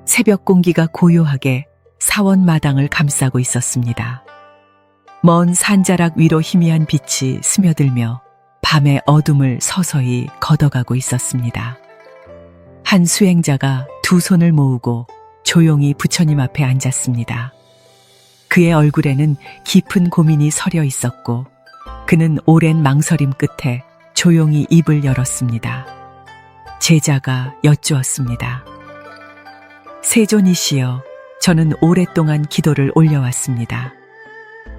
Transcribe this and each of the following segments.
새벽 공기가 고요하게 사원 마당을 감싸고 있었습니다. 먼 산자락 위로 희미한 빛이 스며들며 밤의 어둠을 서서히 걷어가고 있었습니다. 한 수행자가 두 손을 모으고 조용히 부처님 앞에 앉았습니다. 그의 얼굴에는 깊은 고민이 서려 있었고 그는 오랜 망설임 끝에 조용히 입을 열었습니다. 제자가 여쭈었습니다. 세존이시여, 저는 오랫동안 기도를 올려왔습니다.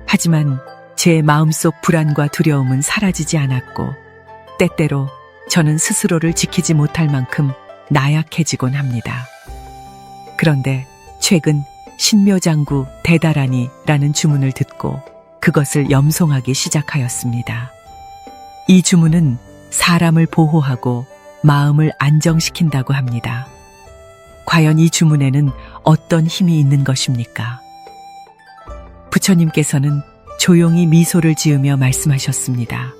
하지만 제 마음속 불안과 두려움은 사라지지 않았고 때때로 저는 스스로를 지키지 못할 만큼 나약해지곤 합니다. 그런데 최근 신묘장구 대다라니라는 주문을 듣고 그것을 염송하기 시작하였습니다. 이 주문은 사람을 보호하고 마음을 안정시킨다고 합니다. 과연 이 주문에는 어떤 힘이 있는 것입니까? 부처님께서는 조용히 미소를 지으며 말씀하셨습니다.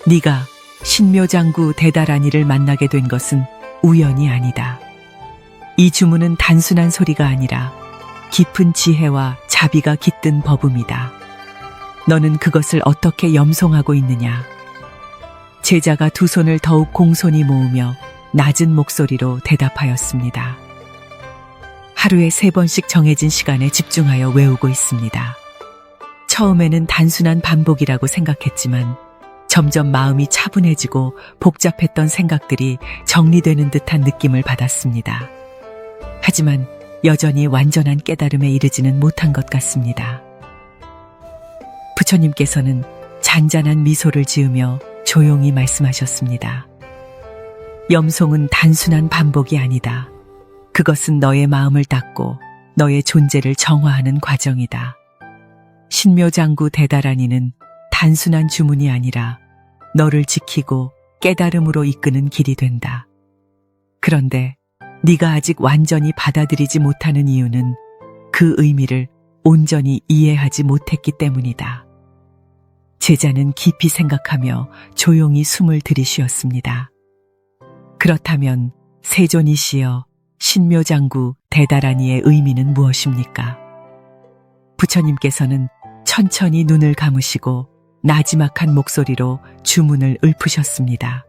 네가 신묘장구 대다라니를 만나게 된 것은 우연이 아니다. 이 주문은 단순한 소리가 아니라 깊은 지혜와 자비가 깃든 법음이다. 너는 그것을 어떻게 염송하고 있느냐? 제자가 두 손을 더욱 공손히 모으며 낮은 목소리로 대답하였습니다. 하루에 3번씩 정해진 시간에 집중하여 외우고 있습니다. 처음에는 단순한 반복이라고 생각했지만 점점 마음이 차분해지고 복잡했던 생각들이 정리되는 듯한 느낌을 받았습니다. 하지만 여전히 완전한 깨달음에 이르지는 못한 것 같습니다. 부처님께서는 잔잔한 미소를 지으며 조용히 말씀하셨습니다. 염송은 단순한 반복이 아니다. 그것은 너의 마음을 닦고 너의 존재를 정화하는 과정이다. 신묘장구 대다라니는 단순한 주문이 아니라 너를 지키고 깨달음으로 이끄는 길이 된다. 그런데 네가 아직 완전히 받아들이지 못하는 이유는 그 의미를 온전히 이해하지 못했기 때문이다. 제자는 깊이 생각하며 조용히 숨을 들이쉬었습니다. 그렇다면 세존이시여, 신묘장구 대다라니의 의미는 무엇입니까? 부처님께서는 천천히 눈을 감으시고 나지막한 목소리로 주문을 읊으셨습니다.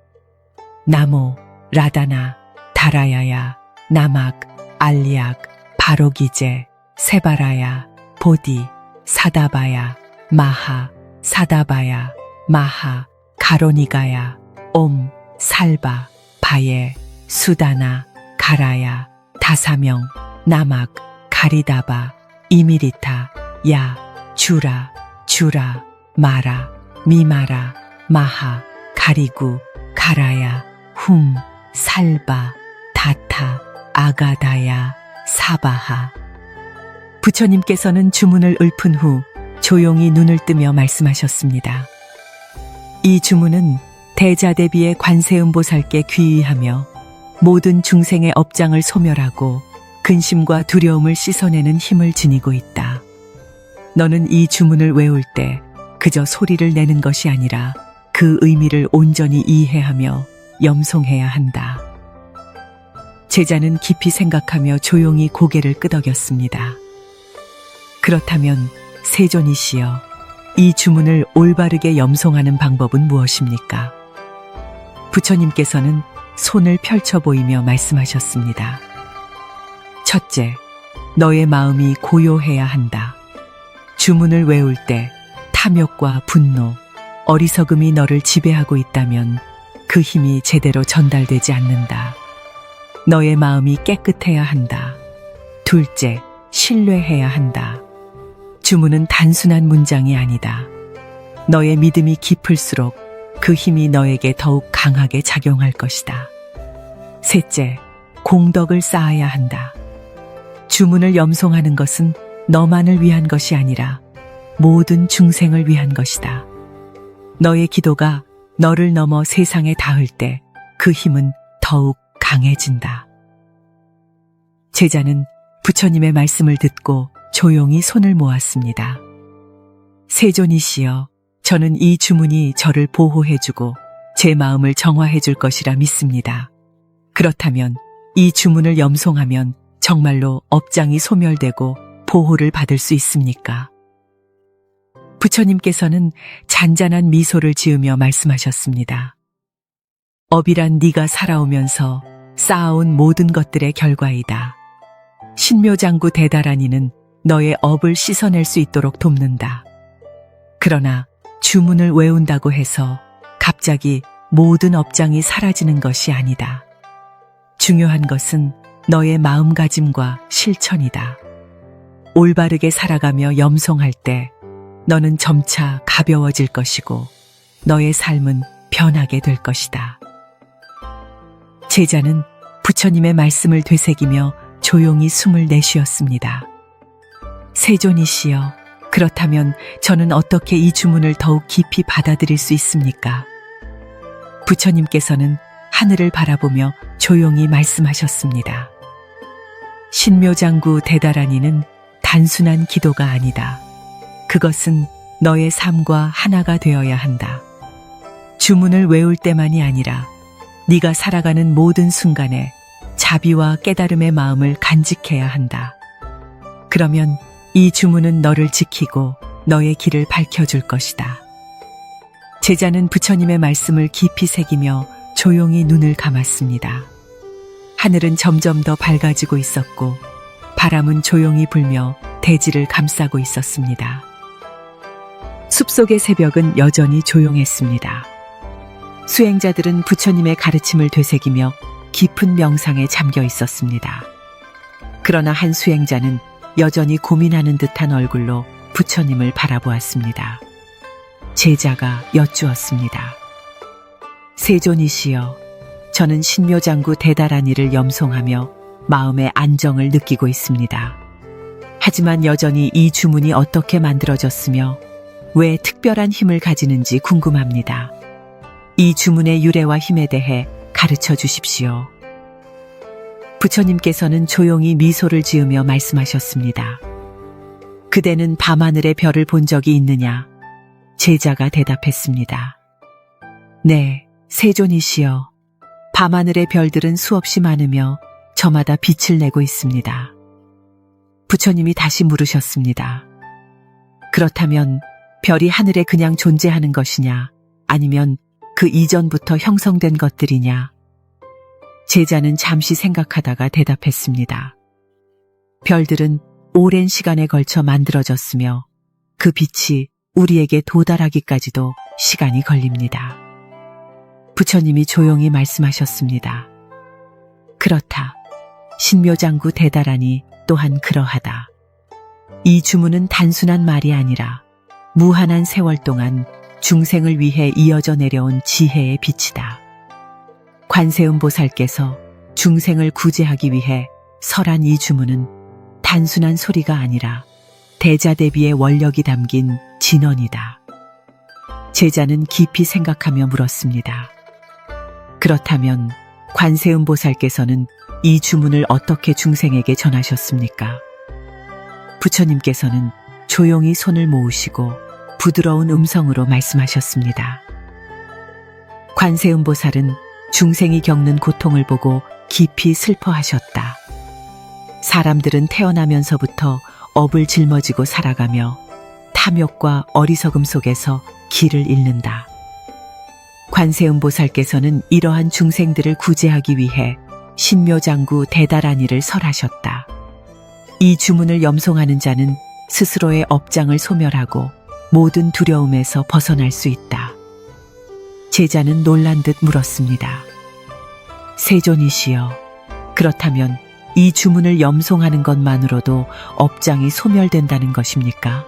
나모 라다나 다라야야 나막 알리악 바로기제 세바라야 보디 사다바야 마하 사다바야 마하 가로니가야 옴 살바 바예 수다나 가라야 다사명 나막 가리다바 이미리타 야 주라 주라 마라 미마라 마하 가리구 가라야 훔 살바 다타 아가다야 사바하. 부처님께서는 주문을 읊은 후 조용히 눈을 뜨며 말씀하셨습니다. 이 주문은 대자대비의 관세음보살께 귀의하며 모든 중생의 업장을 소멸하고 근심과 두려움을 씻어내는 힘을 지니고 있다. 너는 이 주문을 외울 때 그저 소리를 내는 것이 아니라 그 의미를 온전히 이해하며 염송해야 한다. 제자는 깊이 생각하며 조용히 고개를 끄덕였습니다. 그렇다면 세존이시여, 이 주문을 올바르게 염송하는 방법은 무엇입니까? 부처님께서는 손을 펼쳐 보이며 말씀하셨습니다. 첫째, 너의 마음이 고요해야 한다. 주문을 외울 때 탐욕과 분노, 어리석음이 너를 지배하고 있다면 그 힘이 제대로 전달되지 않는다. 너의 마음이 깨끗해야 한다. 둘째, 신뢰해야 한다. 주문은 단순한 문장이 아니다. 너의 믿음이 깊을수록 그 힘이 너에게 더욱 강하게 작용할 것이다. 셋째, 공덕을 쌓아야 한다. 주문을 염송하는 것은 너만을 위한 것이 아니라 모든 중생을 위한 것이다. 너의 기도가 너를 넘어 세상에 닿을 때 그 힘은 더욱 강해진다. 제자는 부처님의 말씀을 듣고 조용히 손을 모았습니다. 세존이시여, 저는 이 주문이 저를 보호해주고 제 마음을 정화해줄 것이라 믿습니다. 그렇다면 이 주문을 염송하면 정말로 업장이 소멸되고 보호를 받을 수 있습니까? 부처님께서는 잔잔한 미소를 지으며 말씀하셨습니다. 업이란 네가 살아오면서 쌓아온 모든 것들의 결과이다. 신묘장구 대다란이는 너의 업을 씻어낼 수 있도록 돕는다. 그러나 주문을 외운다고 해서 갑자기 모든 업장이 사라지는 것이 아니다. 중요한 것은 너의 마음가짐과 실천이다. 올바르게 살아가며 염송할 때 너는 점차 가벼워질 것이고 너의 삶은 변하게 될 것이다. 제자는 부처님의 말씀을 되새기며 조용히 숨을 내쉬었습니다. 세존이시여, 그렇다면 저는 어떻게 이 주문을 더욱 깊이 받아들일 수 있습니까? 부처님께서는 하늘을 바라보며 조용히 말씀하셨습니다. 신묘장구 대다란이는 단순한 기도가 아니다. 그것은 너의 삶과 하나가 되어야 한다. 주문을 외울 때만이 아니라 네가 살아가는 모든 순간에 자비와 깨달음의 마음을 간직해야 한다. 그러면 이 주문은 너를 지키고 너의 길을 밝혀줄 것이다. 제자는 부처님의 말씀을 깊이 새기며 조용히 눈을 감았습니다. 하늘은 점점 더 밝아지고 있었고 바람은 조용히 불며 대지를 감싸고 있었습니다. 숲속의 새벽은 여전히 조용했습니다. 수행자들은 부처님의 가르침을 되새기며 깊은 명상에 잠겨 있었습니다. 그러나 한 수행자는 여전히 고민하는 듯한 얼굴로 부처님을 바라보았습니다. 제자가 여쭈었습니다. 세존이시여, 저는 신묘장구 대다란이를 염송하며 마음의 안정을 느끼고 있습니다. 하지만 여전히 이 주문이 어떻게 만들어졌으며 왜 특별한 힘을 가지는지 궁금합니다. 이 주문의 유래와 힘에 대해 가르쳐 주십시오. 부처님께서는 조용히 미소를 지으며 말씀하셨습니다. 그대는 밤하늘의 별을 본 적이 있느냐? 제자가 대답했습니다. 네, 세존이시여. 밤하늘의 별들은 수없이 많으며 저마다 빛을 내고 있습니다. 부처님이 다시 물으셨습니다. 그렇다면 별이 하늘에 그냥 존재하는 것이냐? 아니면 그 이전부터 형성된 것들이냐? 제자는 잠시 생각하다가 대답했습니다. 별들은 오랜 시간에 걸쳐 만들어졌으며 그 빛이 우리에게 도달하기까지도 시간이 걸립니다. 부처님이 조용히 말씀하셨습니다. 그렇다. 신묘장구 대다란이 또한 그러하다. 이 주문은 단순한 말이 아니라 무한한 세월 동안 중생을 위해 이어져 내려온 지혜의 빛이다. 관세음보살께서 중생을 구제하기 위해 설한 이 주문은 단순한 소리가 아니라 대자대비의 원력이 담긴 진언이다. 제자는 깊이 생각하며 물었습니다. 그렇다면 관세음보살께서는 이 주문을 어떻게 중생에게 전하셨습니까? 부처님께서는 조용히 손을 모으시고 부드러운 음성으로 말씀하셨습니다. 관세음보살은 중생이 겪는 고통을 보고 깊이 슬퍼하셨다. 사람들은 태어나면서부터 업을 짊어지고 살아가며 탐욕과 어리석음 속에서 길을 잃는다. 관세음보살께서는 이러한 중생들을 구제하기 위해 신묘장구 대다란이를 설하셨다. 이 주문을 염송하는 자는 스스로의 업장을 소멸하고 모든 두려움에서 벗어날 수 있다. 제자는 놀란 듯 물었습니다. 세존이시여, 그렇다면 이 주문을 염송하는 것만으로도 업장이 소멸된다는 것입니까?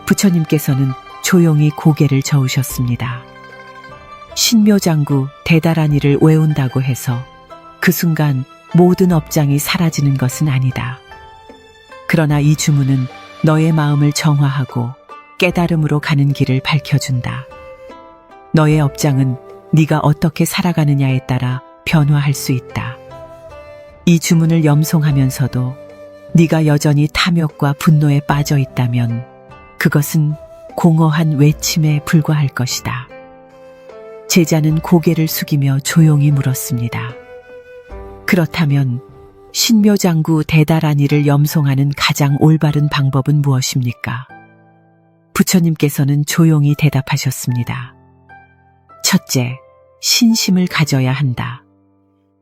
부처님께서는 조용히 고개를 저으셨습니다. 신묘장구 대다란이를 외운다고 해서 그 순간 모든 업장이 사라지는 것은 아니다. 그러나 이 주문은 너의 마음을 정화하고 깨달음으로 가는 길을 밝혀준다. 너의 업장은 네가 어떻게 살아가느냐에 따라 변화할 수 있다. 이 주문을 염송하면서도 네가 여전히 탐욕과 분노에 빠져 있다면 그것은 공허한 외침에 불과할 것이다. 제자는 고개를 숙이며 조용히 물었습니다. 그렇다면 신묘장구 대다라니를 염송하는 가장 올바른 방법은 무엇입니까? 부처님께서는 조용히 대답하셨습니다. 첫째, 신심을 가져야 한다.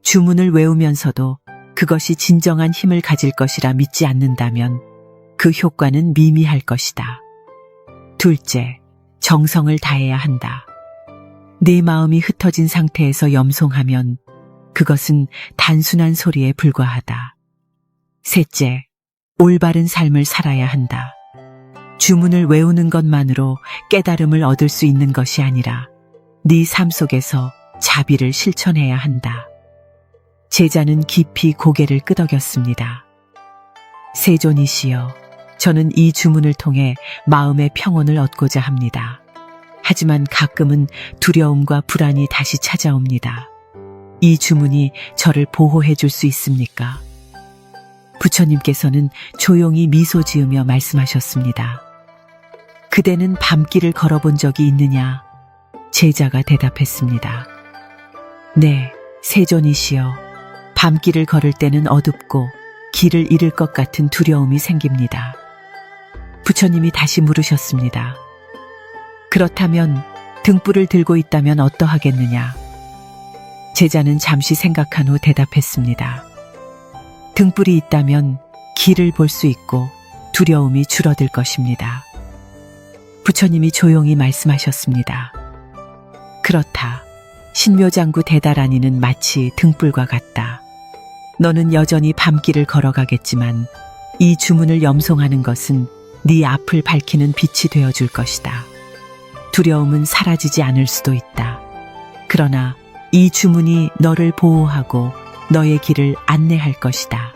주문을 외우면서도 그것이 진정한 힘을 가질 것이라 믿지 않는다면 그 효과는 미미할 것이다. 둘째, 정성을 다해야 한다. 내 마음이 흩어진 상태에서 염송하면 그것은 단순한 소리에 불과하다. 셋째, 올바른 삶을 살아야 한다. 주문을 외우는 것만으로 깨달음을 얻을 수 있는 것이 아니라 네 삶 속에서 자비를 실천해야 한다. 제자는 깊이 고개를 끄덕였습니다. 세존이시여, 저는 이 주문을 통해 마음의 평온을 얻고자 합니다. 하지만 가끔은 두려움과 불안이 다시 찾아옵니다. 이 주문이 저를 보호해 줄 수 있습니까? 부처님께서는 조용히 미소 지으며 말씀하셨습니다. 그대는 밤길을 걸어본 적이 있느냐? 제자가 대답했습니다. 네, 세존이시여. 밤길을 걸을 때는 어둡고 길을 잃을 것 같은 두려움이 생깁니다. 부처님이 다시 물으셨습니다. 그렇다면 등불을 들고 있다면 어떠하겠느냐? 제자는 잠시 생각한 후 대답했습니다. 등불이 있다면 길을 볼 수 있고 두려움이 줄어들 것입니다. 부처님이 조용히 말씀하셨습니다. 그렇다. 신묘장구 대다라니는 마치 등불과 같다. 너는 여전히 밤길을 걸어가겠지만 이 주문을 염송하는 것은 네 앞을 밝히는 빛이 되어줄 것이다. 두려움은 사라지지 않을 수도 있다. 그러나 이 주문이 너를 보호하고 너의 길을 안내할 것이다.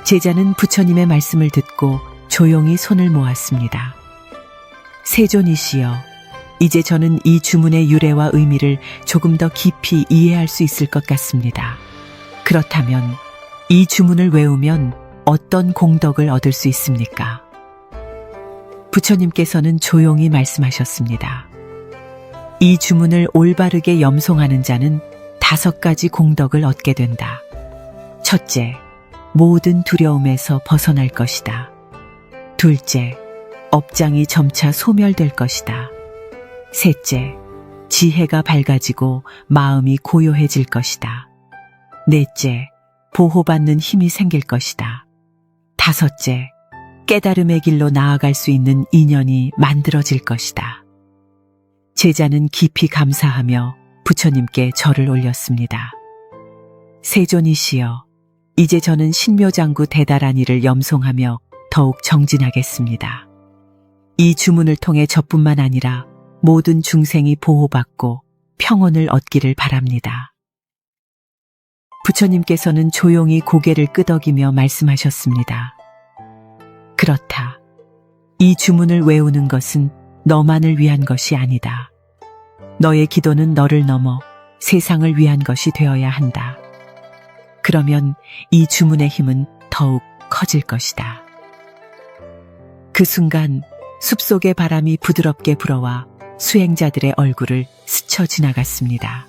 제자는 부처님의 말씀을 듣고 조용히 손을 모았습니다. 세존이시여, 이제 저는 이 주문의 유래와 의미를 조금 더 깊이 이해할 수 있을 것 같습니다. 그렇다면 이 주문을 외우면 어떤 공덕을 얻을 수 있습니까? 부처님께서는 조용히 말씀하셨습니다. 이 주문을 올바르게 염송하는 자는 5가지 공덕을 얻게 된다. 첫째, 모든 두려움에서 벗어날 것이다. 둘째, 업장이 점차 소멸될 것이다. 셋째, 지혜가 밝아지고 마음이 고요해질 것이다. 넷째, 보호받는 힘이 생길 것이다. 다섯째, 깨달음의 길로 나아갈 수 있는 인연이 만들어질 것이다. 제자는 깊이 감사하며 부처님께 절을 올렸습니다. 세존이시여, 이제 저는 신묘장구 대다라니를 염송하며 더욱 정진하겠습니다. 이 주문을 통해 저뿐만 아니라 모든 중생이 보호받고 평온을 얻기를 바랍니다. 부처님께서는 조용히 고개를 끄덕이며 말씀하셨습니다. 그렇다. 이 주문을 외우는 것은 너만을 위한 것이 아니다. 너의 기도는 너를 넘어 세상을 위한 것이 되어야 한다. 그러면 이 주문의 힘은 더욱 커질 것이다. 그 순간 숲속의 바람이 부드럽게 불어와 수행자들의 얼굴을 스쳐 지나갔습니다.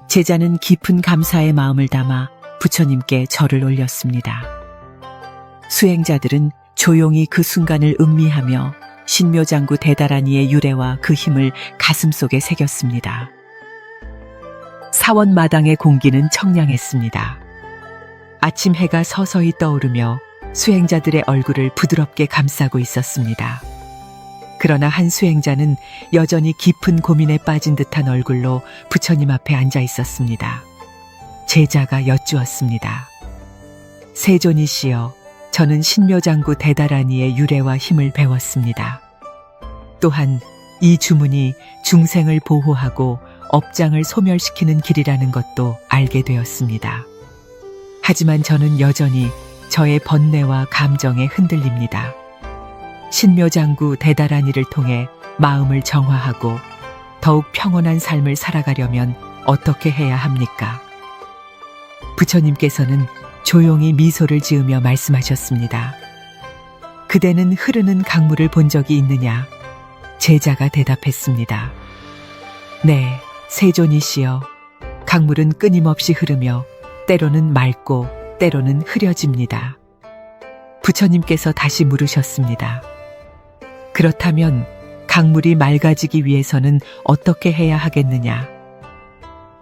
제자는 깊은 감사의 마음을 담아 부처님께 절을 올렸습니다. 수행자들은 조용히 그 순간을 음미하며 신묘장구 대다라니의 유래와 그 힘을 가슴속에 새겼습니다. 사원 마당의 공기는 청량했습니다. 아침 해가 서서히 떠오르며 수행자들의 얼굴을 부드럽게 감싸고 있었습니다. 그러나 한 수행자는 여전히 깊은 고민에 빠진 듯한 얼굴로 부처님 앞에 앉아 있었습니다. 제자가 여쭈었습니다. 세존이시여, 저는 신묘장구 대다라니의 유래와 힘을 배웠습니다. 또한 이 주문이 중생을 보호하고 업장을 소멸시키는 길이라는 것도 알게 되었습니다. 하지만 저는 여전히 저의 번뇌와 감정에 흔들립니다. 신묘장구 대다라니를 통해 마음을 정화하고 더욱 평온한 삶을 살아가려면 어떻게 해야 합니까? 부처님께서는 조용히 미소를 지으며 말씀하셨습니다. 그대는 흐르는 강물을 본 적이 있느냐? 제자가 대답했습니다. 네, 세존이시여. 강물은 끊임없이 흐르며 때로는 맑고 때로는 흐려집니다. 부처님께서 다시 물으셨습니다. 그렇다면 강물이 맑아지기 위해서는 어떻게 해야 하겠느냐?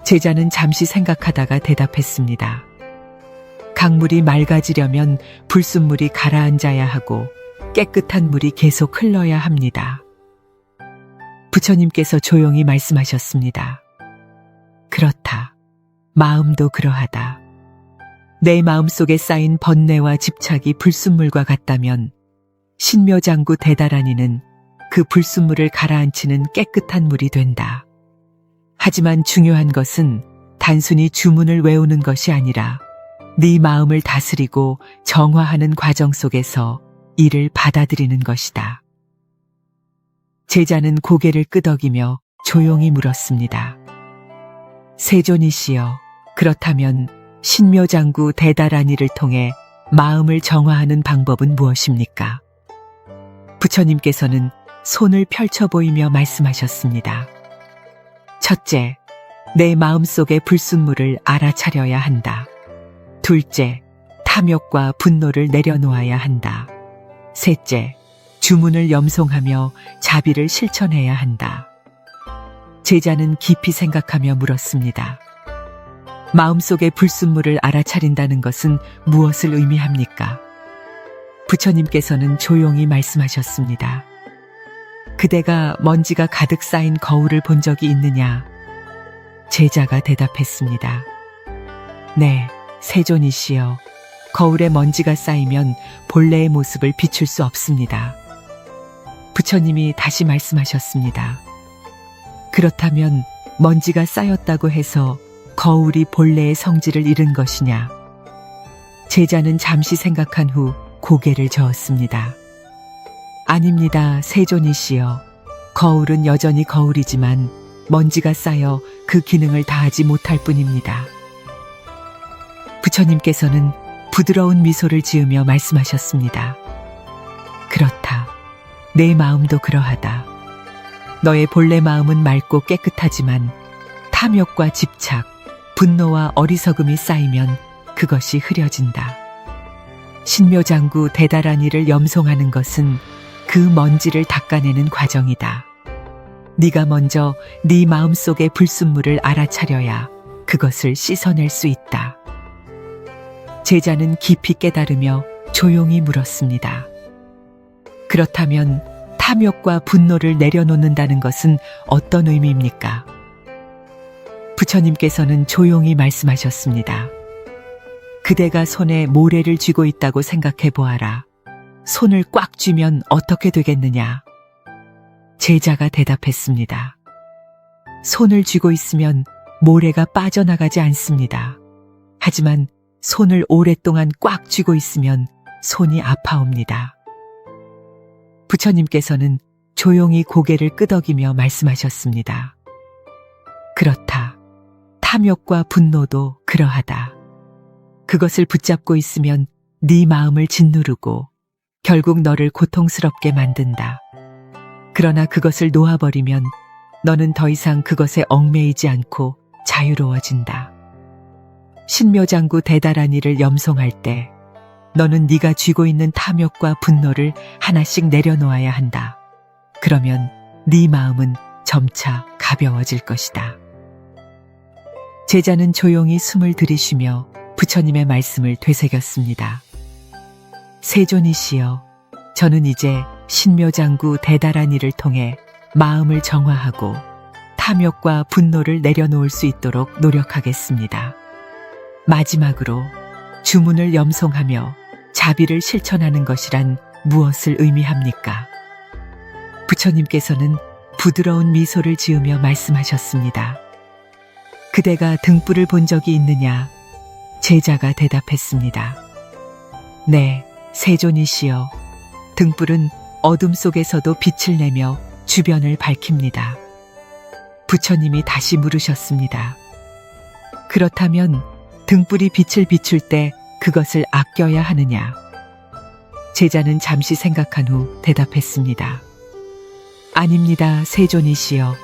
제자는 잠시 생각하다가 대답했습니다. 강물이 맑아지려면 불순물이 가라앉아야 하고 깨끗한 물이 계속 흘러야 합니다. 부처님께서 조용히 말씀하셨습니다. 그렇다. 마음도 그러하다. 내 마음속에 쌓인 번뇌와 집착이 불순물과 같다면 신묘장구 대다라니는 그 불순물을 가라앉히는 깨끗한 물이 된다. 하지만 중요한 것은 단순히 주문을 외우는 것이 아니라 네 마음을 다스리고 정화하는 과정 속에서 이를 받아들이는 것이다. 제자는 고개를 끄덕이며 조용히 물었습니다. 세존이시여, 그렇다면 신묘장구 대다라니를 통해 마음을 정화하는 방법은 무엇입니까? 부처님께서는 손을 펼쳐 보이며 말씀하셨습니다. 첫째, 내 마음속의 불순물을 알아차려야 한다. 둘째, 탐욕과 분노를 내려놓아야 한다. 셋째, 주문을 염송하며 자비를 실천해야 한다. 제자는 깊이 생각하며 물었습니다. 마음속의 불순물을 알아차린다는 것은 무엇을 의미합니까? 부처님께서는 조용히 말씀하셨습니다. 그대가 먼지가 가득 쌓인 거울을 본 적이 있느냐? 제자가 대답했습니다. 네, 세존이시여. 거울에 먼지가 쌓이면 본래의 모습을 비출 수 없습니다. 부처님이 다시 말씀하셨습니다. 그렇다면 먼지가 쌓였다고 해서 거울이 본래의 성질을 잃은 것이냐? 제자는 잠시 생각한 후 고개를 저었습니다. 아닙니다, 세존이시여. 거울은 여전히 거울이지만 먼지가 쌓여 그 기능을 다하지 못할 뿐입니다. 부처님께서는 부드러운 미소를 지으며 말씀하셨습니다. 그렇다. 내 마음도 그러하다. 너의 본래 마음은 맑고 깨끗하지만 탐욕과 집착, 분노와 어리석음이 쌓이면 그것이 흐려진다. 신묘장구 대다라니를 염송하는 것은 그 먼지를 닦아내는 과정이다. 네가 먼저 네 마음속의 불순물을 알아차려야 그것을 씻어낼 수 있다. 제자는 깊이 깨달으며 조용히 물었습니다. 그렇다면 탐욕과 분노를 내려놓는다는 것은 어떤 의미입니까? 부처님께서는 조용히 말씀하셨습니다. 그대가 손에 모래를 쥐고 있다고 생각해 보아라. 손을 꽉 쥐면 어떻게 되겠느냐? 제자가 대답했습니다. 손을 쥐고 있으면 모래가 빠져나가지 않습니다. 하지만 손을 오랫동안 꽉 쥐고 있으면 손이 아파옵니다. 부처님께서는 조용히 고개를 끄덕이며 말씀하셨습니다. 그렇다. 탐욕과 분노도 그러하다. 그것을 붙잡고 있으면 네 마음을 짓누르고 결국 너를 고통스럽게 만든다. 그러나 그것을 놓아버리면 너는 더 이상 그것에 얽매이지 않고 자유로워진다. 신묘장구 대다라니를 염송할 때 너는 네가 쥐고 있는 탐욕과 분노를 하나씩 내려놓아야 한다. 그러면 네 마음은 점차 가벼워질 것이다. 제자는 조용히 숨을 들이쉬며 부처님의 말씀을 되새겼습니다. 세존이시여, 저는 이제 신묘장구 대다라니를 통해 마음을 정화하고 탐욕과 분노를 내려놓을 수 있도록 노력하겠습니다. 마지막으로 주문을 염송하며 자비를 실천하는 것이란 무엇을 의미합니까? 부처님께서는 부드러운 미소를 지으며 말씀하셨습니다. 그대가 등불을 본 적이 있느냐? 제자가 대답했습니다. 네, 세존이시여. 등불은 어둠 속에서도 빛을 내며 주변을 밝힙니다. 부처님이 다시 물으셨습니다. 그렇다면 등불이 빛을 비출 때 그것을 아껴야 하느냐? 제자는 잠시 생각한 후 대답했습니다. 아닙니다, 세존이시여.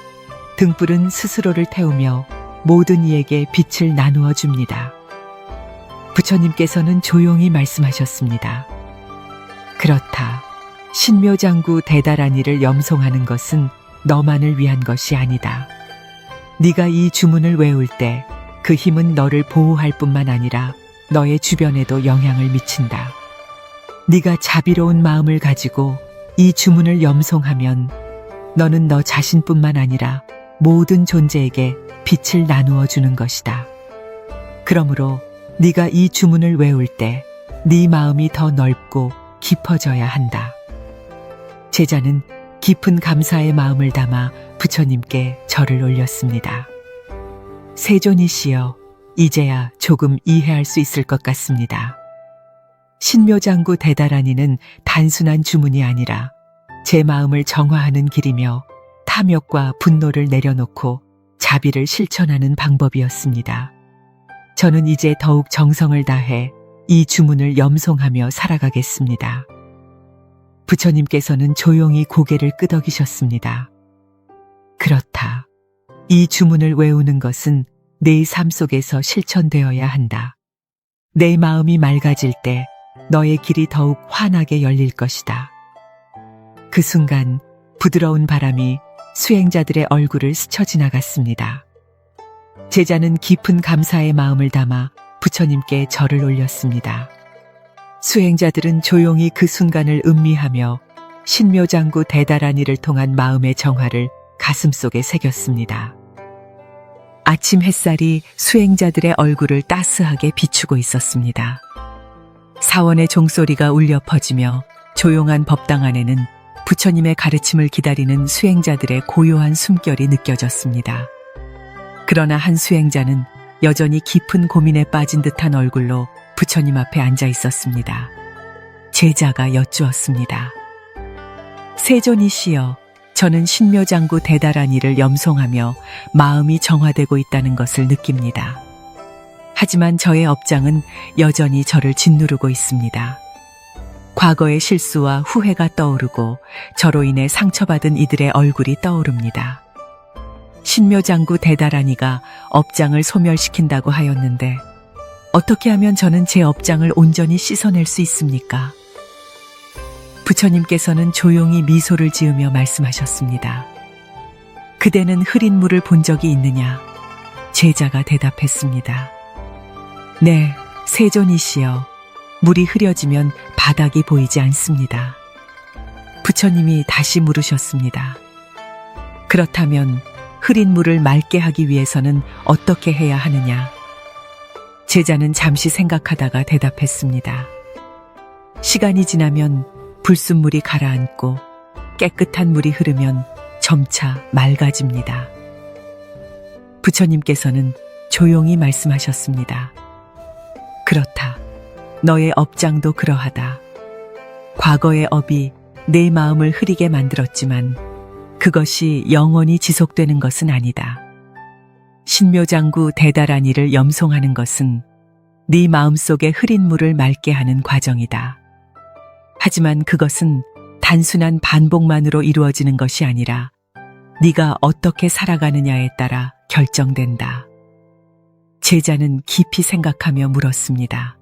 등불은 스스로를 태우며 모든 이에게 빛을 나누어 줍니다. 부처님께서는 조용히 말씀하셨습니다. 그렇다. 신묘장구 대다라니를 염송하는 것은 너만을 위한 것이 아니다. 네가 이 주문을 외울 때 그 힘은 너를 보호할 뿐만 아니라 너의 주변에도 영향을 미친다. 네가 자비로운 마음을 가지고 이 주문을 염송하면 너는 너 자신뿐만 아니라 모든 존재에게 빛을 나누어 주는 것이다. 그러므로 네가 이 주문을 외울 때 네 마음이 더 넓고 깊어져야 한다. 제자는 깊은 감사의 마음을 담아 부처님께 절을 올렸습니다. 세존이시여, 이제야 조금 이해할 수 있을 것 같습니다. 신묘장구 대다라니는 단순한 주문이 아니라 제 마음을 정화하는 길이며 탐욕과 분노를 내려놓고 자비를 실천하는 방법이었습니다. 저는 이제 더욱 정성을 다해 이 주문을 염송하며 살아가겠습니다. 부처님께서는 조용히 고개를 끄덕이셨습니다. 그렇다. 이 주문을 외우는 것은 내 삶 속에서 실천되어야 한다. 내 마음이 맑아질 때 너의 길이 더욱 환하게 열릴 것이다. 그 순간 부드러운 바람이 수행자들의 얼굴을 스쳐 지나갔습니다. 제자는 깊은 감사의 마음을 담아 부처님께 절을 올렸습니다. 수행자들은 조용히 그 순간을 음미하며 신묘장구 대다라니를 통한 마음의 정화를 가슴속에 새겼습니다. 아침 햇살이 수행자들의 얼굴을 따스하게 비추고 있었습니다. 사원의 종소리가 울려 퍼지며 조용한 법당 안에는 부처님의 가르침을 기다리는 수행자들의 고요한 숨결이 느껴졌습니다. 그러나 한 수행자는 여전히 깊은 고민에 빠진 듯한 얼굴로 부처님 앞에 앉아 있었습니다. 제자가 여쭈었습니다. 세존이시여, 저는 신묘장구 대다라니를 염송하며 마음이 정화되고 있다는 것을 느낍니다. 하지만 저의 업장은 여전히 저를 짓누르고 있습니다. 과거의 실수와 후회가 떠오르고 저로 인해 상처받은 이들의 얼굴이 떠오릅니다. 신묘장구 대다라니가 업장을 소멸시킨다고 하였는데 어떻게 하면 저는 제 업장을 온전히 씻어낼 수 있습니까? 부처님께서는 조용히 미소를 지으며 말씀하셨습니다. 그대는 흐린 물을 본 적이 있느냐? 제자가 대답했습니다. 네, 세존이시여. 물이 흐려지면 바닥이 보이지 않습니다. 부처님이 다시 물으셨습니다. 그렇다면 흐린 물을 맑게 하기 위해서는 어떻게 해야 하느냐? 제자는 잠시 생각하다가 대답했습니다. 시간이 지나면 불순물이 가라앉고 깨끗한 물이 흐르면 점차 맑아집니다. 부처님께서는 조용히 말씀하셨습니다. 그렇다. 너의 업장도 그러하다. 과거의 업이 내 마음을 흐리게 만들었지만 그것이 영원히 지속되는 것은 아니다. 신묘장구 대다라니를 염송하는 것은 네 마음속의 흐린 물을 맑게 하는 과정이다. 하지만 그것은 단순한 반복만으로 이루어지는 것이 아니라 네가 어떻게 살아가느냐에 따라 결정된다. 제자는 깊이 생각하며 물었습니다.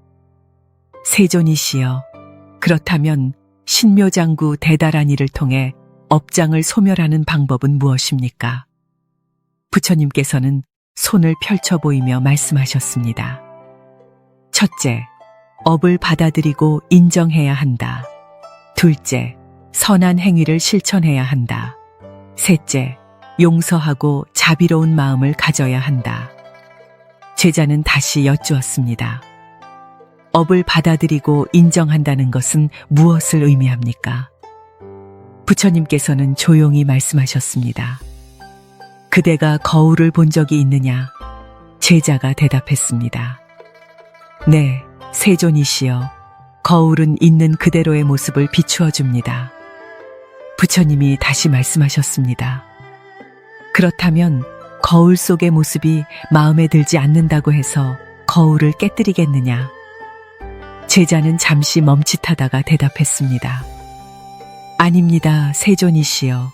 세존이시여, 그렇다면 신묘장구 대다라니를 통해 업장을 소멸하는 방법은 무엇입니까? 부처님께서는 손을 펼쳐 보이며 말씀하셨습니다. 첫째, 업을 받아들이고 인정해야 한다. 둘째, 선한 행위를 실천해야 한다. 셋째, 용서하고 자비로운 마음을 가져야 한다. 제자는 다시 여쭈었습니다. 업을 받아들이고 인정한다는 것은 무엇을 의미합니까? 부처님께서는 조용히 말씀하셨습니다. 그대가 거울을 본 적이 있느냐? 제자가 대답했습니다. 네, 세존이시여. 거울은 있는 그대로의 모습을 비추어 줍니다. 부처님이 다시 말씀하셨습니다. 그렇다면 거울 속의 모습이 마음에 들지 않는다고 해서 거울을 깨뜨리겠느냐? 제자는 잠시 멈칫하다가 대답했습니다. 아닙니다, 세존이시여.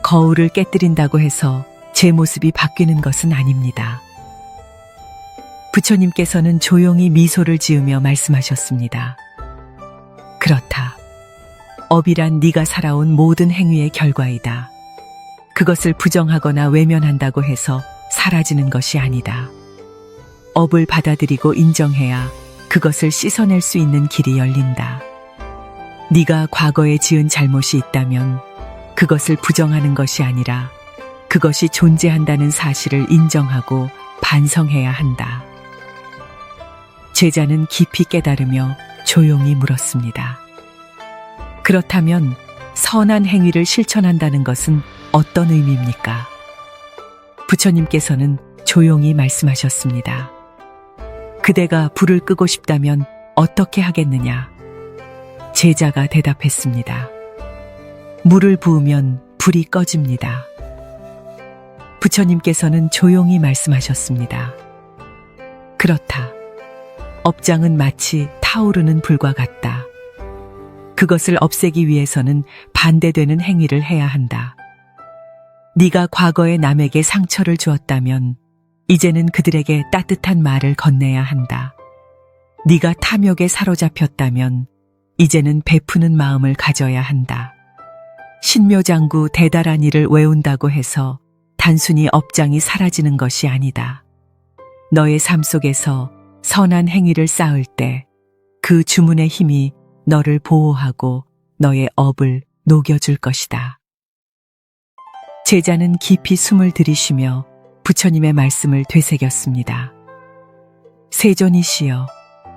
거울을 깨뜨린다고 해서 제 모습이 바뀌는 것은 아닙니다. 부처님께서는 조용히 미소를 지으며 말씀하셨습니다. 그렇다. 업이란 네가 살아온 모든 행위의 결과이다. 그것을 부정하거나 외면한다고 해서 사라지는 것이 아니다. 업을 받아들이고 인정해야 그것을 씻어낼 수 있는 길이 열린다. 네가 과거에 지은 잘못이 있다면 그것을 부정하는 것이 아니라 그것이 존재한다는 사실을 인정하고 반성해야 한다. 제자는 깊이 깨달으며 조용히 물었습니다. 그렇다면 선한 행위를 실천한다는 것은 어떤 의미입니까? 부처님께서는 조용히 말씀하셨습니다. 그대가 불을 끄고 싶다면 어떻게 하겠느냐? 제자가 대답했습니다. 물을 부으면 불이 꺼집니다. 부처님께서는 조용히 말씀하셨습니다. 그렇다. 업장은 마치 타오르는 불과 같다. 그것을 없애기 위해서는 반대되는 행위를 해야 한다. 네가 과거에 남에게 상처를 주었다면 이제는 그들에게 따뜻한 말을 건네야 한다. 네가 탐욕에 사로잡혔다면 이제는 베푸는 마음을 가져야 한다. 신묘장구 대달한 일을 외운다고 해서 단순히 업장이 사라지는 것이 아니다. 너의 삶 속에서 선한 행위를 쌓을 때 그 주문의 힘이 너를 보호하고 너의 업을 녹여줄 것이다. 제자는 깊이 숨을 들이쉬며 부처님의 말씀을 되새겼습니다. 세존이시여,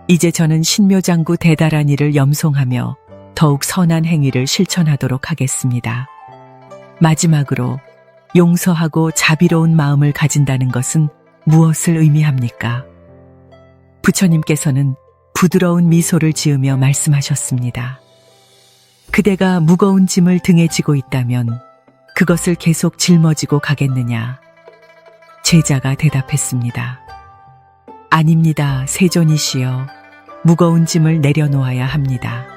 이제 저는 신묘장구 대달한 일을 염송하며 더욱 선한 행위를 실천하도록 하겠습니다. 마지막으로 용서하고 자비로운 마음을 가진다는 것은 무엇을 의미합니까? 부처님께서는 부드러운 미소를 지으며 말씀하셨습니다. 그대가 무거운 짐을 등에 지고 있다면 그것을 계속 짊어지고 가겠느냐? 제자가 대답했습니다. 아닙니다, 세존이시여. 무거운 짐을 내려놓아야 합니다.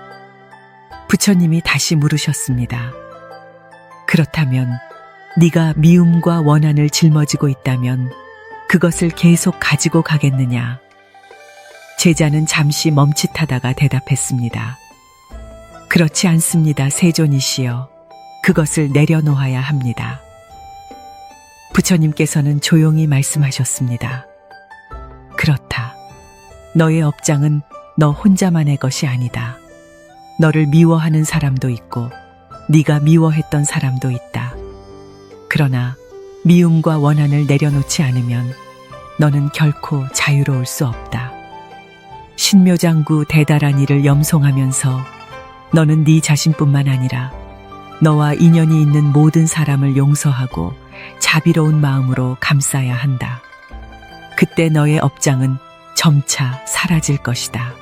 부처님이 다시 물으셨습니다. 그렇다면 네가 미움과 원한을 짊어지고 있다면 그것을 계속 가지고 가겠느냐? 제자는 잠시 멈칫하다가 대답했습니다. 그렇지 않습니다, 세존이시여. 그것을 내려놓아야 합니다. 부처님께서는 조용히 말씀하셨습니다. 그렇다. 너의 업장은 너 혼자만의 것이 아니다. 너를 미워하는 사람도 있고 네가 미워했던 사람도 있다. 그러나 미움과 원한을 내려놓지 않으면 너는 결코 자유로울 수 없다. 신묘장구 대달한 일을 염송하면서 너는 네 자신뿐만 아니라 너와 인연이 있는 모든 사람을 용서하고 자비로운 마음으로 감싸야 한다. 그때 너의 업장은 점차 사라질 것이다.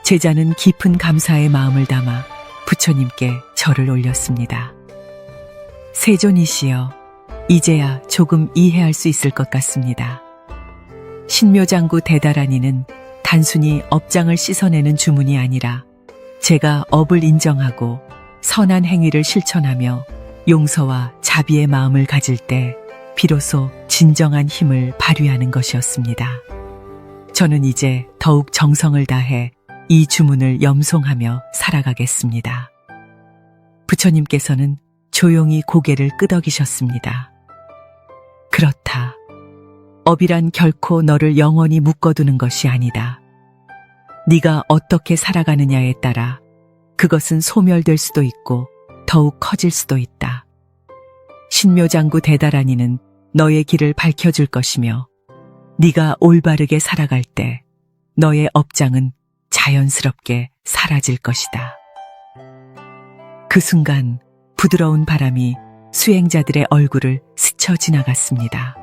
제자는 깊은 감사의 마음을 담아 부처님께 절을 올렸습니다. 세존이시여, 이제야 조금 이해할 수 있을 것 같습니다. 신묘장구 대달한 이는 단순히 업장을 씻어내는 주문이 아니라 제가 업을 인정하고 선한 행위를 실천하며 용서와 자비의 마음을 가질 때 비로소 진정한 힘을 발휘하는 것이었습니다. 저는 이제 더욱 정성을 다해 이 주문을 염송하며 살아가겠습니다. 부처님께서는 조용히 고개를 끄덕이셨습니다. 그렇다. 업이란 결코 너를 영원히 묶어두는 것이 아니다. 네가 어떻게 살아가느냐에 따라 그것은 소멸될 수도 있고 더욱 커질 수도 있다. 신묘장구 대달한 이는 너의 길을 밝혀줄 것이며 네가 올바르게 살아갈 때 너의 업장은 자연스럽게 사라질 것이다. 그 순간 부드러운 바람이 수행자들의 얼굴을 스쳐 지나갔습니다.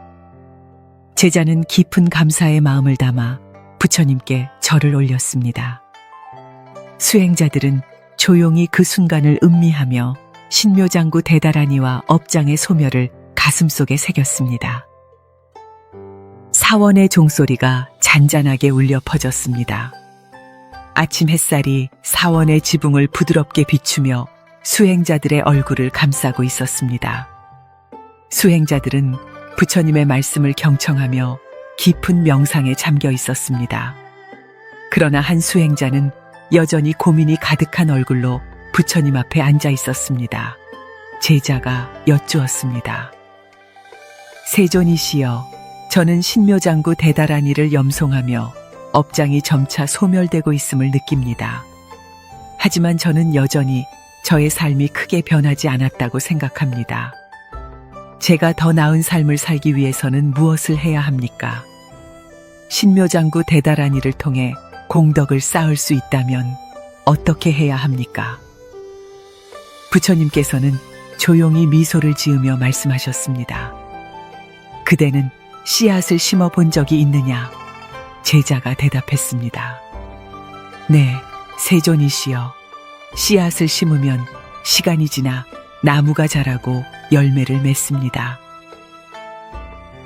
제자는 깊은 감사의 마음을 담아 부처님께 절을 올렸습니다. 수행자들은 조용히 그 순간을 음미하며 신묘장구 대달한 이와 업장의 소멸을 가슴속에 새겼습니다. 사원의 종소리가 잔잔하게 울려 퍼졌습니다. 아침 햇살이 사원의 지붕을 부드럽게 비추며 수행자들의 얼굴을 감싸고 있었습니다. 수행자들은 부처님의 말씀을 경청하며 깊은 명상에 잠겨 있었습니다. 그러나 한 수행자는 여전히 고민이 가득한 얼굴로 부처님 앞에 앉아 있었습니다. 제자가 여쭈었습니다. 세존이시여, 저는 신묘장구 대달한 일을 염송하며 업장이 점차 소멸되고 있음을 느낍니다. 하지만 저는 여전히 저의 삶이 크게 변하지 않았다고 생각합니다. 제가 더 나은 삶을 살기 위해서는 무엇을 해야 합니까? 신묘장구 대달한 일을 통해 공덕을 쌓을 수 있다면 어떻게 해야 합니까? 부처님께서는 조용히 미소를 지으며 말씀하셨습니다. 그대는 씨앗을 심어 본 적이 있느냐? 제자가 대답했습니다. 네, 세존이시여. 씨앗을 심으면 시간이 지나 나무가 자라고 열매를 맺습니다.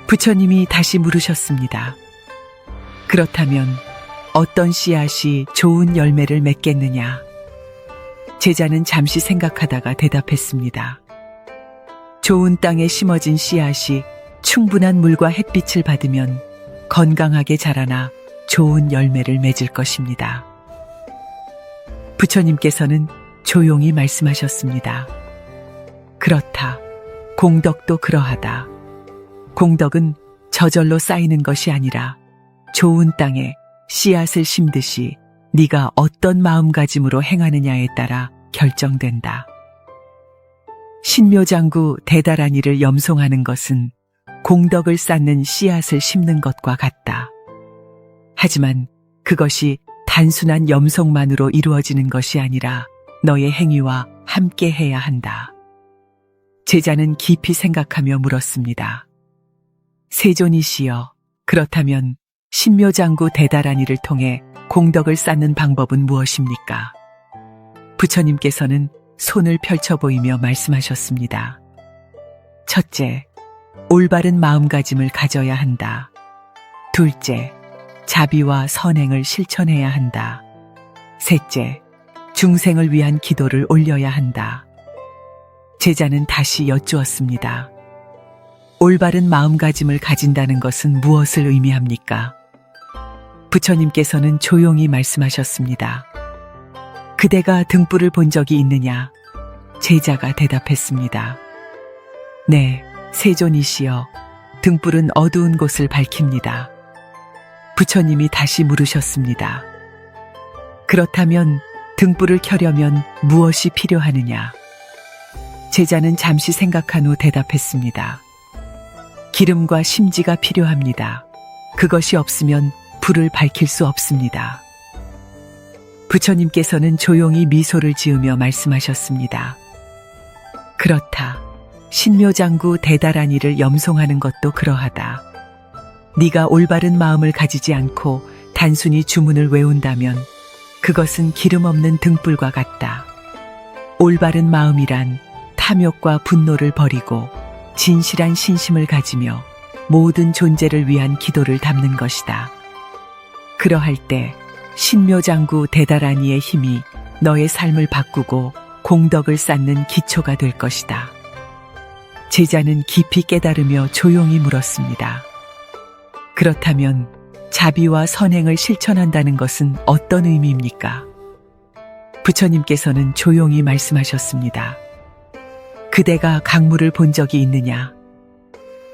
부처님이 다시 물으셨습니다. 그렇다면 어떤 씨앗이 좋은 열매를 맺겠느냐? 제자는 잠시 생각하다가 대답했습니다. 좋은 땅에 심어진 씨앗이 충분한 물과 햇빛을 받으면 건강하게 자라나 좋은 열매를 맺을 것입니다. 부처님께서는 조용히 말씀하셨습니다. 그렇다. 공덕도 그러하다. 공덕은 저절로 쌓이는 것이 아니라 좋은 땅에 씨앗을 심듯이 네가 어떤 마음가짐으로 행하느냐에 따라 결정된다. 신묘장구 대달한 일을 염송하는 것은 공덕을 쌓는 씨앗을 심는 것과 같다. 하지만 그것이 단순한 염송만으로 이루어지는 것이 아니라 너의 행위와 함께 해야 한다. 제자는 깊이 생각하며 물었습니다. 세존이시여, 그렇다면 신묘장구 대달한 일을 통해 공덕을 쌓는 방법은 무엇입니까? 부처님께서는 손을 펼쳐 보이며 말씀하셨습니다. 첫째, 올바른 마음가짐을 가져야 한다. 둘째, 자비와 선행을 실천해야 한다. 셋째, 중생을 위한 기도를 올려야 한다. 제자는 다시 여쭈었습니다. 올바른 마음가짐을 가진다는 것은 무엇을 의미합니까? 부처님께서는 조용히 말씀하셨습니다. 그대가 등불을 본 적이 있느냐? 제자가 대답했습니다. 네, 세존이시여. 등불은 어두운 곳을 밝힙니다. 부처님이 다시 물으셨습니다. 그렇다면 등불을 켜려면 무엇이 필요하느냐? 제자는 잠시 생각한 후 대답했습니다. 기름과 심지가 필요합니다. 그것이 없으면 불을 밝힐 수 없습니다. 부처님께서는 조용히 미소를 지으며 말씀하셨습니다. 그렇다. 신묘장구 대달한 일을 염송하는 것도 그러하다. 네가 올바른 마음을 가지지 않고 단순히 주문을 외운다면 그것은 기름 없는 등불과 같다. 올바른 마음이란 탐욕과 분노를 버리고 진실한 신심을 가지며 모든 존재를 위한 기도를 담는 것이다. 그러할 때 신묘장구 대달한 이의 힘이 너의 삶을 바꾸고 공덕을 쌓는 기초가 될 것이다. 제자는 깊이 깨달으며 조용히 물었습니다. 그렇다면 자비와 선행을 실천한다는 것은 어떤 의미입니까? 부처님께서는 조용히 말씀하셨습니다. 그대가 강물을 본 적이 있느냐?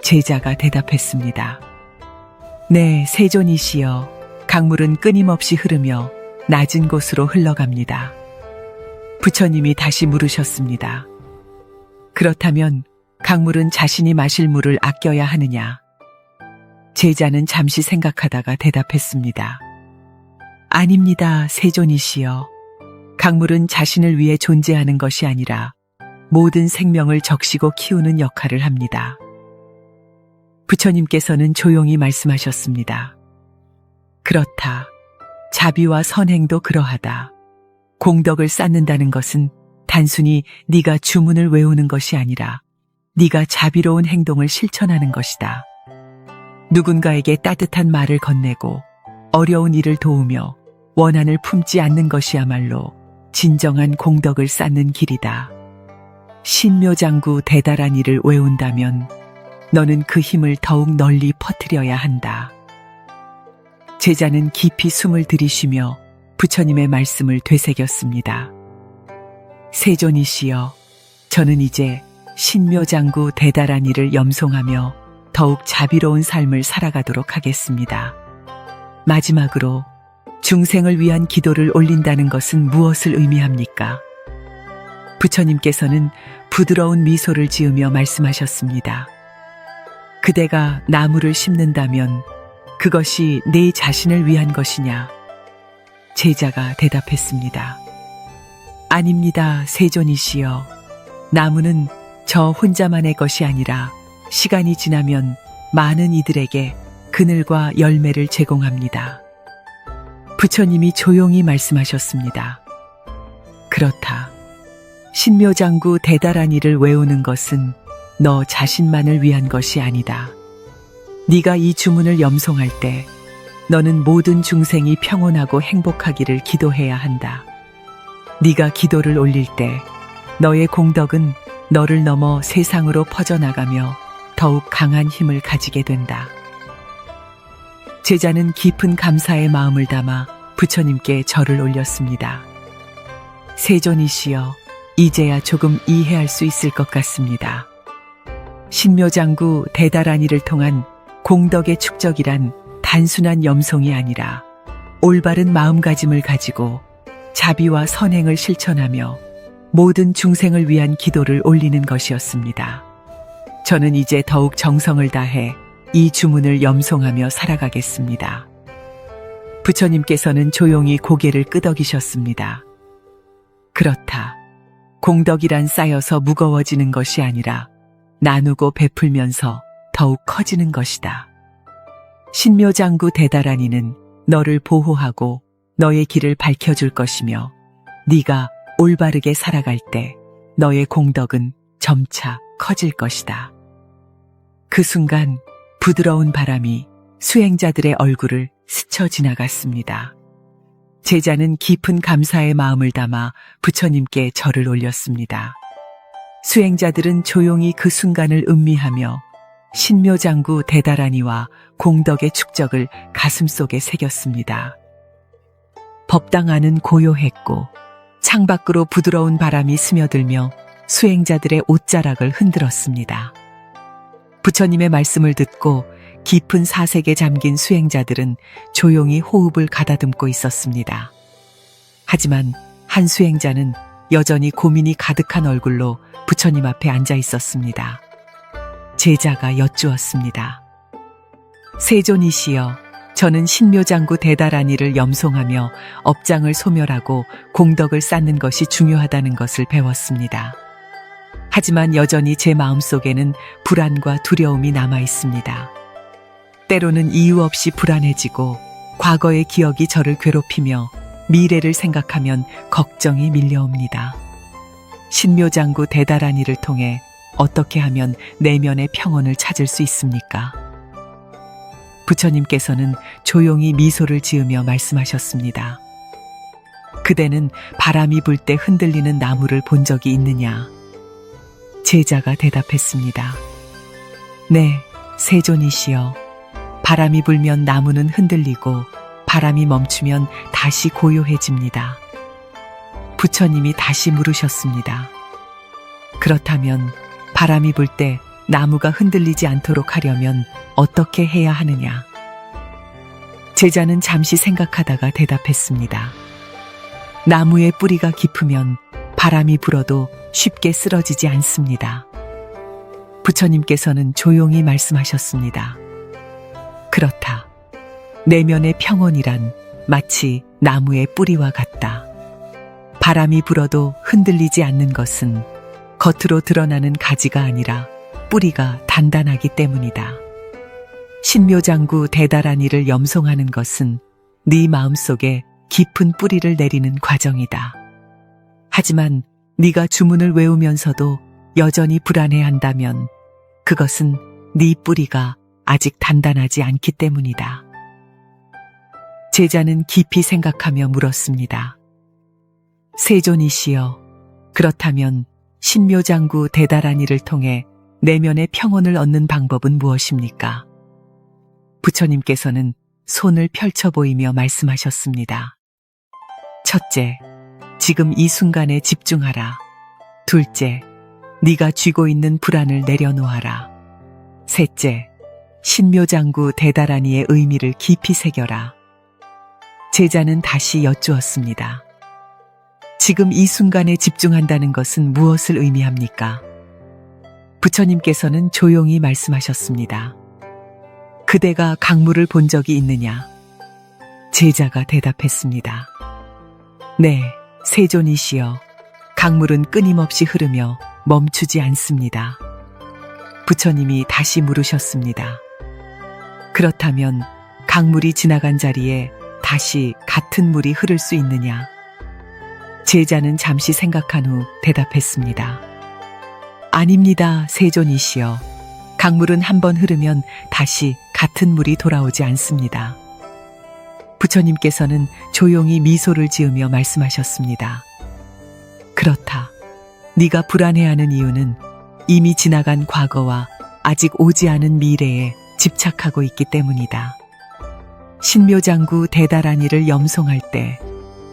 제자가 대답했습니다. 네, 세존이시여. 강물은 끊임없이 흐르며 낮은 곳으로 흘러갑니다. 부처님이 다시 물으셨습니다. 그렇다면 강물은 자신이 마실 물을 아껴야 하느냐? 제자는 잠시 생각하다가 대답했습니다. 아닙니다, 세존이시여. 강물은 자신을 위해 존재하는 것이 아니라 모든 생명을 적시고 키우는 역할을 합니다. 부처님께서는 조용히 말씀하셨습니다. 그렇다. 자비와 선행도 그러하다. 공덕을 쌓는다는 것은 단순히 네가 주문을 외우는 것이 아니라 네가 자비로운 행동을 실천하는 것이다. 누군가에게 따뜻한 말을 건네고 어려운 일을 도우며 원한을 품지 않는 것이야말로 진정한 공덕을 쌓는 길이다. 신묘장구 대달한 이를 외운다면 너는 그 힘을 더욱 널리 퍼뜨려야 한다. 제자는 깊이 숨을 들이쉬며 부처님의 말씀을 되새겼습니다. 세존이시여, 저는 이제 신묘장구 대달한 이를 염송하며 더욱 자비로운 삶을 살아가도록 하겠습니다. 마지막으로 중생을 위한 기도를 올린다는 것은 무엇을 의미합니까? 부처님께서는 부드러운 미소를 지으며 말씀하셨습니다. 그대가 나무를 심는다면 그것이 내 자신을 위한 것이냐? 제자가 대답했습니다. 아닙니다, 세존이시여. 나무는 저 혼자만의 것이 아니라 시간이 지나면 많은 이들에게 그늘과 열매를 제공합니다. 부처님이 조용히 말씀하셨습니다. 그렇다. 신묘장구 대달한 이를 외우는 것은 너 자신만을 위한 것이 아니다. 네가 이 주문을 염송할 때 너는 모든 중생이 평온하고 행복하기를 기도해야 한다. 네가 기도를 올릴 때 너의 공덕은 너를 넘어 세상으로 퍼져나가며 더욱 강한 힘을 가지게 된다. 제자는 깊은 감사의 마음을 담아 부처님께 절을 올렸습니다. 세존이시여, 이제야 조금 이해할 수 있을 것 같습니다. 신묘장구 대달한 이를 통한 공덕의 축적이란 단순한 염송이 아니라 올바른 마음가짐을 가지고 자비와 선행을 실천하며 모든 중생을 위한 기도를 올리는 것이었습니다. 저는 이제 더욱 정성을 다해 이 주문을 염송하며 살아가겠습니다. 부처님께서는 조용히 고개를 끄덕이셨습니다. 그렇다. 공덕이란 쌓여서 무거워지는 것이 아니라 나누고 베풀면서 더욱 커지는 것이다. 신묘장구 대달한 이는 너를 보호하고 너의 길을 밝혀줄 것이며 네가 올바르게 살아갈 때 너의 공덕은 점차 커질 것이다. 그 순간 부드러운 바람이 수행자들의 얼굴을 스쳐 지나갔습니다. 제자는 깊은 감사의 마음을 담아 부처님께 절을 올렸습니다. 수행자들은 조용히 그 순간을 음미하며 신묘장구 대달한 이와 공덕의 축적을 가슴속에 새겼습니다. 법당 안은 고요했고 창밖으로 부드러운 바람이 스며들며 수행자들의 옷자락을 흔들었습니다. 부처님의 말씀을 듣고 깊은 사색에 잠긴 수행자들은 조용히 호흡을 가다듬고 있었습니다. 하지만 한 수행자는 여전히 고민이 가득한 얼굴로 부처님 앞에 앉아 있었습니다. 제자가 여쭈었습니다. 세존이시여, 저는 신묘장구 대달한 이를 염송하며 업장을 소멸하고 공덕을 쌓는 것이 중요하다는 것을 배웠습니다. 하지만 여전히 제 마음속에는 불안과 두려움이 남아 있습니다. 때로는 이유 없이 불안해지고 과거의 기억이 저를 괴롭히며 미래를 생각하면 걱정이 밀려옵니다. 신묘장구 대달한 이를 통해 어떻게 하면 내면의 평온을 찾을 수 있습니까? 부처님께서는 조용히 미소를 지으며 말씀하셨습니다. 그대는 바람이 불 때 흔들리는 나무를 본 적이 있느냐? 제자가 대답했습니다. 네, 세존이시여. 바람이 불면 나무는 흔들리고 바람이 멈추면 다시 고요해집니다. 부처님이 다시 물으셨습니다. 그렇다면 바람이 불 때 나무가 흔들리지 않도록 하려면 어떻게 해야 하느냐? 제자는 잠시 생각하다가 대답했습니다. 나무의 뿌리가 깊으면 바람이 불어도 쉽게 쓰러지지 않습니다. 부처님께서는 조용히 말씀하셨습니다. 그렇다. 내면의 평온이란 마치 나무의 뿌리와 같다. 바람이 불어도 흔들리지 않는 것은 겉으로 드러나는 가지가 아니라 뿌리가 단단하기 때문이다. 신묘장구 대달한 이를 염송하는 것은 네 마음속에 깊은 뿌리를 내리는 과정이다. 하지만 네가 주문을 외우면서도 여전히 불안해한다면 그것은 네 뿌리가 아직 단단하지 않기 때문이다. 제자는 깊이 생각하며 물었습니다. 세존이시여, 그렇다면 신묘장구 대다란이를 통해 내면의 평온을 얻는 방법은 무엇입니까? 부처님께서는 손을 펼쳐 보이며 말씀하셨습니다. 첫째, 지금 이 순간에 집중하라. 둘째, 네가 쥐고 있는 불안을 내려놓아라. 셋째, 신묘장구 대다란이의 의미를 깊이 새겨라. 제자는 다시 여쭈었습니다. 지금 이 순간에 집중한다는 것은 무엇을 의미합니까? 부처님께서는 조용히 말씀하셨습니다. 그대가 강물을 본 적이 있느냐? 제자가 대답했습니다. 네, 세존이시여, 강물은 끊임없이 흐르며 멈추지 않습니다. 부처님이 다시 물으셨습니다. 그렇다면 강물이 지나간 자리에 다시 같은 물이 흐를 수 있느냐? 제자는 잠시 생각한 후 대답했습니다. 아닙니다, 세존이시여. 강물은 한번 흐르면 다시 같은 물이 돌아오지 않습니다. 부처님께서는 조용히 미소를 지으며 말씀하셨습니다. 그렇다. 네가 불안해하는 이유는 이미 지나간 과거와 아직 오지 않은 미래에 집착하고 있기 때문이다. 신묘장구 대다란이를 염송할 때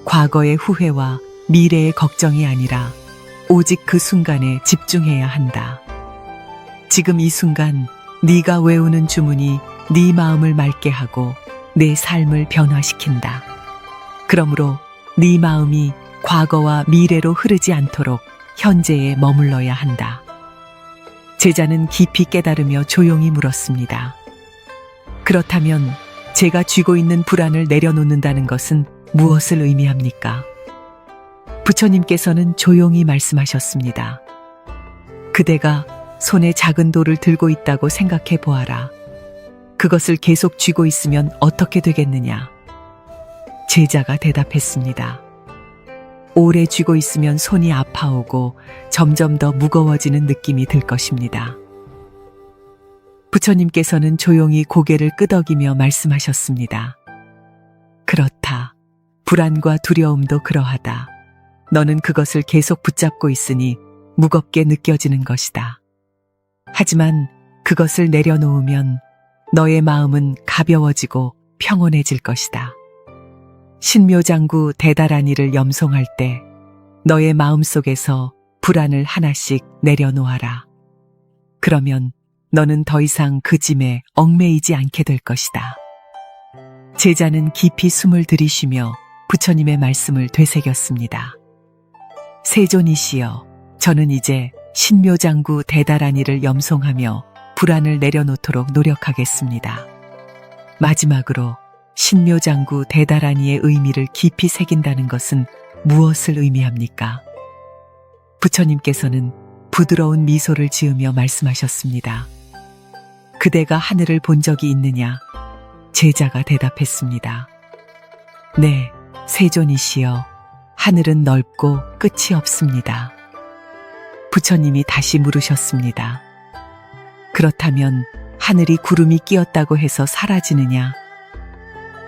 과거의 후회와 미래의 걱정이 아니라 오직 그 순간에 집중해야 한다. 지금 이 순간 네가 외우는 주문이 네 마음을 맑게 하고 내 삶을 변화시킨다. 그러므로 네 마음이 과거와 미래로 흐르지 않도록 현재에 머물러야 한다. 제자는 깊이 깨달으며 조용히 물었습니다. 그렇다면 제가 쥐고 있는 불안을 내려놓는다는 것은 무엇을 의미합니까? 부처님께서는 조용히 말씀하셨습니다. 그대가 손에 작은 돌을 들고 있다고 생각해 보아라. 그것을 계속 쥐고 있으면 어떻게 되겠느냐? 제자가 대답했습니다. 오래 쥐고 있으면 손이 아파오고 점점 더 무거워지는 느낌이 들 것입니다. 부처님께서는 조용히 고개를 끄덕이며 말씀하셨습니다. 그렇다. 불안과 두려움도 그러하다. 너는 그것을 계속 붙잡고 있으니 무겁게 느껴지는 것이다. 하지만 그것을 내려놓으면 너의 마음은 가벼워지고 평온해질 것이다. 신묘장구 대다란이를 염송할 때 너의 마음속에서 불안을 하나씩 내려놓아라. 그러면 너는 더 이상 그 짐에 얽매이지 않게 될 것이다. 제자는 깊이 숨을 들이쉬며 부처님의 말씀을 되새겼습니다. 세존이시여, 저는 이제 신묘장구 대다란이를 염송하며 불안을 내려놓도록 노력하겠습니다. 마지막으로 신묘장구 대다란이의 의미를 깊이 새긴다는 것은 무엇을 의미합니까? 부처님께서는 부드러운 미소를 지으며 말씀하셨습니다. 그대가 하늘을 본 적이 있느냐? 제자가 대답했습니다. 네, 세존이시여, 하늘은 넓고 끝이 없습니다. 부처님이 다시 물으셨습니다. 그렇다면 하늘이 구름이 끼었다고 해서 사라지느냐?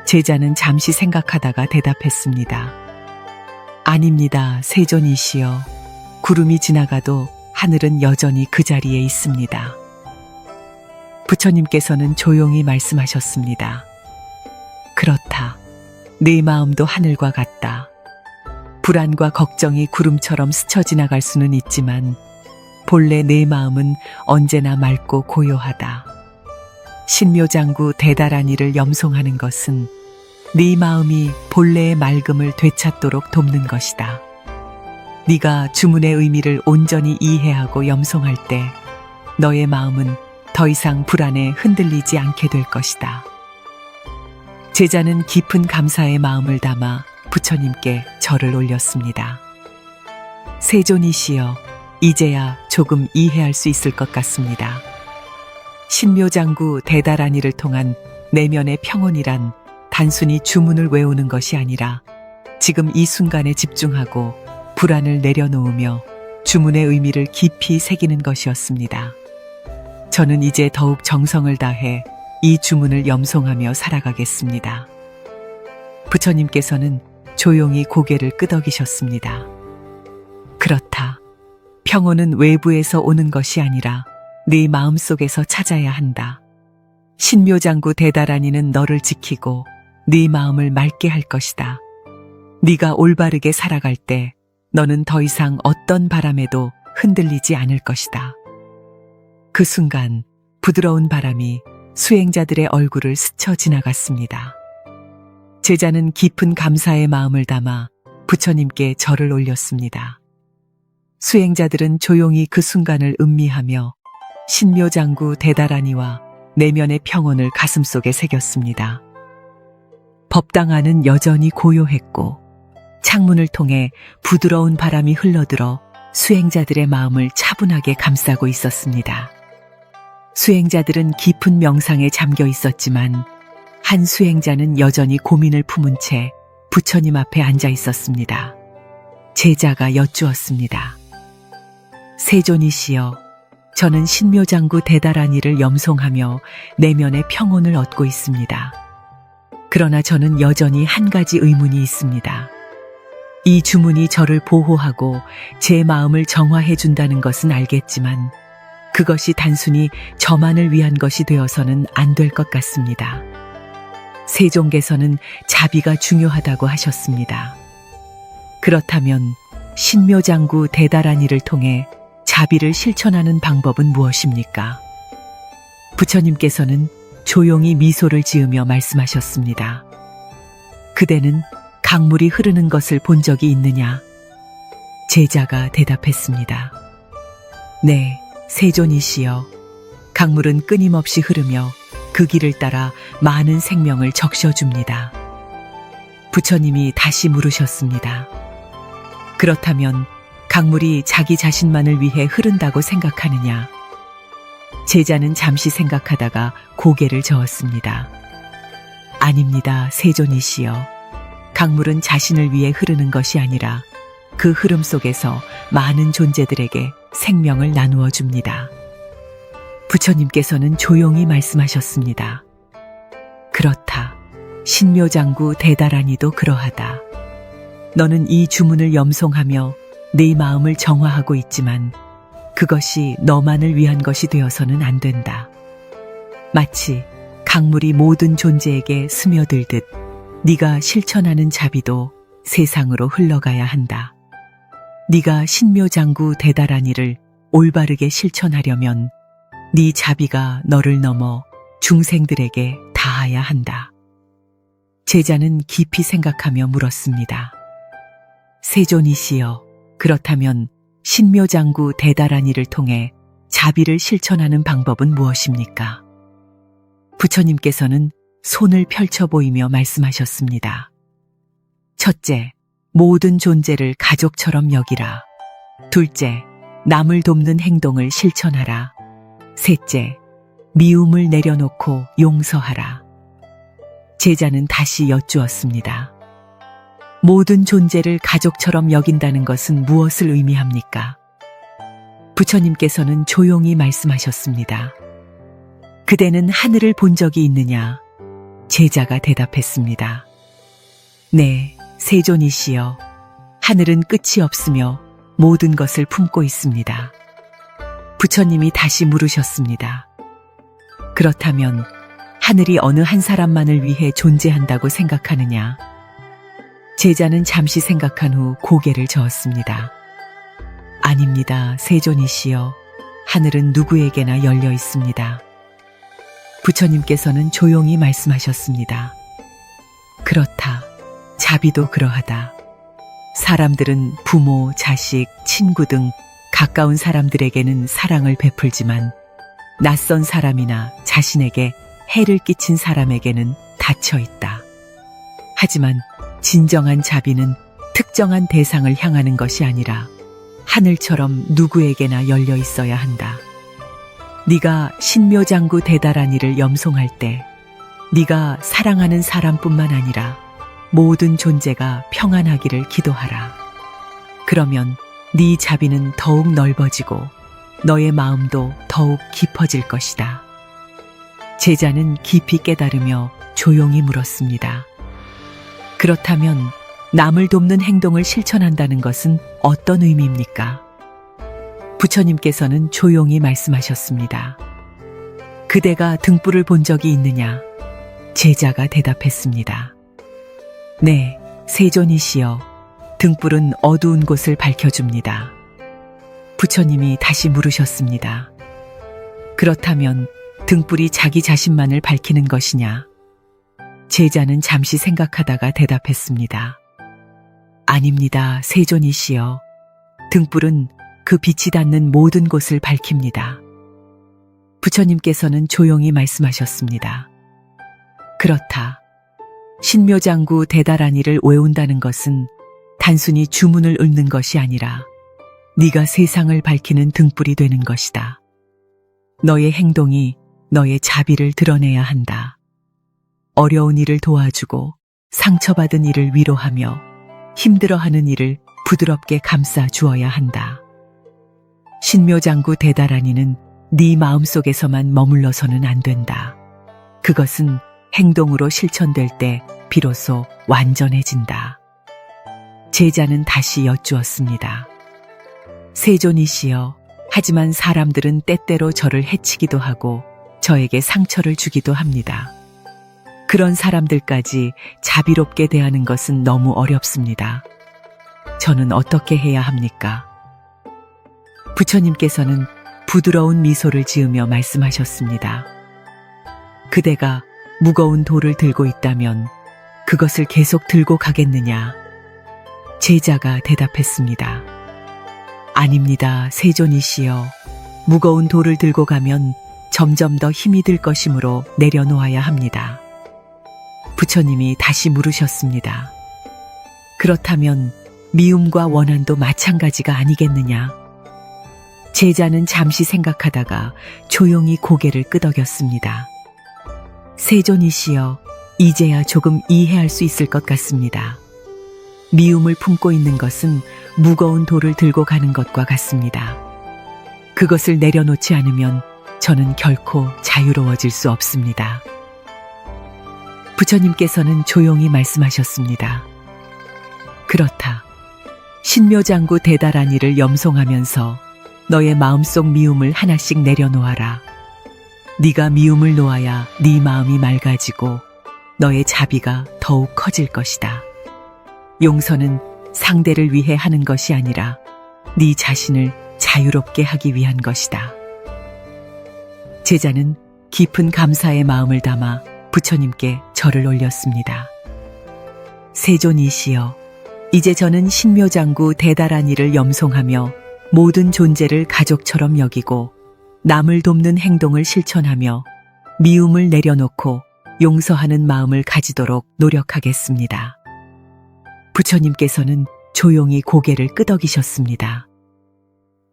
제자는 잠시 생각하다가 대답했습니다. 아닙니다, 세존이시여. 구름이 지나가도 하늘은 여전히 그 자리에 있습니다. 부처님께서는 조용히 말씀하셨습니다. 그렇다. 네 마음도 하늘과 같다. 불안과 걱정이 구름처럼 스쳐 지나갈 수는 있지만 본래 내 마음은 언제나 맑고 고요하다. 신묘장구 대다란이를 염송하는 것은 네 마음이 본래의 맑음을 되찾도록 돕는 것이다. 네가 주문의 의미를 온전히 이해하고 염송할 때 너의 마음은 더 이상 불안에 흔들리지 않게 될 것이다. 제자는 깊은 감사의 마음을 담아 부처님께 절을 올렸습니다. 세존이시여, 이제야 조금 이해할 수 있을 것 같습니다. 신묘장구 대다란이를 통한 내면의 평온이란 단순히 주문을 외우는 것이 아니라 지금 이 순간에 집중하고 불안을 내려놓으며 주문의 의미를 깊이 새기는 것이었습니다. 저는 이제 더욱 정성을 다해 이 주문을 염송하며 살아가겠습니다. 부처님께서는 조용히 고개를 끄덕이셨습니다. 그렇다. 평온은 외부에서 오는 것이 아니라 네 마음속에서 찾아야 한다. 신묘장구 대다라니는 너를 지키고 네 마음을 맑게 할 것이다. 네가 올바르게 살아갈 때 너는 더 이상 어떤 바람에도 흔들리지 않을 것이다. 그 순간 부드러운 바람이 수행자들의 얼굴을 스쳐 지나갔습니다. 제자는 깊은 감사의 마음을 담아 부처님께 절을 올렸습니다. 수행자들은 조용히 그 순간을 음미하며 신묘장구 대다라니와 내면의 평온을 가슴속에 새겼습니다. 법당 안은 여전히 고요했고 창문을 통해 부드러운 바람이 흘러들어 수행자들의 마음을 차분하게 감싸고 있었습니다. 수행자들은 깊은 명상에 잠겨 있었지만 한 수행자는 여전히 고민을 품은 채 부처님 앞에 앉아 있었습니다. 제자가 여쭈었습니다. 세존이시여, 저는 신묘장구 대다라니를 염송하며 내면의 평온을 얻고 있습니다. 그러나 저는 여전히 한 가지 의문이 있습니다. 이 주문이 저를 보호하고 제 마음을 정화해 준다는 것은 알겠지만 그것이 단순히 저만을 위한 것이 되어서는 안 될 것 같습니다. 세종께서는 자비가 중요하다고 하셨습니다. 그렇다면 신묘장구 대다라니를 통해 자비를 실천하는 방법은 무엇입니까? 부처님께서는 조용히 미소를 지으며 말씀하셨습니다. 그대는 강물이 흐르는 것을 본 적이 있느냐? 제자가 대답했습니다. 네, 세존이시여. 강물은 끊임없이 흐르며 그 길을 따라 많은 생명을 적셔줍니다. 부처님이 다시 물으셨습니다. 그렇다면 강물이 자기 자신만을 위해 흐른다고 생각하느냐? 제자는 잠시 생각하다가 고개를 저었습니다. 아닙니다, 세존이시여. 강물은 자신을 위해 흐르는 것이 아니라 그 흐름 속에서 많은 존재들에게 생명을 나누어 줍니다. 부처님께서는 조용히 말씀하셨습니다. 그렇다. 신묘장구 대다라니도 그러하다. 너는 이 주문을 염송하며 네 마음을 정화하고 있지만 그것이 너만을 위한 것이 되어서는 안 된다. 마치 강물이 모든 존재에게 스며들듯 네가 실천하는 자비도 세상으로 흘러가야 한다. 네가 신묘장구 대다라니를 올바르게 실천하려면 네 자비가 너를 넘어 중생들에게 닿아야 한다. 제자는 깊이 생각하며 물었습니다. 세존이시여, 그렇다면 신묘장구 대다라니를 통해 자비를 실천하는 방법은 무엇입니까? 부처님께서는 손을 펼쳐 보이며 말씀하셨습니다. 첫째, 모든 존재를 가족처럼 여기라. 둘째, 남을 돕는 행동을 실천하라. 셋째, 미움을 내려놓고 용서하라. 제자는 다시 여쭈었습니다. 모든 존재를 가족처럼 여긴다는 것은 무엇을 의미합니까? 부처님께서는 조용히 말씀하셨습니다. 그대는 하늘을 본 적이 있느냐? 제자가 대답했습니다. 네, 세존이시여. 하늘은 끝이 없으며 모든 것을 품고 있습니다. 부처님이 다시 물으셨습니다. 그렇다면 하늘이 어느 한 사람만을 위해 존재한다고 생각하느냐? 제자는 잠시 생각한 후 고개를 저었습니다. 아닙니다, 세존이시여. 하늘은 누구에게나 열려 있습니다. 부처님께서는 조용히 말씀하셨습니다. 그렇다. 자비도 그러하다. 사람들은 부모, 자식, 친구 등 가까운 사람들에게는 사랑을 베풀지만 낯선 사람이나 자신에게 해를 끼친 사람에게는 닫혀 있다. 하지만 진정한 자비는 특정한 대상을 향하는 것이 아니라 하늘처럼 누구에게나 열려 있어야 한다. 네가 신묘장구 대다라니를 염송할 때 네가 사랑하는 사람뿐만 아니라 모든 존재가 평안하기를 기도하라. 그러면 네 자비는 더욱 넓어지고 너의 마음도 더욱 깊어질 것이다. 제자는 깊이 깨달으며 조용히 물었습니다. 그렇다면 남을 돕는 행동을 실천한다는 것은 어떤 의미입니까? 부처님께서는 조용히 말씀하셨습니다. 그대가 등불을 본 적이 있느냐? 제자가 대답했습니다. 네, 세존이시여. 등불은 어두운 곳을 밝혀줍니다. 부처님이 다시 물으셨습니다. 그렇다면 등불이 자기 자신만을 밝히는 것이냐? 제자는 잠시 생각하다가 대답했습니다. 아닙니다, 세존이시여. 등불은 그 빛이 닿는 모든 곳을 밝힙니다. 부처님께서는 조용히 말씀하셨습니다. 그렇다. 신묘장구 대다라니를 외운다는 것은 단순히 주문을 읊는 것이 아니라 네가 세상을 밝히는 등불이 되는 것이다. 너의 행동이 너의 자비를 드러내야 한다. 어려운 이를 도와주고 상처받은 이를 위로하며 힘들어하는 이를 부드럽게 감싸 주어야 한다. 신묘장구 대다라니는 네 마음속에서만 머물러서는 안 된다. 그것은 행동으로 실천될 때 비로소 완전해진다. 제자는 다시 여쭈었습니다. 세존이시여, 하지만 사람들은 때때로 저를 해치기도 하고 저에게 상처를 주기도 합니다. 그런 사람들까지 자비롭게 대하는 것은 너무 어렵습니다. 저는 어떻게 해야 합니까? 부처님께서는 부드러운 미소를 지으며 말씀하셨습니다. 그대가 무거운 돌을 들고 있다면 그것을 계속 들고 가겠느냐? 제자가 대답했습니다. 아닙니다, 세존이시여. 무거운 돌을 들고 가면 점점 더 힘이 들 것이므로 내려놓아야 합니다. 부처님이 다시 물으셨습니다. 그렇다면 미움과 원한도 마찬가지가 아니겠느냐? 제자는 잠시 생각하다가 조용히 고개를 끄덕였습니다. 세존이시여, 이제야 조금 이해할 수 있을 것 같습니다. 미움을 품고 있는 것은 무거운 돌을 들고 가는 것과 같습니다. 그것을 내려놓지 않으면 저는 결코 자유로워질 수 없습니다. 부처님께서는 조용히 말씀하셨습니다. 그렇다. 신묘장구 대다라니를 염송하면서 너의 마음속 미움을 하나씩 내려놓아라. 네가 미움을 놓아야 네 마음이 맑아지고 너의 자비가 더욱 커질 것이다. 용서는 상대를 위해 하는 것이 아니라 네 자신을 자유롭게 하기 위한 것이다. 제자는 깊은 감사의 마음을 담아 부처님께 절을 올렸습니다. 세존이시여, 이제 저는 신묘장구 대다라니를 염송하며 모든 존재를 가족처럼 여기고 남을 돕는 행동을 실천하며 미움을 내려놓고 용서하는 마음을 가지도록 노력하겠습니다. 부처님께서는 조용히 고개를 끄덕이셨습니다.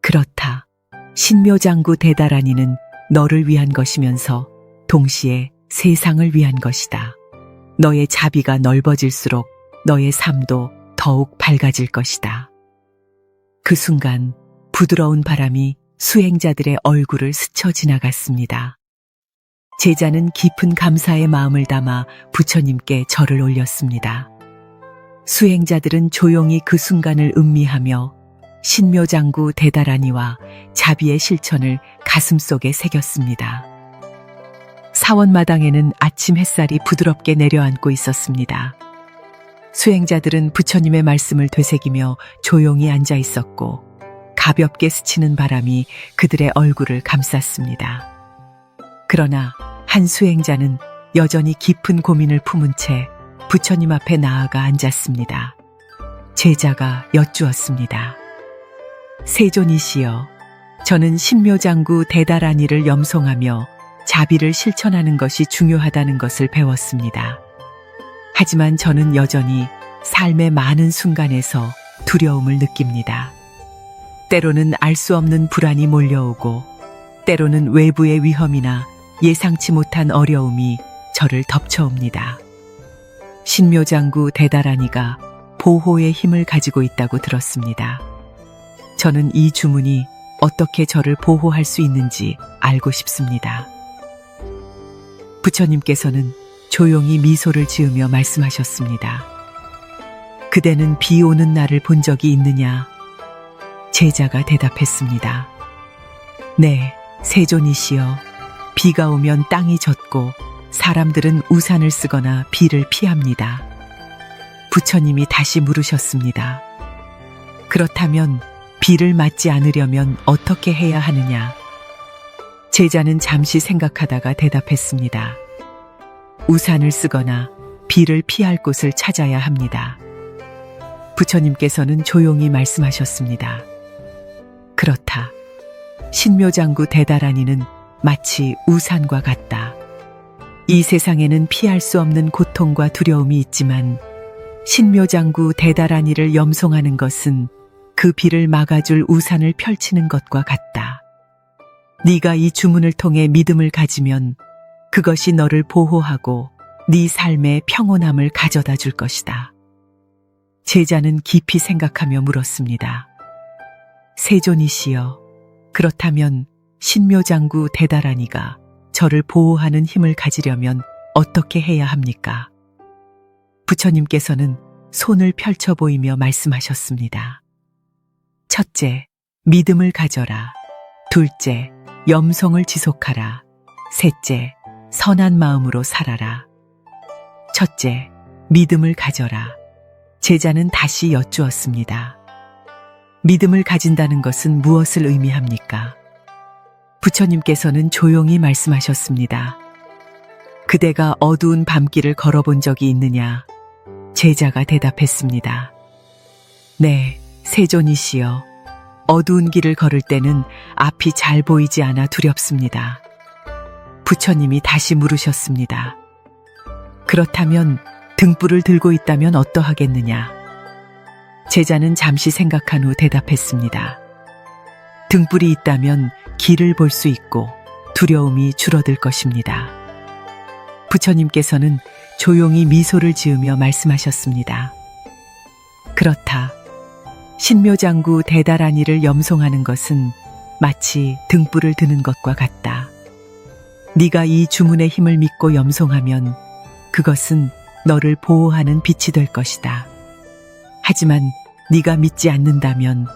그렇다. 신묘장구 대다라니는 너를 위한 것이면서 동시에 세상을 위한 것이다. 너의 자비가 넓어질수록 너의 삶도 더욱 밝아질 것이다. 그 순간 부드러운 바람이 수행자들의 얼굴을 스쳐 지나갔습니다. 제자는 깊은 감사의 마음을 담아 부처님께 절을 올렸습니다. 수행자들은 조용히 그 순간을 음미하며 신묘장구 대다라니와 자비의 실천을 가슴속에 새겼습니다. 사원마당에는 아침 햇살이 부드럽게 내려앉고 있었습니다. 수행자들은 부처님의 말씀을 되새기며 조용히 앉아 있었고 가볍게 스치는 바람이 그들의 얼굴을 감쌌습니다. 그러나 한 수행자는 여전히 깊은 고민을 품은 채 부처님 앞에 나아가 앉았습니다. 제자가 여쭈었습니다. 세존이시여, 저는 신묘장구 대다라니를 염송하며 자비를 실천하는 것이 중요하다는 것을 배웠습니다. 하지만 저는 여전히 삶의 많은 순간에서 두려움을 느낍니다. 때로는 알 수 없는 불안이 몰려오고 때로는 외부의 위험이나 예상치 못한 어려움이 저를 덮쳐옵니다. 신묘장구 대다라니가 보호의 힘을 가지고 있다고 들었습니다. 저는 이 주문이 어떻게 저를 보호할 수 있는지 알고 싶습니다. 부처님께서는 조용히 미소를 지으며 말씀하셨습니다. 그대는 비 오는 날을 본 적이 있느냐? 제자가 대답했습니다. 네, 세존이시여. 비가 오면 땅이 젖고 사람들은 우산을 쓰거나 비를 피합니다. 부처님이 다시 물으셨습니다. 그렇다면 비를 맞지 않으려면 어떻게 해야 하느냐? 제자는 잠시 생각하다가 대답했습니다. 우산을 쓰거나 비를 피할 곳을 찾아야 합니다. 부처님께서는 조용히 말씀하셨습니다. 그렇다. 신묘장구 대다라니는 마치 우산과 같다. 이 세상에는 피할 수 없는 고통과 두려움이 있지만 신묘장구 대다라니를 염송하는 것은 그 비를 막아줄 우산을 펼치는 것과 같다. 네가 이 주문을 통해 믿음을 가지면 그것이 너를 보호하고 네 삶의 평온함을 가져다 줄 것이다. 제자는 깊이 생각하며 물었습니다. 세존이시여, 그렇다면 신묘장구 대다라니가 저를 보호하는 힘을 가지려면 어떻게 해야 합니까? 부처님께서는 손을 펼쳐 보이며 말씀하셨습니다. 첫째, 믿음을 가져라. 둘째, 염송을 지속하라. 셋째, 선한 마음으로 살아라. 첫째, 믿음을 가져라. 제자는 다시 여쭈었습니다. 믿음을 가진다는 것은 무엇을 의미합니까? 부처님께서는 조용히 말씀하셨습니다. 그대가 어두운 밤길을 걸어본 적이 있느냐? 제자가 대답했습니다. 네, 세존이시여. 어두운 길을 걸을 때는 앞이 잘 보이지 않아 두렵습니다. 부처님이 다시 물으셨습니다. 그렇다면 등불을 들고 있다면 어떠하겠느냐? 제자는 잠시 생각한 후 대답했습니다. 등불이 있다면 길을 볼 수 있고 두려움이 줄어들 것입니다. 부처님께서는 조용히 미소를 지으며 말씀하셨습니다. 그렇다. 신묘장구 대다라니를 염송하는 것은 마치 등불을 드는 것과 같다. 네가 이 주문의 힘을 믿고 염송하면 그것은 너를 보호하는 빛이 될 것이다. 하지만 네가 믿지 않는다면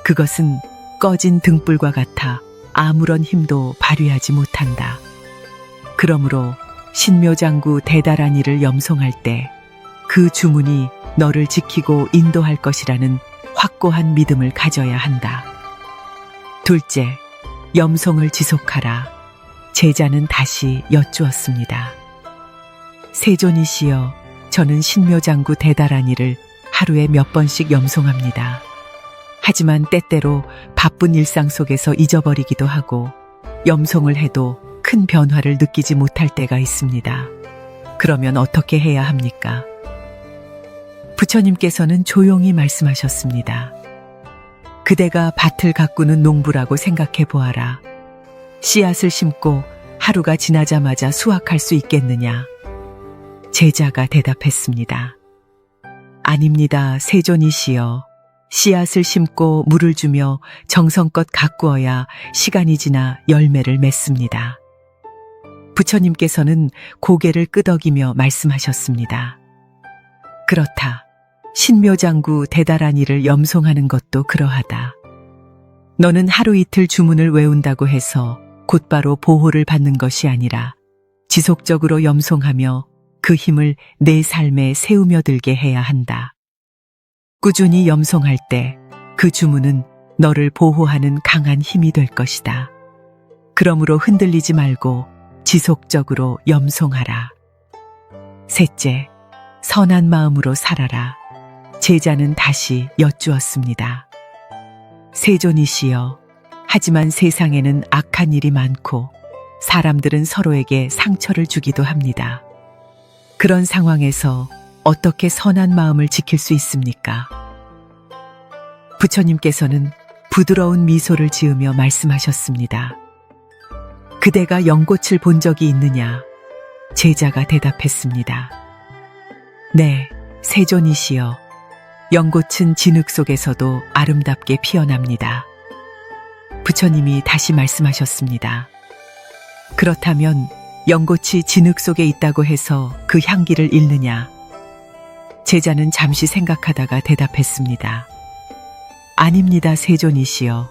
그것은 꺼진 등불과 같아 아무런 힘도 발휘하지 못한다. 그러므로 신묘장구 대다라니를 염송할 때 그 주문이 너를 지키고 인도할 것이라는 확고한 믿음을 가져야 한다. 둘째, 염송을 지속하라. 제자는 다시 여쭈었습니다. 세존이시여, 저는 신묘장구 대다라니를 하루에 몇 번씩 염송합니다. 하지만 때때로 바쁜 일상 속에서 잊어버리기도 하고 염송을 해도 큰 변화를 느끼지 못할 때가 있습니다. 그러면 어떻게 해야 합니까? 부처님께서는 조용히 말씀하셨습니다. 그대가 밭을 가꾸는 농부라고 생각해 보아라. 씨앗을 심고 하루가 지나자마자 수확할 수 있겠느냐? 제자가 대답했습니다. 아닙니다, 세존이시여. 씨앗을 심고 물을 주며 정성껏 가꾸어야 시간이 지나 열매를 맺습니다. 부처님께서는 고개를 끄덕이며 말씀하셨습니다. 그렇다. 신묘장구 대다라니를 염송하는 것도 그러하다. 너는 하루 이틀 주문을 외운다고 해서 곧바로 보호를 받는 것이 아니라 지속적으로 염송하며 그 힘을 내 삶에 세우며 들게 해야 한다. 꾸준히 염송할 때 그 주문은 너를 보호하는 강한 힘이 될 것이다. 그러므로 흔들리지 말고 지속적으로 염송하라. 셋째, 선한 마음으로 살아라. 제자는 다시 여쭈었습니다. 세존이시여, 하지만 세상에는 악한 일이 많고 사람들은 서로에게 상처를 주기도 합니다. 그런 상황에서 어떻게 선한 마음을 지킬 수 있습니까? 부처님께서는 부드러운 미소를 지으며 말씀하셨습니다. 그대가 연꽃을 본 적이 있느냐? 제자가 대답했습니다. 네, 세존이시여. 연꽃은 진흙 속에서도 아름답게 피어납니다. 부처님이 다시 말씀하셨습니다. 그렇다면 연꽃이 진흙 속에 있다고 해서 그 향기를 잃느냐? 제자는 잠시 생각하다가 대답했습니다. 아닙니다, 세존이시여.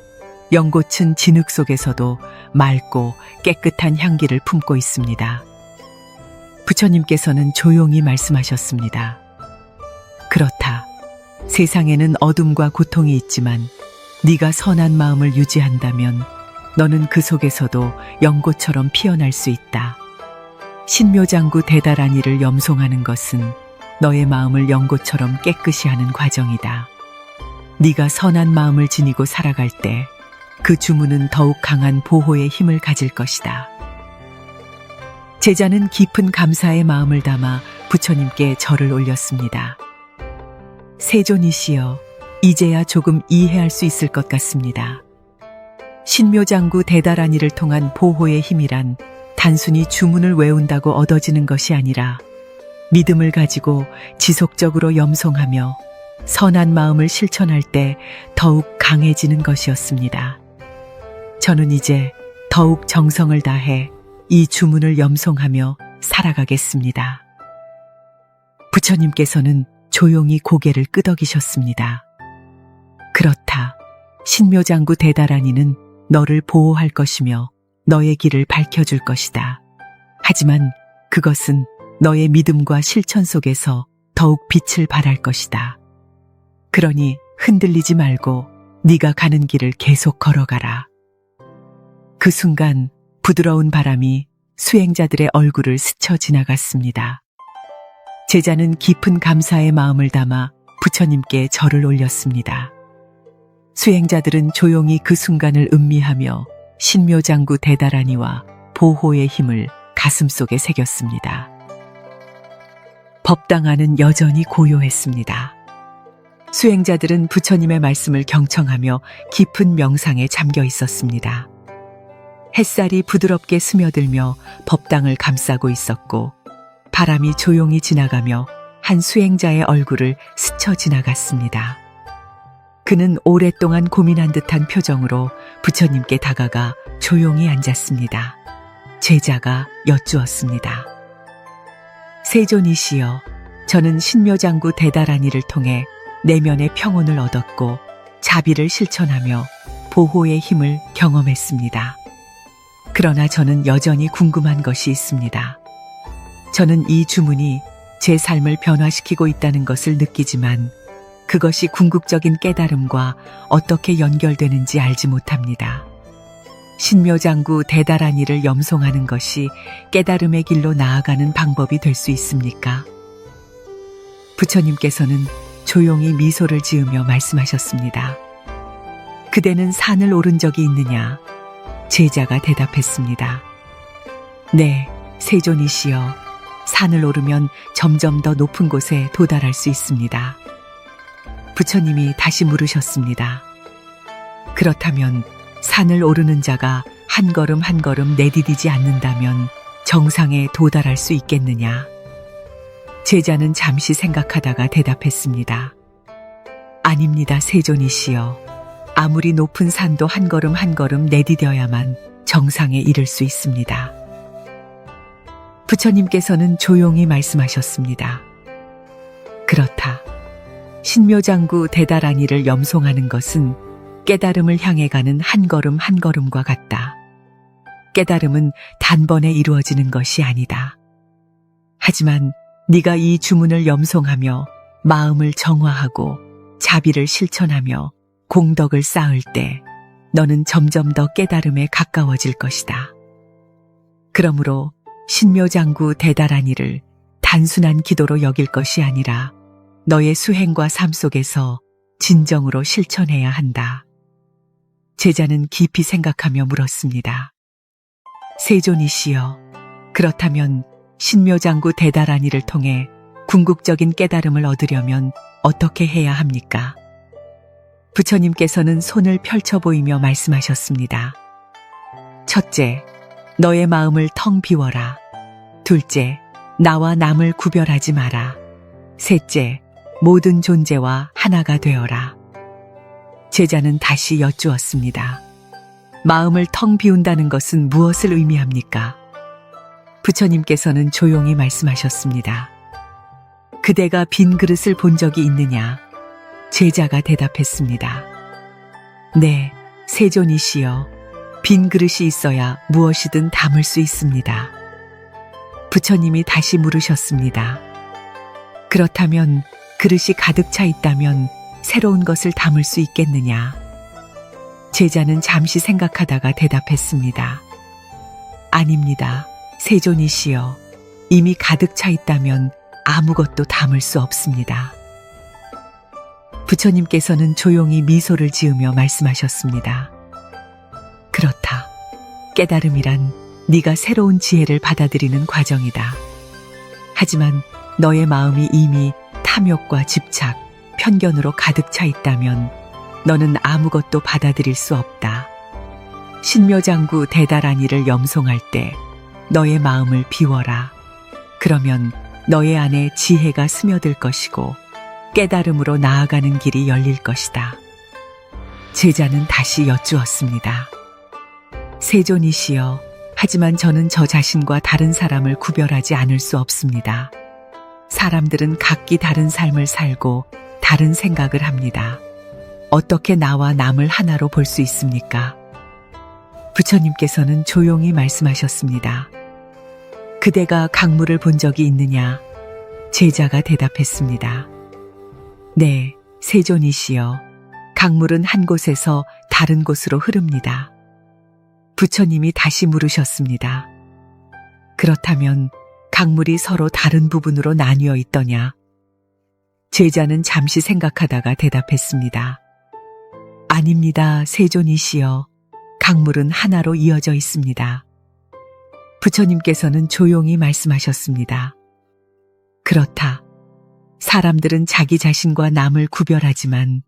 연꽃은 진흙 속에서도 맑고 깨끗한 향기를 품고 있습니다. 부처님께서는 조용히 말씀하셨습니다. 그렇다. 세상에는 어둠과 고통이 있지만 네가 선한 마음을 유지한다면 너는 그 속에서도 연꽃처럼 피어날 수 있다. 신묘장구 대다라니를 염송하는 것은 너의 마음을 연꽃처럼 깨끗이 하는 과정이다. 네가 선한 마음을 지니고 살아갈 때 그 주문은 더욱 강한 보호의 힘을 가질 것이다. 제자는 깊은 감사의 마음을 담아 부처님께 절을 올렸습니다. 세존이시여, 이제야 조금 이해할 수 있을 것 같습니다. 신묘장구 대다라니를 통한 보호의 힘이란 단순히 주문을 외운다고 얻어지는 것이 아니라 믿음을 가지고 지속적으로 염송하며 선한 마음을 실천할 때 더욱 강해지는 것이었습니다. 저는 이제 더욱 정성을 다해 이 주문을 염송하며 살아가겠습니다. 부처님께서는 조용히 고개를 끄덕이셨습니다. 그렇다. 신묘장구 대다라니는 너를 보호할 것이며 너의 길을 밝혀줄 것이다. 하지만 그것은 너의 믿음과 실천 속에서 더욱 빛을 발할 것이다. 그러니 흔들리지 말고 네가 가는 길을 계속 걸어가라. 그 순간 부드러운 바람이 수행자들의 얼굴을 스쳐 지나갔습니다. 제자는 깊은 감사의 마음을 담아 부처님께 절을 올렸습니다. 수행자들은 조용히 그 순간을 음미하며 신묘장구 대다라니와 보호의 힘을 가슴속에 새겼습니다. 법당 안은 여전히 고요했습니다. 수행자들은 부처님의 말씀을 경청하며 깊은 명상에 잠겨 있었습니다. 햇살이 부드럽게 스며들며 법당을 감싸고 있었고 바람이 조용히 지나가며 한 수행자의 얼굴을 스쳐 지나갔습니다. 그는 오랫동안 고민한 듯한 표정으로 부처님께 다가가 조용히 앉았습니다. 제자가 여쭈었습니다. 세존이시여, 저는 신묘장구 대다라니를 통해 내면의 평온을 얻었고 자비를 실천하며 보호의 힘을 경험했습니다. 그러나 저는 여전히 궁금한 것이 있습니다. 저는 이 주문이 제 삶을 변화시키고 있다는 것을 느끼지만 그것이 궁극적인 깨달음과 어떻게 연결되는지 알지 못합니다. 신묘장구 대다라니를 염송하는 것이 깨달음의 길로 나아가는 방법이 될 수 있습니까? 부처님께서는 조용히 미소를 지으며 말씀하셨습니다. 그대는 산을 오른 적이 있느냐? 제자가 대답했습니다. 네, 세존이시여. 산을 오르면 점점 더 높은 곳에 도달할 수 있습니다. 부처님이 다시 물으셨습니다. 그렇다면 산을 오르는 자가 한 걸음 한 걸음 내디디지 않는다면 정상에 도달할 수 있겠느냐? 제자는 잠시 생각하다가 대답했습니다. 아닙니다, 세존이시여. 아무리 높은 산도 한 걸음 한 걸음 내디뎌야만 정상에 이를 수 있습니다. 부처님께서는 조용히 말씀하셨습니다. 그렇다. 신묘장구 대다라니를 염송하는 것은 깨달음을 향해 가는 한 걸음 한 걸음과 같다. 깨달음은 단번에 이루어지는 것이 아니다. 하지만 네가 이 주문을 염송하며 마음을 정화하고 자비를 실천하며 공덕을 쌓을 때 너는 점점 더 깨달음에 가까워질 것이다. 그러므로 신묘장구 대다라니를 단순한 기도로 여길 것이 아니라 너의 수행과 삶 속에서 진정으로 실천해야 한다. 제자는 깊이 생각하며 물었습니다. 세존이시여, 그렇다면 신묘장구 대다라니를 통해 궁극적인 깨달음을 얻으려면 어떻게 해야 합니까? 부처님께서는 손을 펼쳐 보이며 말씀하셨습니다. 첫째, 너의 마음을 텅 비워라. 둘째, 나와 남을 구별하지 마라. 셋째, 모든 존재와 하나가 되어라. 제자는 다시 여쭈었습니다. 마음을 텅 비운다는 것은 무엇을 의미합니까? 부처님께서는 조용히 말씀하셨습니다. 그대가 빈 그릇을 본 적이 있느냐? 제자가 대답했습니다. 네, 세존이시여. 빈 그릇이 있어야 무엇이든 담을 수 있습니다. 부처님이 다시 물으셨습니다. 그렇다면 그릇이 가득 차 있다면 새로운 것을 담을 수 있겠느냐? 제자는 잠시 생각하다가 대답했습니다. 아닙니다. 세존이시여. 이미 가득 차 있다면 아무것도 담을 수 없습니다. 부처님께서는 조용히 미소를 지으며 말씀하셨습니다. 그렇다. 깨달음이란 네가 새로운 지혜를 받아들이는 과정이다. 하지만 너의 마음이 이미 탐욕과 집착, 편견으로 가득 차 있다면 너는 아무것도 받아들일 수 없다. 신묘장구 대다라니를 염송할 때 너의 마음을 비워라. 그러면 너의 안에 지혜가 스며들 것이고 깨달음으로 나아가는 길이 열릴 것이다. 제자는 다시 여쭈었습니다. 세존이시여, 하지만 저는 저 자신과 다른 사람을 구별하지 않을 수 없습니다. 사람들은 각기 다른 삶을 살고 다른 생각을 합니다. 어떻게 나와 남을 하나로 볼 수 있습니까? 부처님께서는 조용히 말씀하셨습니다. 그대가 강물을 본 적이 있느냐? 제자가 대답했습니다. 네, 세존이시여. 강물은 한 곳에서 다른 곳으로 흐릅니다. 부처님이 다시 물으셨습니다. 그렇다면 강물이 서로 다른 부분으로 나뉘어 있더냐? 제자는 잠시 생각하다가 대답했습니다. 아닙니다, 세존이시여. 강물은 하나로 이어져 있습니다. 부처님께서는 조용히 말씀하셨습니다. 그렇다. 사람들은 자기 자신과 남을 구별하지만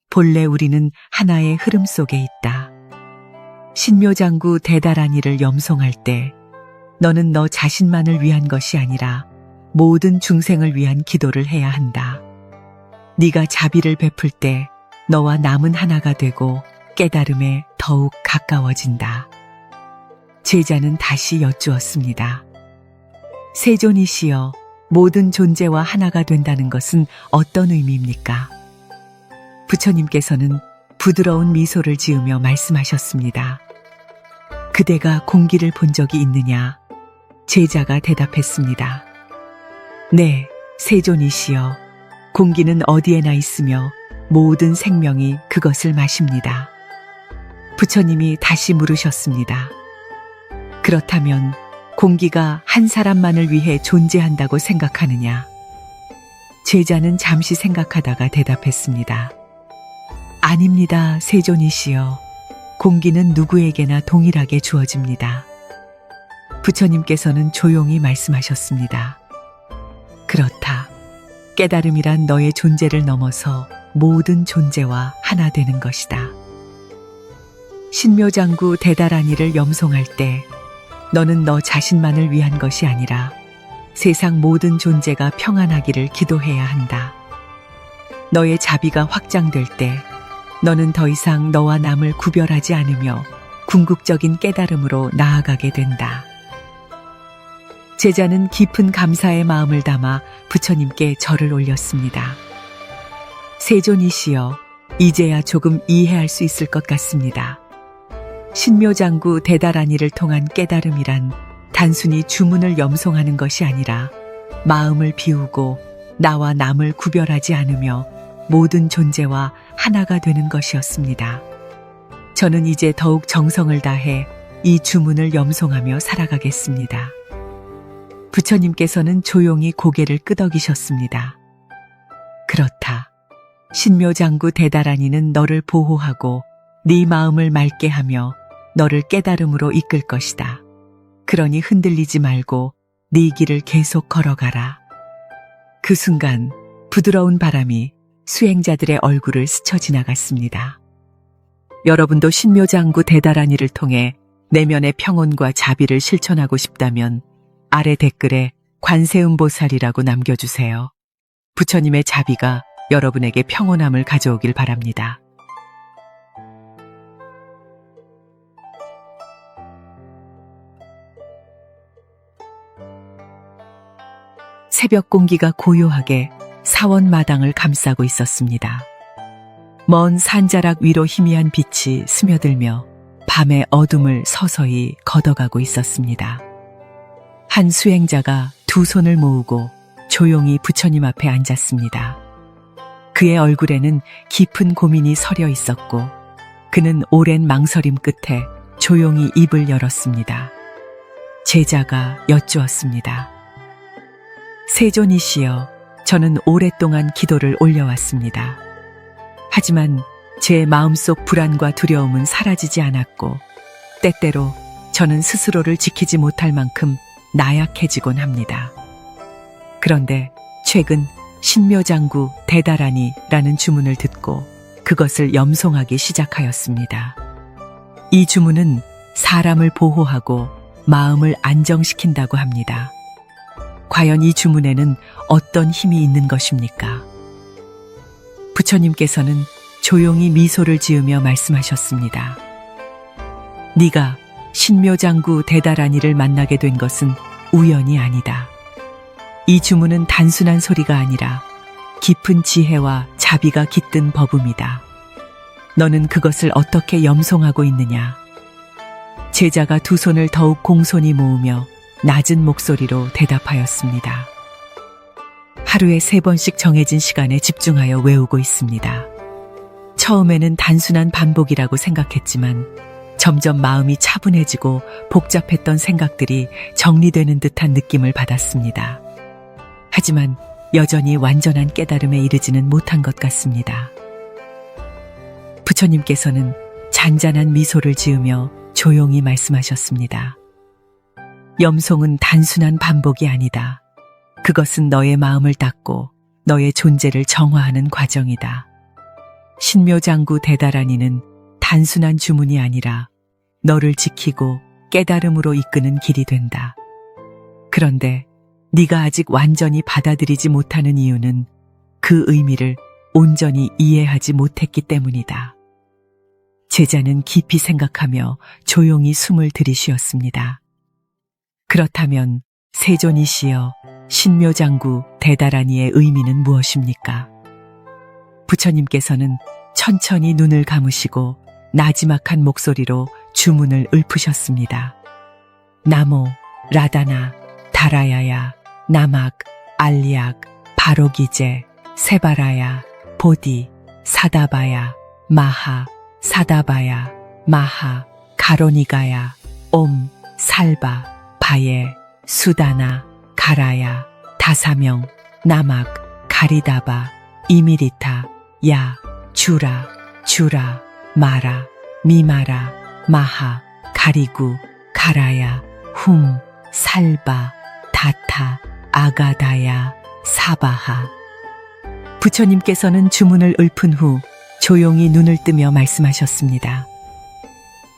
본래 우리는 하나의 흐름 속에 있다. 신묘장구 대다라니를 염송할 때 너는 너 자신만을 위한 것이 아니라 모든 중생을 위한 기도를 해야 한다. 네가 자비를 베풀 때 너와 남은 하나가 되고 깨달음에 더욱 가까워진다. 제자는 다시 여쭈었습니다. 세존이시여, 모든 존재와 하나가 된다는 것은 어떤 의미입니까? 부처님께서는 부드러운 미소를 지으며 말씀하셨습니다. 그대가 공기를 본 적이 있느냐? 제자가 대답했습니다. 네, 세존이시여. 공기는 어디에나 있으며 모든 생명이 그것을 마십니다. 부처님이 다시 물으셨습니다. 그렇다면 공기가 한 사람만을 위해 존재한다고 생각하느냐? 제자는 잠시 생각하다가 대답했습니다. 아닙니다, 세존이시여. 공기는 누구에게나 동일하게 주어집니다. 부처님께서는 조용히 말씀하셨습니다. 그렇다. 깨달음이란 너의 존재를 넘어서 모든 존재와 하나 되는 것이다. 신묘장구 대다라니를 염송할 때 너는 너 자신만을 위한 것이 아니라 세상 모든 존재가 평안하기를 기도해야 한다. 너의 자비가 확장될 때 너는 더 이상 너와 남을 구별하지 않으며 궁극적인 깨달음으로 나아가게 된다. 제자는 깊은 감사의 마음을 담아 부처님께 절을 올렸습니다. 세존이시여, 이제야 조금 이해할 수 있을 것 같습니다. 신묘장구 대다라니를 통한 깨달음이란 단순히 주문을 염송하는 것이 아니라 마음을 비우고 나와 남을 구별하지 않으며 모든 존재와 하나가 되는 것이었습니다. 저는 이제 더욱 정성을 다해 이 주문을 염송하며 살아가겠습니다. 부처님께서는 조용히 고개를 끄덕이셨습니다. 그렇다. 신묘장구 대다라니는 너를 보호하고 네 마음을 맑게 하며 너를 깨달음으로 이끌 것이다. 그러니 흔들리지 말고 네 길을 계속 걸어가라. 그 순간 부드러운 바람이 수행자들의 얼굴을 스쳐 지나갔습니다. 여러분도 신묘장구 대다라니를 통해 내면의 평온과 자비를 실천하고 싶다면 아래 댓글에 관세음보살이라고 남겨주세요. 부처님의 자비가 여러분에게 평온함을 가져오길 바랍니다. 새벽 공기가 고요하게 사원 마당을 감싸고 있었습니다. 먼 산자락 위로 희미한 빛이 스며들며 밤의 어둠을 서서히 걷어가고 있었습니다. 한 수행자가 두 손을 모으고 조용히 부처님 앞에 앉았습니다. 그의 얼굴에는 깊은 고민이 서려 있었고 그는 오랜 망설임 끝에 조용히 입을 열었습니다. 제자가 여쭈었습니다. 세존이시여, 저는 오랫동안 기도를 올려왔습니다. 하지만 제 마음속 불안과 두려움은 사라지지 않았고 때때로 저는 스스로를 지키지 못할 만큼 나약해지곤 합니다. 그런데 최근 신묘장구 대다라니라는 주문을 듣고 그것을 염송하기 시작하였습니다. 이 주문은 사람을 보호하고 마음을 안정시킨다고 합니다. 과연 이 주문에는 어떤 힘이 있는 것입니까? 부처님께서는 조용히 미소를 지으며 말씀하셨습니다. 네가 신묘장구 대다라니를 만나게 된 것은 우연이 아니다. 이 주문은 단순한 소리가 아니라 깊은 지혜와 자비가 깃든 법음이다. 너는 그것을 어떻게 염송하고 있느냐? 제자가 두 손을 더욱 공손히 모으며 낮은 목소리로 대답하였습니다. 하루에 3번씩 정해진 시간에 집중하여 외우고 있습니다. 처음에는 단순한 반복이라고 생각했지만 점점 마음이 차분해지고 복잡했던 생각들이 정리되는 듯한 느낌을 받았습니다. 하지만 여전히 완전한 깨달음에 이르지는 못한 것 같습니다. 부처님께서는 잔잔한 미소를 지으며 조용히 말씀하셨습니다. 염송은 단순한 반복이 아니다. 그것은 너의 마음을 닦고 너의 존재를 정화하는 과정이다. 신묘장구 대다라니는 단순한 주문이 아니라 너를 지키고 깨달음으로 이끄는 길이 된다. 그런데 네가 아직 완전히 받아들이지 못하는 이유는 그 의미를 온전히 이해하지 못했기 때문이다. 제자는 깊이 생각하며 조용히 숨을 들이쉬었습니다. 그렇다면 세존이시여, 신묘장구 대다라니의 의미는 무엇입니까? 부처님께서는 천천히 눈을 감으시고 나지막한 목소리로 주문을 읊으셨습니다. 나모 라다나 다라야야 나막 알리악 바로기제 세바라야 보디 사다바야 마하 사다바야 마하 가로니가야 옴 살바 바예 수다나 가라야 다사명 나막 가리다바 이미리타 야 주라 주라 마라 미마라 마하 가리구 가라야 훔 살바 다타 아가다야 사바하. 부처님께서는 주문을 읊은 후 조용히 눈을 뜨며 말씀하셨습니다.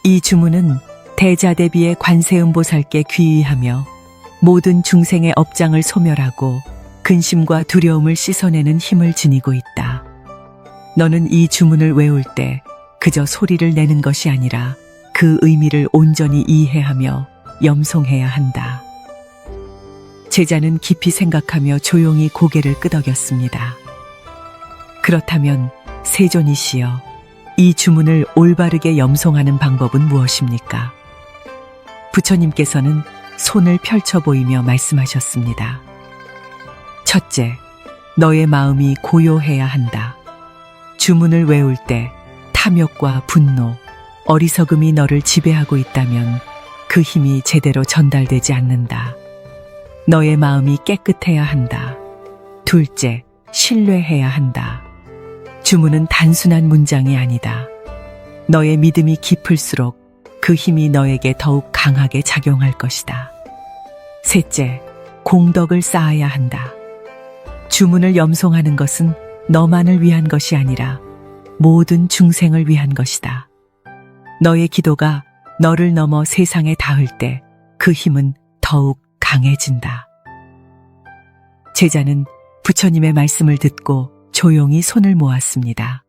이 주문은 대자대비의 관세음보살께 귀의하며 모든 중생의 업장을 소멸하고 근심과 두려움을 씻어내는 힘을 지니고 있다. 너는 이 주문을 외울 때 그저 소리를 내는 것이 아니라 그 의미를 온전히 이해하며 염송해야 한다. 제자는 깊이 생각하며 조용히 고개를 끄덕였습니다. 그렇다면 세존이시여, 이 주문을 올바르게 염송하는 방법은 무엇입니까? 부처님께서는 손을 펼쳐 보이며 말씀하셨습니다. 첫째, 너의 마음이 고요해야 한다. 주문을 외울 때 탐욕과 분노, 어리석음이 너를 지배하고 있다면 그 힘이 제대로 전달되지 않는다. 너의 마음이 깨끗해야 한다. 둘째, 신뢰해야 한다. 주문은 단순한 문장이 아니다. 너의 믿음이 깊을수록 그 힘이 너에게 더욱 강하게 작용할 것이다. 셋째, 공덕을 쌓아야 한다. 주문을 염송하는 것은 너만을 위한 것이 아니라 모든 중생을 위한 것이다. 너의 기도가 너를 넘어 세상에 닿을 때 그 힘은 더욱 강해진다. 제자는 부처님의 말씀을 듣고 조용히 손을 모았습니다.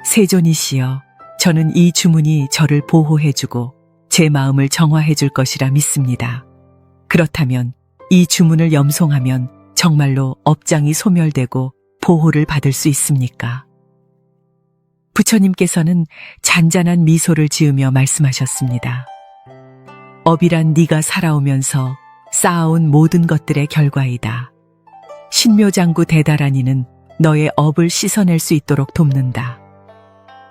세존이시여, 저는 이 주문이 저를 보호해주고 제 마음을 정화해줄 것이라 믿습니다. 그렇다면 이 주문을 염송하면 정말로 업장이 소멸되고 보호를 받을 수 있습니까? 부처님께서는 잔잔한 미소를 지으며 말씀하셨습니다. 업이란 네가 살아오면서 쌓아온 모든 것들의 결과이다. 신묘장구 대다란이는 너의 업을 씻어낼 수 있도록 돕는다.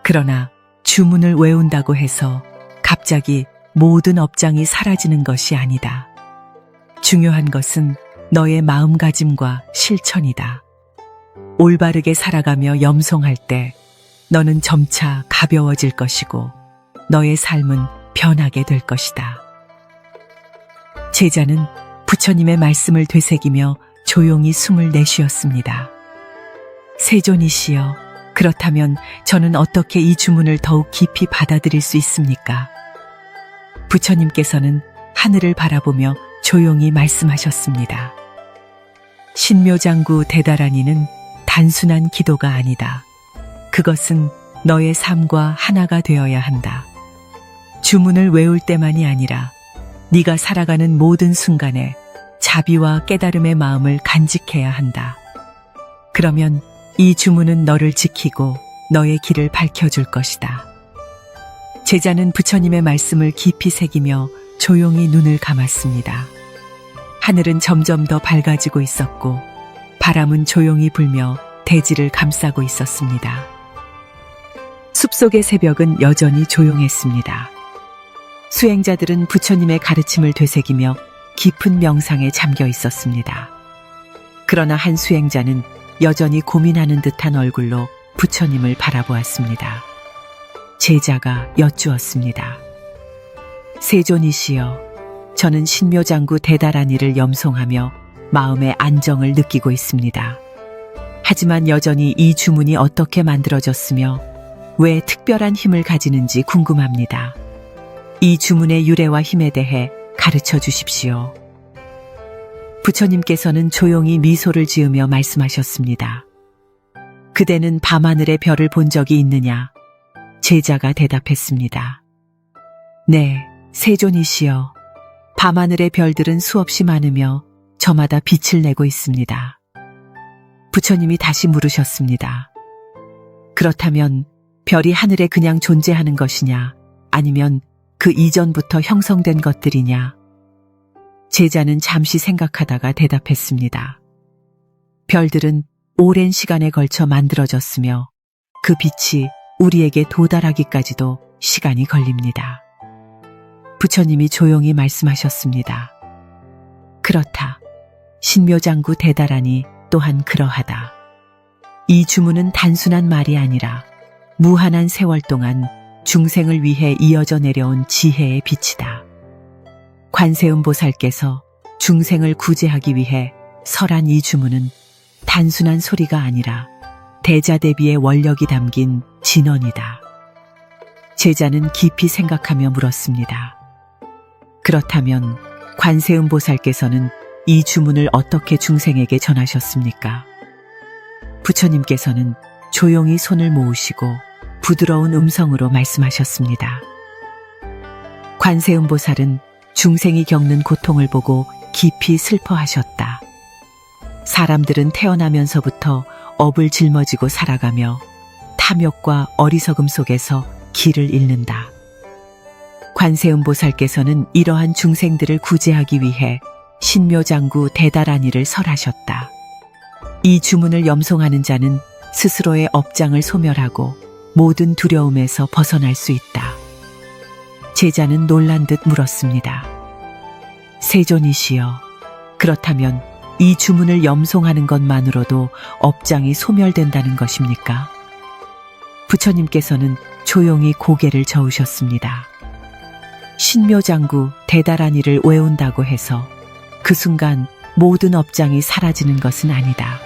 그러나 주문을 외운다고 해서 갑자기 모든 업장이 사라지는 것이 아니다. 중요한 것은 너의 마음가짐과 실천이다. 올바르게 살아가며 염송할 때 너는 점차 가벼워질 것이고 너의 삶은 변하게 될 것이다. 제자는 부처님의 말씀을 되새기며 조용히 숨을 내쉬었습니다. 세존이시여, 그렇다면 저는 어떻게 이 주문을 더욱 깊이 받아들일 수 있습니까? 부처님께서는 하늘을 바라보며 조용히 말씀하셨습니다. 신묘장구 대다란이는 단순한 기도가 아니다. 그것은 너의 삶과 하나가 되어야 한다. 주문을 외울 때만이 아니라 네가 살아가는 모든 순간에 자비와 깨달음의 마음을 간직해야 한다. 그러면 이 주문은 너를 지키고 너의 길을 밝혀줄 것이다. 제자는 부처님의 말씀을 깊이 새기며 조용히 눈을 감았습니다. 하늘은 점점 더 밝아지고 있었고 바람은 조용히 불며 대지를 감싸고 있었습니다. 숲속의 새벽은 여전히 조용했습니다. 수행자들은 부처님의 가르침을 되새기며 깊은 명상에 잠겨 있었습니다. 그러나 한 수행자는 여전히 고민하는 듯한 얼굴로 부처님을 바라보았습니다. 제자가 여쭈었습니다. 세존이시여, 저는 신묘장구 대다란이를 염송하며 마음의 안정을 느끼고 있습니다. 하지만 여전히 이 주문이 어떻게 만들어졌으며 왜 특별한 힘을 가지는지 궁금합니다. 이 주문의 유래와 힘에 대해 가르쳐 주십시오. 부처님께서는 조용히 미소를 지으며 말씀하셨습니다. 그대는 밤하늘의 별을 본 적이 있느냐? 제자가 대답했습니다. 네, 세존이시여. 밤하늘의 별들은 수없이 많으며 저마다 빛을 내고 있습니다. 부처님이 다시 물으셨습니다. 그렇다면 별이 하늘에 그냥 존재하는 것이냐? 아니면 그 이전부터 형성된 것들이냐? 제자는 잠시 생각하다가 대답했습니다. 별들은 오랜 시간에 걸쳐 만들어졌으며 그 빛이 우리에게 도달하기까지도 시간이 걸립니다. 부처님이 조용히 말씀하셨습니다. 그렇다. 신묘장구 대다란이 또한 그러하다. 이 주문은 단순한 말이 아니라 무한한 세월 동안 중생을 위해 이어져 내려온 지혜의 빛이다. 관세음보살께서 중생을 구제하기 위해 설한 이 주문은 단순한 소리가 아니라 대자대비의 원력이 담긴 진언이다. 제자는 깊이 생각하며 물었습니다. 그렇다면 관세음보살께서는 이 주문을 어떻게 중생에게 전하셨습니까? 부처님께서는 조용히 손을 모으시고 부드러운 음성으로 말씀하셨습니다. 관세음보살은 중생이 겪는 고통을 보고 깊이 슬퍼하셨다. 사람들은 태어나면서부터 업을 짊어지고 살아가며 탐욕과 어리석음 속에서 길을 잃는다. 관세음보살께서는 이러한 중생들을 구제하기 위해 신묘장구 대다란이를 설하셨다. 이 주문을 염송하는 자는 스스로의 업장을 소멸하고 모든 두려움에서 벗어날 수 있다. 제자는 놀란 듯 물었습니다. 세존이시여, 그렇다면 이 주문을 염송하는 것만으로도 업장이 소멸된다는 것입니까? 부처님께서는 조용히 고개를 저으셨습니다. 신묘장구 대다란이를 외운다고 해서 그 순간 모든 업장이 사라지는 것은 아니다.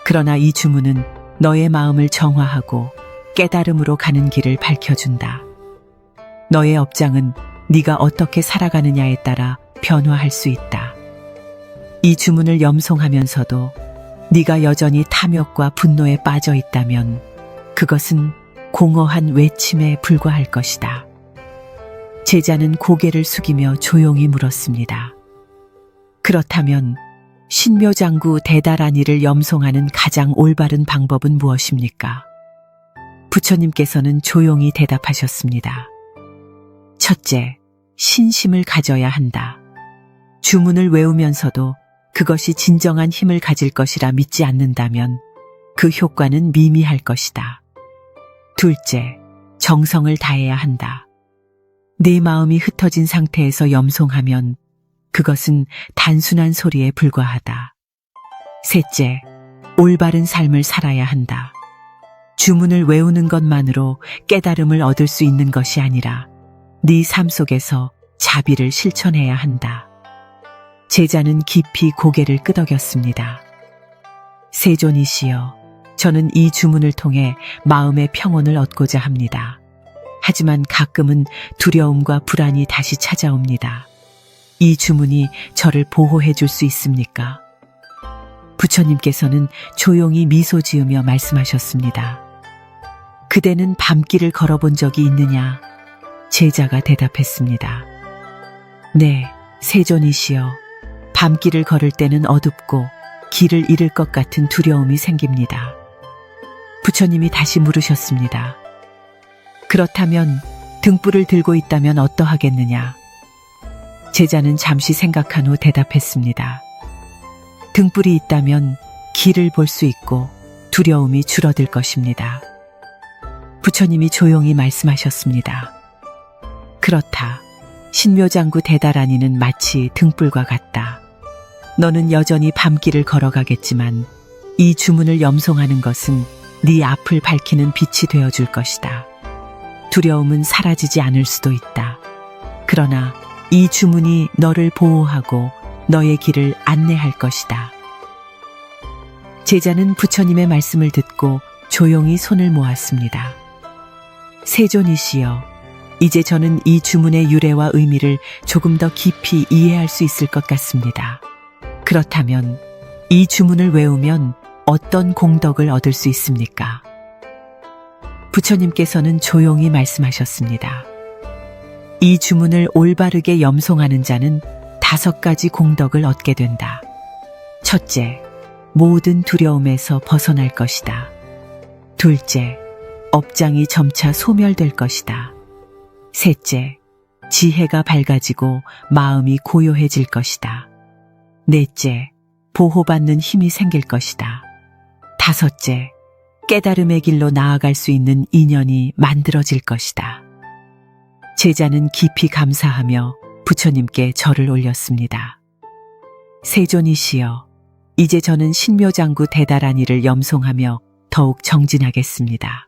그러나 이 주문은 너의 마음을 정화하고 깨달음으로 가는 길을 밝혀준다. 너의 업장은 네가 어떻게 살아가느냐에 따라 변화할 수 있다. 이 주문을 염송하면서도 네가 여전히 탐욕과 분노에 빠져 있다면 그것은 공허한 외침에 불과할 것이다. 제자는 고개를 숙이며 조용히 물었습니다. 그렇다면 신묘장구 대다란이를 염송하는 가장 올바른 방법은 무엇입니까? 부처님께서는 조용히 대답하셨습니다. 첫째, 신심을 가져야 한다. 주문을 외우면서도 그것이 진정한 힘을 가질 것이라 믿지 않는다면 그 효과는 미미할 것이다. 둘째, 정성을 다해야 한다. 내 마음이 흩어진 상태에서 염송하면 그것은 단순한 소리에 불과하다. 셋째, 올바른 삶을 살아야 한다. 주문을 외우는 것만으로 깨달음을 얻을 수 있는 것이 아니라 네 삶 속에서 자비를 실천해야 한다. 제자는 깊이 고개를 끄덕였습니다. 세존이시여, 저는 이 주문을 통해 마음의 평온을 얻고자 합니다. 하지만 가끔은 두려움과 불안이 다시 찾아옵니다. 이 주문이 저를 보호해 줄 수 있습니까? 부처님께서는 조용히 미소 지으며 말씀하셨습니다. 그대는 밤길을 걸어본 적이 있느냐? 제자가 대답했습니다. 네, 세존이시여. 밤길을 걸을 때는 어둡고 길을 잃을 것 같은 두려움이 생깁니다. 부처님이 다시 물으셨습니다. 그렇다면 등불을 들고 있다면 어떠하겠느냐? 제자는 잠시 생각한 후 대답했습니다. 등불이 있다면 길을 볼 수 있고 두려움이 줄어들 것입니다. 부처님이 조용히 말씀하셨습니다. 그렇다. 신묘장구 대다란이는 마치 등불과 같다. 너는 여전히 밤길을 걸어가겠지만 이 주문을 염송하는 것은 네 앞을 밝히는 빛이 되어줄 것이다. 두려움은 사라지지 않을 수도 있다. 그러나 이 주문이 너를 보호하고 너의 길을 안내할 것이다. 제자는 부처님의 말씀을 듣고 조용히 손을 모았습니다. 세존이시여, 이제 저는 이 주문의 유래와 의미를 조금 더 깊이 이해할 수 있을 것 같습니다. 그렇다면 이 주문을 외우면 어떤 공덕을 얻을 수 있습니까? 부처님께서는 조용히 말씀하셨습니다. 이 주문을 올바르게 염송하는 자는 5가지 공덕을 얻게 된다. 첫째, 모든 두려움에서 벗어날 것이다. 둘째, 업장이 점차 소멸될 것이다. 셋째, 지혜가 밝아지고 마음이 고요해질 것이다. 넷째, 보호받는 힘이 생길 것이다. 다섯째, 깨달음의 길로 나아갈 수 있는 인연이 만들어질 것이다. 제자는 깊이 감사하며 부처님께 절을 올렸습니다. 세존이시여, 이제 저는 신묘장구 대다란이를 염송하며 더욱 정진하겠습니다.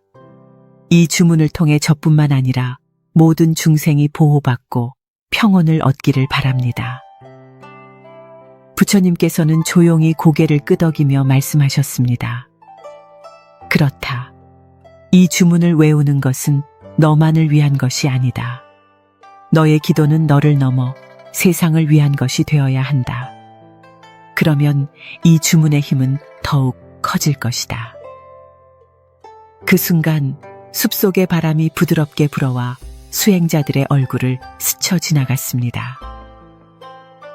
이 주문을 통해 저뿐만 아니라 모든 중생이 보호받고 평온을 얻기를 바랍니다. 부처님께서는 조용히 고개를 끄덕이며 말씀하셨습니다. 그렇다. 이 주문을 외우는 것은 너만을 위한 것이 아니다. 너의 기도는 너를 넘어 세상을 위한 것이 되어야 한다. 그러면 이 주문의 힘은 더욱 커질 것이다. 그 순간 숲속의 바람이 부드럽게 불어와 수행자들의 얼굴을 스쳐 지나갔습니다.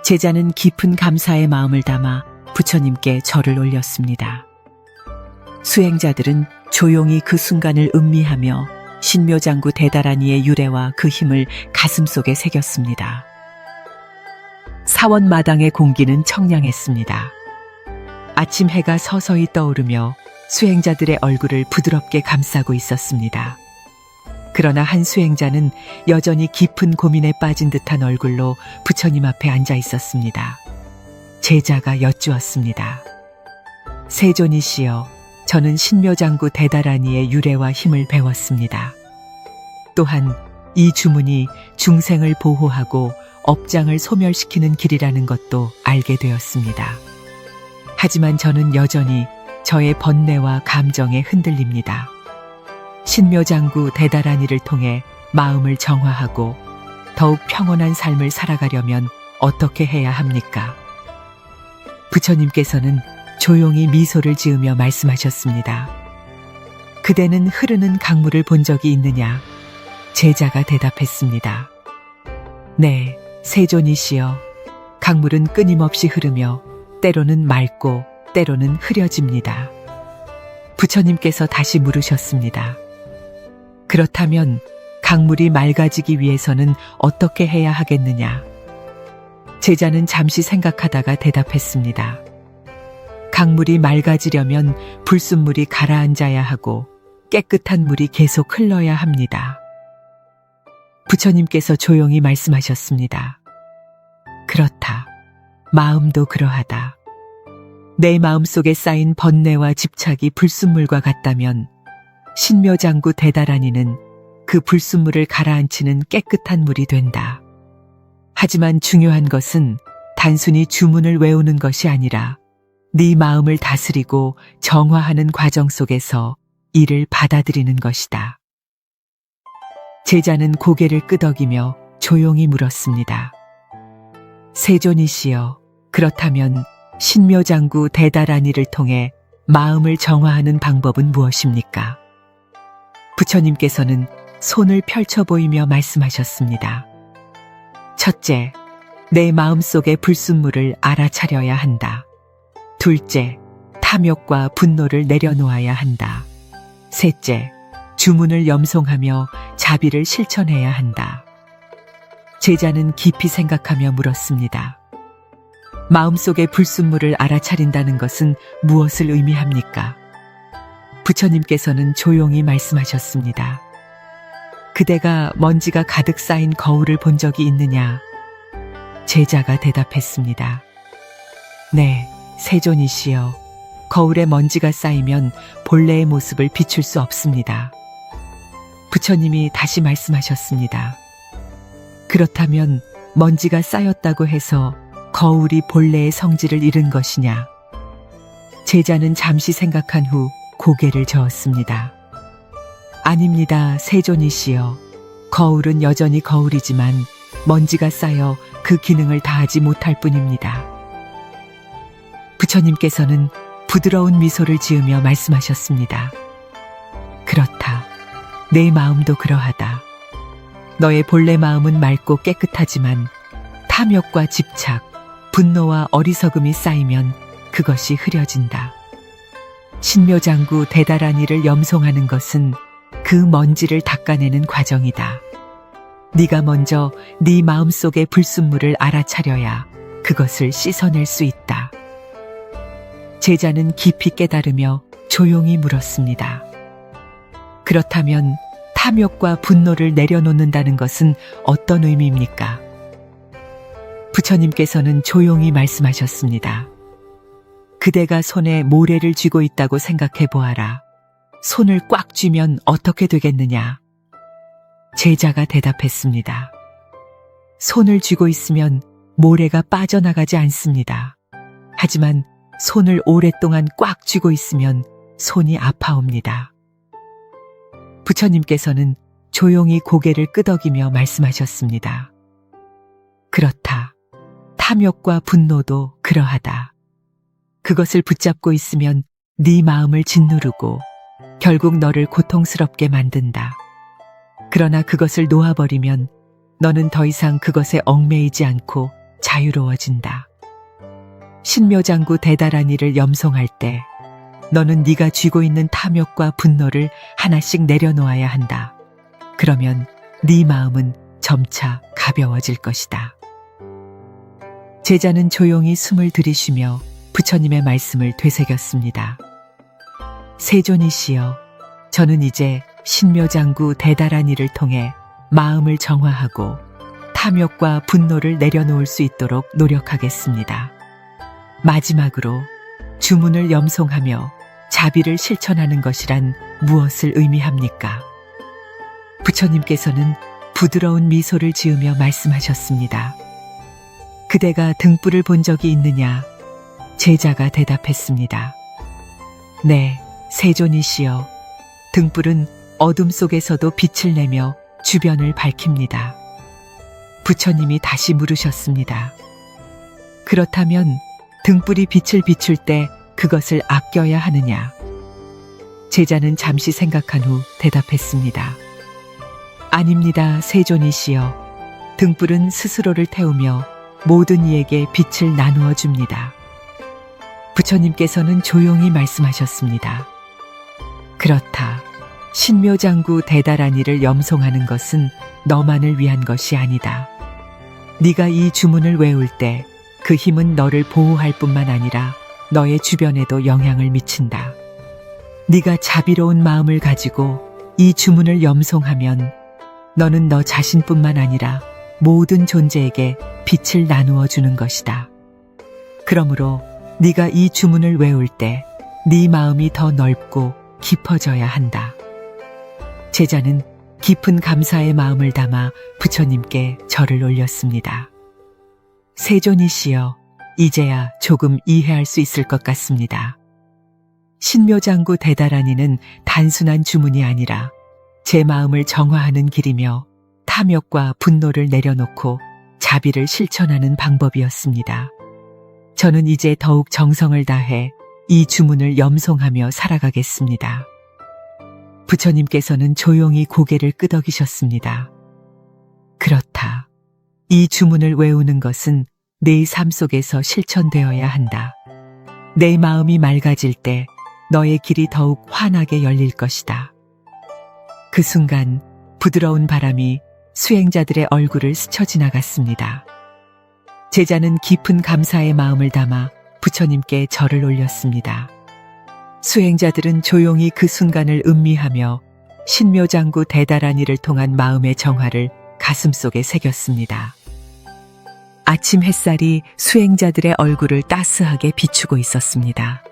제자는 깊은 감사의 마음을 담아 부처님께 절을 올렸습니다. 수행자들은 조용히 그 순간을 음미하며 신묘장구 대다란이의 유래와 그 힘을 가슴속에 새겼습니다. 사원 마당의 공기는 청량했습니다. 아침 해가 서서히 떠오르며 수행자들의 얼굴을 부드럽게 감싸고 있었습니다. 그러나 한 수행자는 여전히 깊은 고민에 빠진 듯한 얼굴로 부처님 앞에 앉아 있었습니다. 제자가 여쭈었습니다. 세존이시여, 저는 신묘장구 대다란이의 유래와 힘을 배웠습니다. 또한 이 주문이 중생을 보호하고 업장을 소멸시키는 길이라는 것도 알게 되었습니다. 하지만 저는 여전히 저의 번뇌와 감정에 흔들립니다. 신묘장구 대다란이를 통해 마음을 정화하고 더욱 평온한 삶을 살아가려면 어떻게 해야 합니까? 부처님께서는 조용히 미소를 지으며 말씀하셨습니다. 그대는 흐르는 강물을 본 적이 있느냐? 제자가 대답했습니다. 네, 세존이시여. 강물은 끊임없이 흐르며 때로는 맑고 때로는 흐려집니다. 부처님께서 다시 물으셨습니다. 그렇다면 강물이 맑아지기 위해서는 어떻게 해야 하겠느냐? 제자는 잠시 생각하다가 대답했습니다. 강물이 맑아지려면 불순물이 가라앉아야 하고 깨끗한 물이 계속 흘러야 합니다. 부처님께서 조용히 말씀하셨습니다. 그렇다. 마음도 그러하다. 내 마음속에 쌓인 번뇌와 집착이 불순물과 같다면 신묘장구 대다라니는 그 불순물을 가라앉히는 깨끗한 물이 된다. 하지만 중요한 것은 단순히 주문을 외우는 것이 아니라 네 마음을 다스리고 정화하는 과정 속에서 이를 받아들이는 것이다. 제자는 고개를 끄덕이며 조용히 물었습니다. 세존이시여, 그렇다면 신묘장구 대다라니를 통해 마음을 정화하는 방법은 무엇입니까? 부처님께서는 손을 펼쳐 보이며 말씀하셨습니다. 첫째, 내 마음속의 불순물을 알아차려야 한다. 둘째, 탐욕과 분노를 내려놓아야 한다. 셋째, 주문을 염송하며 자비를 실천해야 한다. 제자는 깊이 생각하며 물었습니다. 마음속의 불순물을 알아차린다는 것은 무엇을 의미합니까? 부처님께서는 조용히 말씀하셨습니다. 그대가 먼지가 가득 쌓인 거울을 본 적이 있느냐? 제자가 대답했습니다. 네, 세존이시여. 거울에 먼지가 쌓이면 본래의 모습을 비출 수 없습니다. 부처님이 다시 말씀하셨습니다. 그렇다면 먼지가 쌓였다고 해서 거울이 본래의 성질을 잃은 것이냐? 제자는 잠시 생각한 후 고개를 저었습니다. 아닙니다, 세존이시여. 거울은 여전히 거울이지만 먼지가 쌓여 그 기능을 다하지 못할 뿐입니다. 부처님께서는 부드러운 미소를 지으며 말씀하셨습니다. 그렇다. 내 마음도 그러하다. 너의 본래 마음은 맑고 깨끗하지만 탐욕과 집착, 분노와 어리석음이 쌓이면 그것이 흐려진다. 신묘장구 대다라니를 염송하는 것은 그 먼지를 닦아내는 과정이다. 네가 먼저 네 마음속의 불순물을 알아차려야 그것을 씻어낼 수 있다. 제자는 깊이 깨달으며 조용히 물었습니다. 그렇다면 탐욕과 분노를 내려놓는다는 것은 어떤 의미입니까? 부처님께서는 조용히 말씀하셨습니다. 그대가 손에 모래를 쥐고 있다고 생각해 보아라. 손을 꽉 쥐면 어떻게 되겠느냐? 제자가 대답했습니다. 손을 쥐고 있으면 모래가 빠져나가지 않습니다. 하지만 손을 오랫동안 꽉 쥐고 있으면 손이 아파옵니다. 부처님께서는 조용히 고개를 끄덕이며 말씀하셨습니다. 그렇다. 탐욕과 분노도 그러하다. 그것을 붙잡고 있으면 네 마음을 짓누르고 결국 너를 고통스럽게 만든다. 그러나 그것을 놓아버리면 너는 더 이상 그것에 얽매이지 않고 자유로워진다. 신묘장구 대다라니를 염송할 때 너는 네가 쥐고 있는 탐욕과 분노를 하나씩 내려놓아야 한다. 그러면 네 마음은 점차 가벼워질 것이다. 제자는 조용히 숨을 들이쉬며 부처님의 말씀을 되새겼습니다. 세존이시여, 저는 이제 신묘장구 대다라니를 통해 마음을 정화하고 탐욕과 분노를 내려놓을 수 있도록 노력하겠습니다. 마지막으로 주문을 염송하며 자비를 실천하는 것이란 무엇을 의미합니까? 부처님께서는 부드러운 미소를 지으며 말씀하셨습니다. 그대가 등불을 본 적이 있느냐? 제자가 대답했습니다. 네, 세존이시여. 등불은 어둠 속에서도 빛을 내며 주변을 밝힙니다. 부처님이 다시 물으셨습니다. 그렇다면 등불이 빛을 비출 때 그것을 아껴야 하느냐? 제자는 잠시 생각한 후 대답했습니다. 아닙니다, 세존이시여. 등불은 스스로를 태우며 모든 이에게 빛을 나누어 줍니다. 부처님께서는 조용히 말씀하셨습니다. 그렇다. 신묘장구 대다라니를 염송하는 것은 너만을 위한 것이 아니다. 네가 이 주문을 외울 때 그 힘은 너를 보호할 뿐만 아니라 너의 주변에도 영향을 미친다. 네가 자비로운 마음을 가지고 이 주문을 염송하면 너는 너 자신뿐만 아니라 모든 존재에게 빛을 나누어 주는 것이다. 그러므로 네가 이 주문을 외울 때 네 마음이 더 넓고 깊어져야 한다. 제자는 깊은 감사의 마음을 담아 부처님께 절을 올렸습니다. 세존이시여, 이제야 조금 이해할 수 있을 것 같습니다. 신묘장구 대다라니는 단순한 주문이 아니라 제 마음을 정화하는 길이며 탐욕과 분노를 내려놓고 자비를 실천하는 방법이었습니다. 저는 이제 더욱 정성을 다해 이 주문을 염송하며 살아가겠습니다. 부처님께서는 조용히 고개를 끄덕이셨습니다. 그렇다. 이 주문을 외우는 것은 내 삶 속에서 실천되어야 한다. 내 마음이 맑아질 때 너의 길이 더욱 환하게 열릴 것이다. 그 순간 부드러운 바람이 수행자들의 얼굴을 스쳐 지나갔습니다. 제자는 깊은 감사의 마음을 담아 부처님께 절을 올렸습니다. 수행자들은 조용히 그 순간을 음미하며 신묘장구 대다라니를 통한 마음의 정화를 가슴속에 새겼습니다. 아침 햇살이 수행자들의 얼굴을 따스하게 비추고 있었습니다.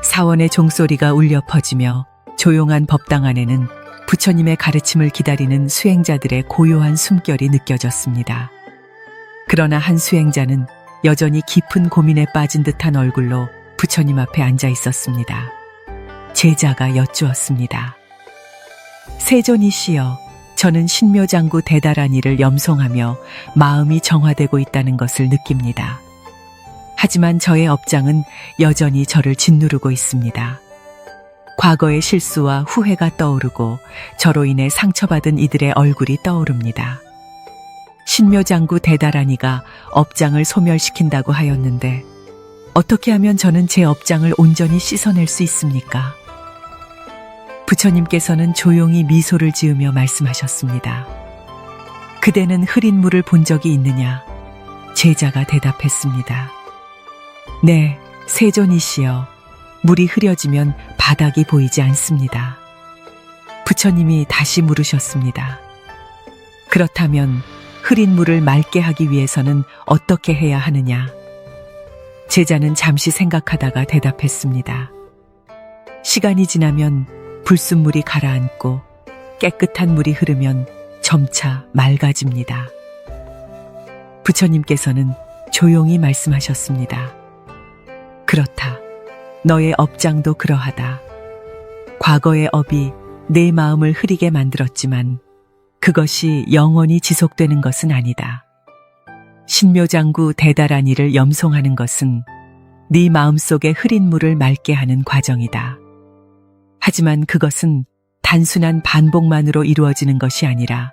사원의 종소리가 울려 퍼지며 조용한 법당 안에는 부처님의 가르침을 기다리는 수행자들의 고요한 숨결이 느껴졌습니다. 그러나 한 수행자는 여전히 깊은 고민에 빠진 듯한 얼굴로 부처님 앞에 앉아 있었습니다. 제자가 여쭈었습니다. 세존이시여, 저는 신묘장구 대다라니를 염송하며 마음이 정화되고 있다는 것을 느낍니다. 하지만 저의 업장은 여전히 저를 짓누르고 있습니다. 과거의 실수와 후회가 떠오르고 저로 인해 상처받은 이들의 얼굴이 떠오릅니다. 신묘장구 대다라니가 업장을 소멸시킨다고 하였는데 어떻게 하면 저는 제 업장을 온전히 씻어낼 수 있습니까? 부처님께서는 조용히 미소를 지으며 말씀하셨습니다. 그대는 흐린 물을 본 적이 있느냐? 제자가 대답했습니다. 네, 세존이시여. 물이 흐려지면 바닥이 보이지 않습니다. 부처님이 다시 물으셨습니다. 그렇다면 흐린 물을 맑게 하기 위해서는 어떻게 해야 하느냐? 제자는 잠시 생각하다가 대답했습니다. 시간이 지나면 불순물이 가라앉고 깨끗한 물이 흐르면 점차 맑아집니다. 부처님께서는 조용히 말씀하셨습니다. 그렇다. 너의 업장도 그러하다. 과거의 업이 내 마음을 흐리게 만들었지만 그것이 영원히 지속되는 것은 아니다. 신묘장구 대다라니를 염송하는 것은 네 마음속의 흐린 물을 맑게 하는 과정이다. 하지만 그것은 단순한 반복만으로 이루어지는 것이 아니라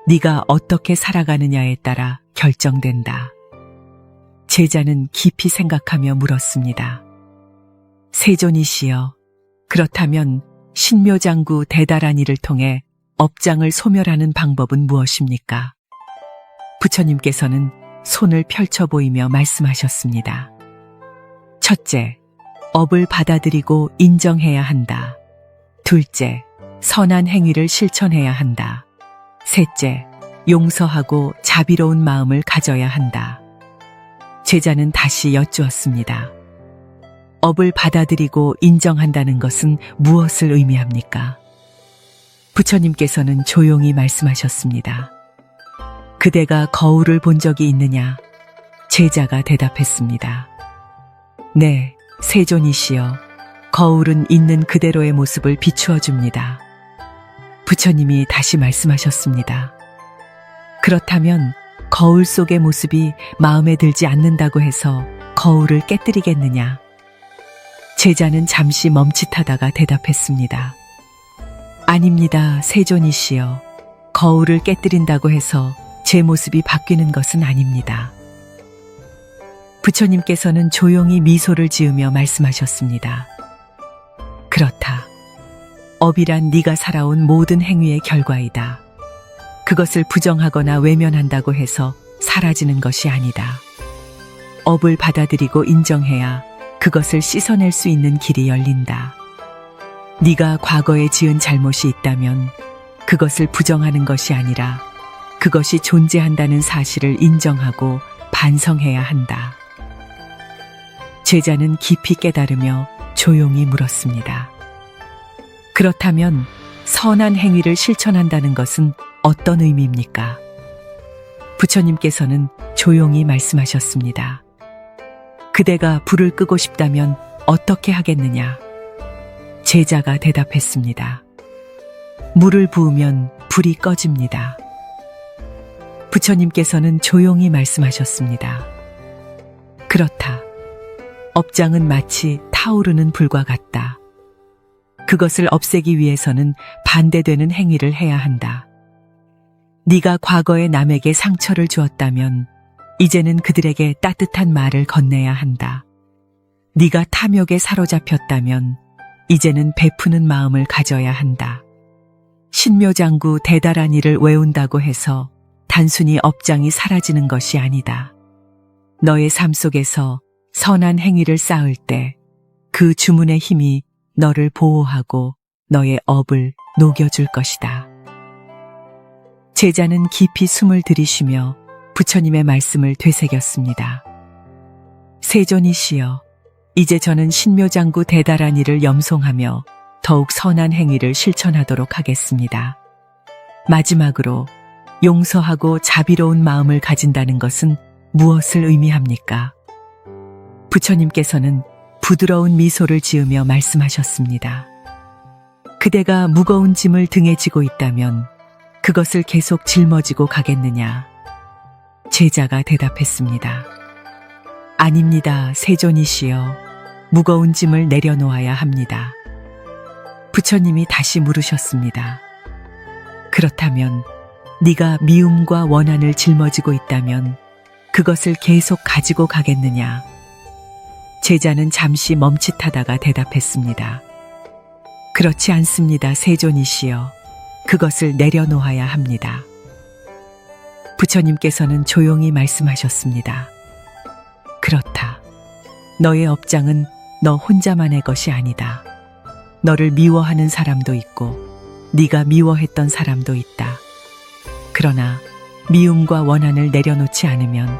네가 어떻게 살아가느냐에 따라 결정된다. 제자는 깊이 생각하며 물었습니다. 세존이시여, 그렇다면 신묘장구 대다라니를 통해 업장을 소멸하는 방법은 무엇입니까? 부처님께서는 손을 펼쳐 보이며 말씀하셨습니다. 첫째, 업을 받아들이고 인정해야 한다. 둘째, 선한 행위를 실천해야 한다. 셋째, 용서하고 자비로운 마음을 가져야 한다. 제자는 다시 여쭈었습니다. 업을 받아들이고 인정한다는 것은 무엇을 의미합니까? 부처님께서는 조용히 말씀하셨습니다. 그대가 거울을 본 적이 있느냐? 제자가 대답했습니다. 네, 세존이시여. 거울은 있는 그대로의 모습을 비추어 줍니다. 부처님이 다시 말씀하셨습니다. 그렇다면 거울 속의 모습이 마음에 들지 않는다고 해서 거울을 깨뜨리겠느냐? 제자는 잠시 멈칫하다가 대답했습니다. 아닙니다, 세존이시여. 거울을 깨뜨린다고 해서 제 모습이 바뀌는 것은 아닙니다. 부처님께서는 조용히 미소를 지으며 말씀하셨습니다. 그렇다. 업이란 네가 살아온 모든 행위의 결과이다. 그것을 부정하거나 외면한다고 해서 사라지는 것이 아니다. 업을 받아들이고 인정해야 그것을 씻어낼 수 있는 길이 열린다. 네가 과거에 지은 잘못이 있다면 그것을 부정하는 것이 아니라 그것이 존재한다는 사실을 인정하고 반성해야 한다. 제자는 깊이 깨달으며 조용히 물었습니다. 그렇다면 선한 행위를 실천한다는 것은 어떤 의미입니까? 부처님께서는 조용히 말씀하셨습니다. 그대가 불을 끄고 싶다면 어떻게 하겠느냐? 제자가 대답했습니다. 물을 부으면 불이 꺼집니다. 부처님께서는 조용히 말씀하셨습니다. 그렇다. 업장은 마치 타오르는 불과 같다. 그것을 없애기 위해서는 반대되는 행위를 해야 한다. 네가 과거에 남에게 상처를 주었다면 이제는 그들에게 따뜻한 말을 건네야 한다. 네가 탐욕에 사로잡혔다면 이제는 베푸는 마음을 가져야 한다. 신묘장구 대달한 일을 외운다고 해서 단순히 업장이 사라지는 것이 아니다. 너의 삶 속에서 선한 행위를 쌓을 때 그 주문의 힘이 너를 보호하고 너의 업을 녹여줄 것이다. 제자는 깊이 숨을 들이쉬며 부처님의 말씀을 되새겼습니다. 세존이시여, 이제 저는 신묘장구 대달한 일을 염송하며 더욱 선한 행위를 실천하도록 하겠습니다. 마지막으로 용서하고 자비로운 마음을 가진다는 것은 무엇을 의미합니까? 부처님께서는 부드러운 미소를 지으며 말씀하셨습니다. 그대가 무거운 짐을 등에 지고 있다면 그것을 계속 짊어지고 가겠느냐? 제자가 대답했습니다. 아닙니다, 세존이시여. 무거운 짐을 내려놓아야 합니다. 부처님이 다시 물으셨습니다. 그렇다면 네가 미움과 원한을 짊어지고 있다면 그것을 계속 가지고 가겠느냐? 제자는 잠시 멈칫하다가 대답했습니다. 그렇지 않습니다, 세존이시여. 그것을 내려놓아야 합니다. 부처님께서는 조용히 말씀하셨습니다. 그렇다. 너의 업장은 너 혼자만의 것이 아니다. 너를 미워하는 사람도 있고 네가 미워했던 사람도 있다. 그러나 미움과 원한을 내려놓지 않으면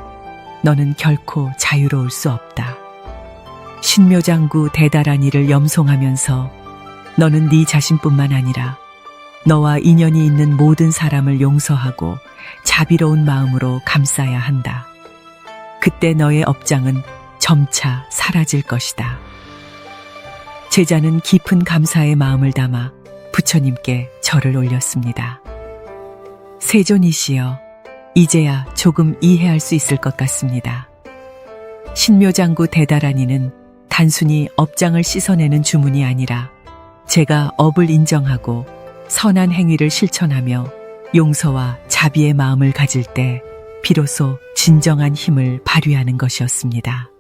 너는 결코 자유로울 수 없다. 신묘장구 대달한 일을 염송하면서 너는 네 자신뿐만 아니라 너와 인연이 있는 모든 사람을 용서하고 자비로운 마음으로 감싸야 한다. 그때 너의 업장은 점차 사라질 것이다. 제자는 깊은 감사의 마음을 담아 부처님께 절을 올렸습니다. 세존이시여, 이제야 조금 이해할 수 있을 것 같습니다. 신묘장구 대달한 이는 단순히 업장을 씻어내는 주문이 아니라 제가 업을 인정하고 선한 행위를 실천하며 용서와 자비의 마음을 가질 때 비로소 진정한 힘을 발휘하는 것이었습니다.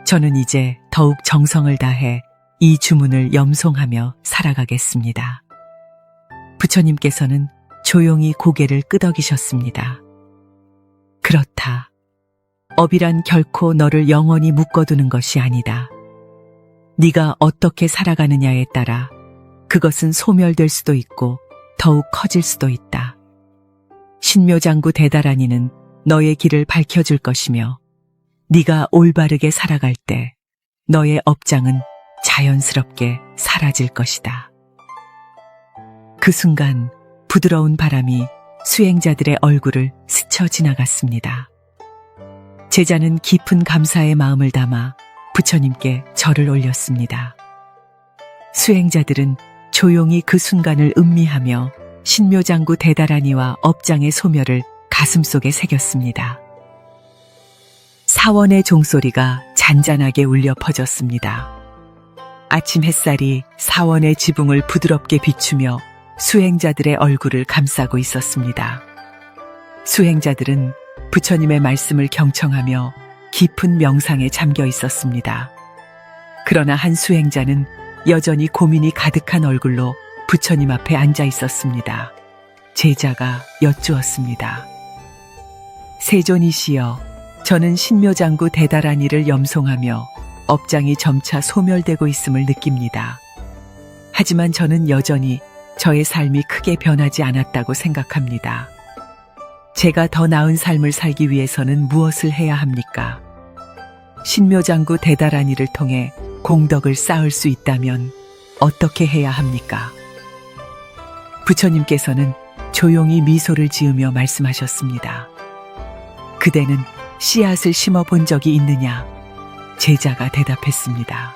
저는 이제 더욱 정성을 다해 이 주문을 염송하며 살아가겠습니다. 부처님께서는 조용히 고개를 끄덕이셨습니다. 그렇다. 업이란 결코 너를 영원히 묶어두는 것이 아니다. 네가 어떻게 살아가느냐에 따라 그것은 소멸될 수도 있고 더욱 커질 수도 있다. 신묘장구 대달한 이는 너의 길을 밝혀줄 것이며 네가 올바르게 살아갈 때 너의 업장은 자연스럽게 사라질 것이다. 그 순간 부드러운 바람이 수행자들의 얼굴을 스쳐 지나갔습니다. 제자는 깊은 감사의 마음을 담아 부처님께 절을 올렸습니다. 수행자들은 조용히 그 순간을 음미하며 신묘장구 대달한 이와 업장의 소멸을 가슴속에 새겼습니다. 사원의 종소리가 잔잔하게 울려 퍼졌습니다. 아침 햇살이 사원의 지붕을 부드럽게 비추며 수행자들의 얼굴을 감싸고 있었습니다. 수행자들은 부처님의 말씀을 경청하며 깊은 명상에 잠겨 있었습니다. 그러나 한 수행자는 여전히 고민이 가득한 얼굴로 부처님 앞에 앉아 있었습니다. 제자가 여쭈었습니다. 세존이시여, 저는 신묘장구 대다란이를 염송하며 업장이 점차 소멸되고 있음을 느낍니다. 하지만 저는 여전히 저의 삶이 크게 변하지 않았다고 생각합니다. 제가 더 나은 삶을 살기 위해서는 무엇을 해야 합니까? 신묘장구 대다란이를 통해 공덕을 쌓을 수 있다면 어떻게 해야 합니까? 부처님께서는 조용히 미소를 지으며 말씀하셨습니다. 그대는 씨앗을 심어 본 적이 있느냐? 제자가 대답했습니다.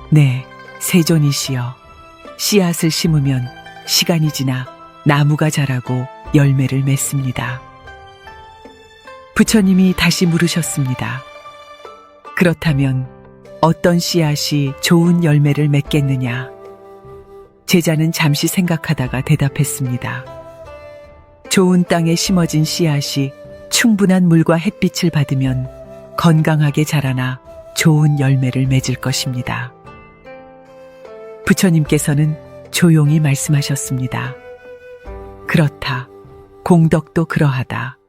네, 세존이시여. 씨앗을 심으면 시간이 지나 나무가 자라고 열매를 맺습니다. 부처님이 다시 물으셨습니다. 그렇다면 어떤 씨앗이 좋은 열매를 맺겠느냐? 제자는 잠시 생각하다가 대답했습니다. 좋은 땅에 심어진 씨앗이 충분한 물과 햇빛을 받으면 건강하게 자라나 좋은 열매를 맺을 것입니다. 부처님께서는 조용히 말씀하셨습니다. 그렇다. 공덕도 그러하다.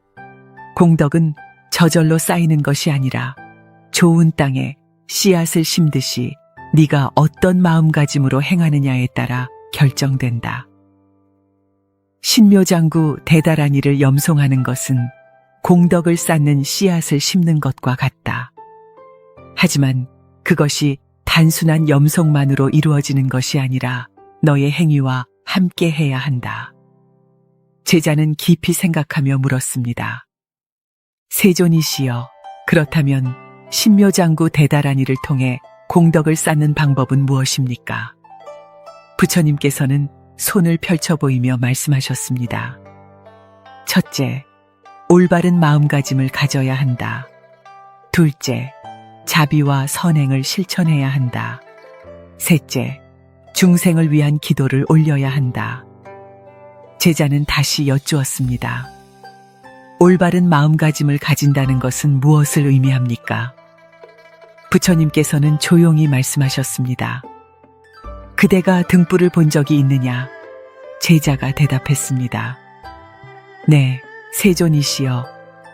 공덕은 저절로 쌓이는 것이 아니라 좋은 땅에 씨앗을 심듯이 네가 어떤 마음가짐으로 행하느냐에 따라 결정된다. 신묘장구 대다란이를 염송하는 것은 공덕을 쌓는 씨앗을 심는 것과 같다. 하지만 그것이 단순한 염송만으로 이루어지는 것이 아니라 너의 행위와 함께 해야 한다. 제자는 깊이 생각하며 물었습니다. 세존이시여, 그렇다면 신묘장구 대다란이를 통해 공덕을 쌓는 방법은 무엇입니까? 부처님께서는 손을 펼쳐 보이며 말씀하셨습니다. 첫째, 올바른 마음가짐을 가져야 한다. 둘째, 자비와 선행을 실천해야 한다. 셋째, 중생을 위한 기도를 올려야 한다. 제자는 다시 여쭈었습니다. 올바른 마음가짐을 가진다는 것은 무엇을 의미합니까? 부처님께서는 조용히 말씀하셨습니다. 그대가 등불을 본 적이 있느냐? 제자가 대답했습니다. 네, 세존이시여,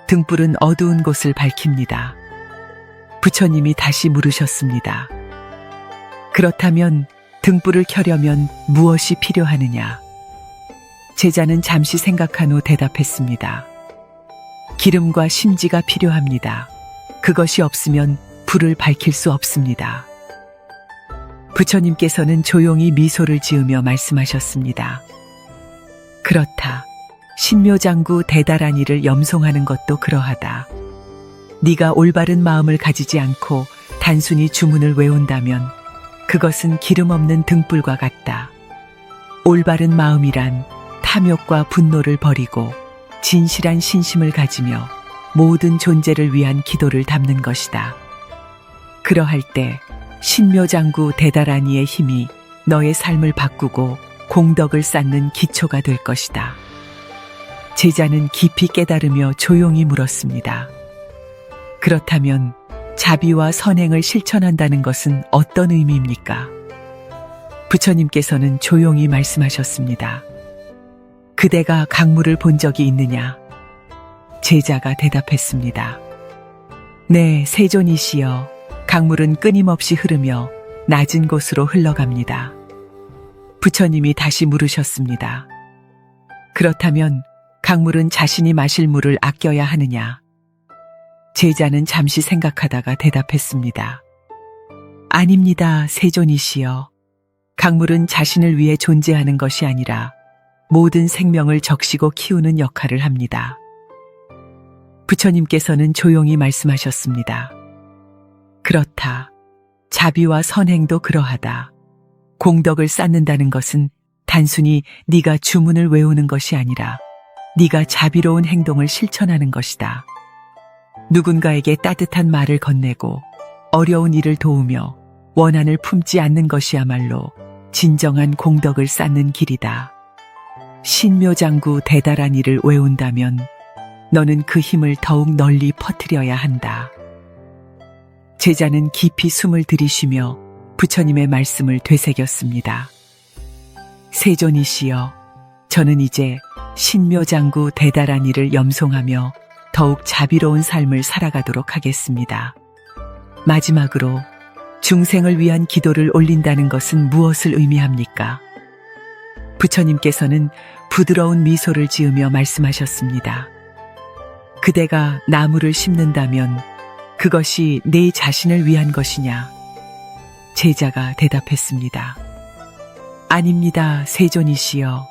등불은 어두운 곳을 밝힙니다. 부처님이 다시 물으셨습니다. 그렇다면 등불을 켜려면 무엇이 필요하느냐? 제자는 잠시 생각한 후 대답했습니다. 기름과 심지가 필요합니다. 그것이 없으면 불을 밝힐 수 없습니다. 부처님께서는 조용히 미소를 지으며 말씀하셨습니다. 그렇다. 신묘장구 대다란이를 염송하는 것도 그러하다. 네가 올바른 마음을 가지지 않고 단순히 주문을 외운다면 그것은 기름 없는 등불과 같다. 올바른 마음이란 탐욕과 분노를 버리고 진실한 신심을 가지며 모든 존재를 위한 기도를 담는 것이다. 그러할 때 신묘장구 대다란이의 힘이 너의 삶을 바꾸고 공덕을 쌓는 기초가 될 것이다. 제자는 깊이 깨달으며 조용히 물었습니다. 그렇다면 자비와 선행을 실천한다는 것은 어떤 의미입니까? 부처님께서는 조용히 말씀하셨습니다. 그대가 강물을 본 적이 있느냐? 제자가 대답했습니다. 네, 세존이시여, 강물은 끊임없이 흐르며 낮은 곳으로 흘러갑니다. 부처님이 다시 물으셨습니다. 그렇다면 강물은 자신이 마실 물을 아껴야 하느냐? 제자는 잠시 생각하다가 대답했습니다. 아닙니다, 세존이시여. 강물은 자신을 위해 존재하는 것이 아니라 모든 생명을 적시고 키우는 역할을 합니다. 부처님께서는 조용히 말씀하셨습니다. 그렇다. 자비와 선행도 그러하다. 공덕을 쌓는다는 것은 단순히 네가 주문을 외우는 것이 아니라 네가 자비로운 행동을 실천하는 것이다. 누군가에게 따뜻한 말을 건네고 어려운 일을 도우며 원한을 품지 않는 것이야말로 진정한 공덕을 쌓는 길이다. 신묘장구 대다란이를 외운다면 너는 그 힘을 더욱 널리 퍼뜨려야 한다. 제자는 깊이 숨을 들이쉬며 부처님의 말씀을 되새겼습니다. 세존이시여, 저는 이제 신묘장구 대달한 이를 염송하며 더욱 자비로운 삶을 살아가도록 하겠습니다. 마지막으로 중생을 위한 기도를 올린다는 것은 무엇을 의미합니까? 부처님께서는 부드러운 미소를 지으며 말씀하셨습니다. 그대가 나무를 심는다면 그것이 내 자신을 위한 것이냐? 제자가 대답했습니다. 아닙니다, 세존이시여.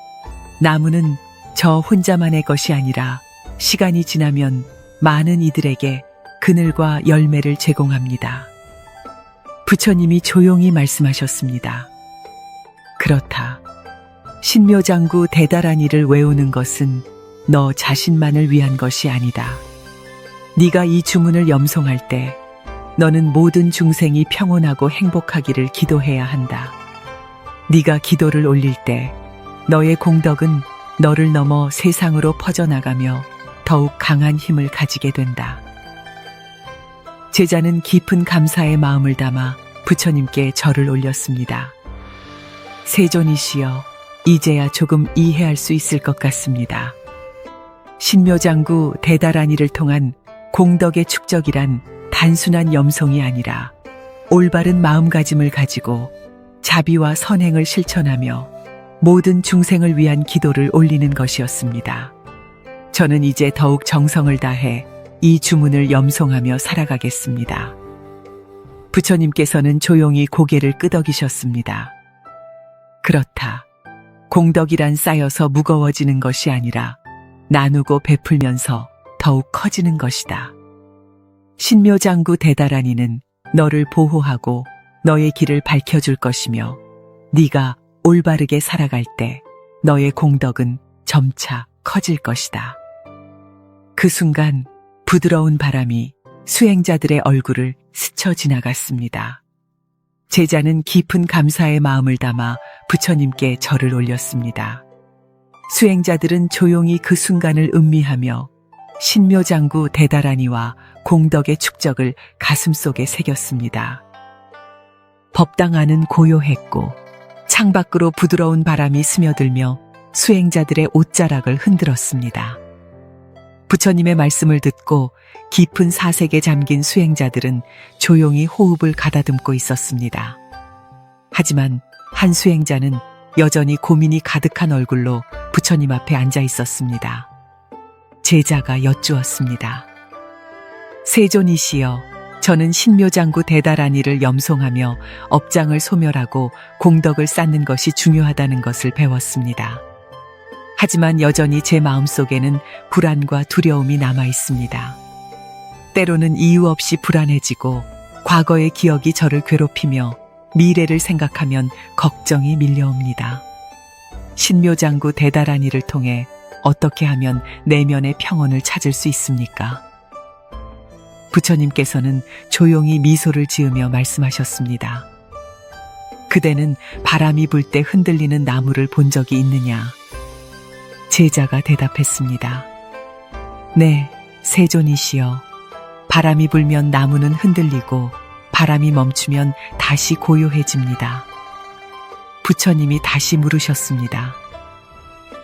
나무는 저 혼자만의 것이 아니라 시간이 지나면 많은 이들에게 그늘과 열매를 제공합니다. 부처님이 조용히 말씀하셨습니다. 그렇다. 신묘장구 대달한 이를 외우는 것은 너 자신만을 위한 것이 아니다. 네가 이 주문을 염송할 때 너는 모든 중생이 평온하고 행복하기를 기도해야 한다. 네가 기도를 올릴 때 너의 공덕은 너를 넘어 세상으로 퍼져나가며 더욱 강한 힘을 가지게 된다. 제자는 깊은 감사의 마음을 담아 부처님께 절을 올렸습니다. 세존이시여, 이제야 조금 이해할 수 있을 것 같습니다. 신묘장구 대달한 이를 통한 공덕의 축적이란 단순한 염송이 아니라 올바른 마음가짐을 가지고 자비와 선행을 실천하며 모든 중생을 위한 기도를 올리는 것이었습니다. 저는 이제 더욱 정성을 다해 이 주문을 염송하며 살아가겠습니다. 부처님께서는 조용히 고개를 끄덕이셨습니다. 그렇다. 공덕이란 쌓여서 무거워지는 것이 아니라 나누고 베풀면서 더욱 커지는 것이다. 신묘장구 대달한 이는 너를 보호하고 너의 길을 밝혀줄 것이며 네가 올바르게 살아갈 때 너의 공덕은 점차 커질 것이다. 그 순간 부드러운 바람이 수행자들의 얼굴을 스쳐 지나갔습니다. 제자는 깊은 감사의 마음을 담아 부처님께 절을 올렸습니다. 수행자들은 조용히 그 순간을 음미하며 신묘장구 대달한 이와 공덕의 축적을 가슴속에 새겼습니다. 법당 안은 고요했고 창밖으로 부드러운 바람이 스며들며 수행자들의 옷자락을 흔들었습니다. 부처님의 말씀을 듣고 깊은 사색에 잠긴 수행자들은 조용히 호흡을 가다듬고 있었습니다. 하지만 한 수행자는 여전히 고민이 가득한 얼굴로 부처님 앞에 앉아 있었습니다. 제자가 여쭈었습니다. 세존이시여, 저는 신묘장구 대달한 이를 염송하며 업장을 소멸하고 공덕을 쌓는 것이 중요하다는 것을 배웠습니다. 하지만 여전히 제 마음속에는 불안과 두려움이 남아 있습니다. 때로는 이유 없이 불안해지고 과거의 기억이 저를 괴롭히며 미래를 생각하면 걱정이 밀려옵니다. 신묘장구 대달한 이를 통해 어떻게 하면 내면의 평온을 찾을 수 있습니까? 부처님께서는 조용히 미소를 지으며 말씀하셨습니다. 그대는 바람이 불 때 흔들리는 나무를 본 적이 있느냐? 제자가 대답했습니다. 네, 세존이시여. 바람이 불면 나무는 흔들리고 바람이 멈추면 다시 고요해집니다. 부처님이 다시 물으셨습니다.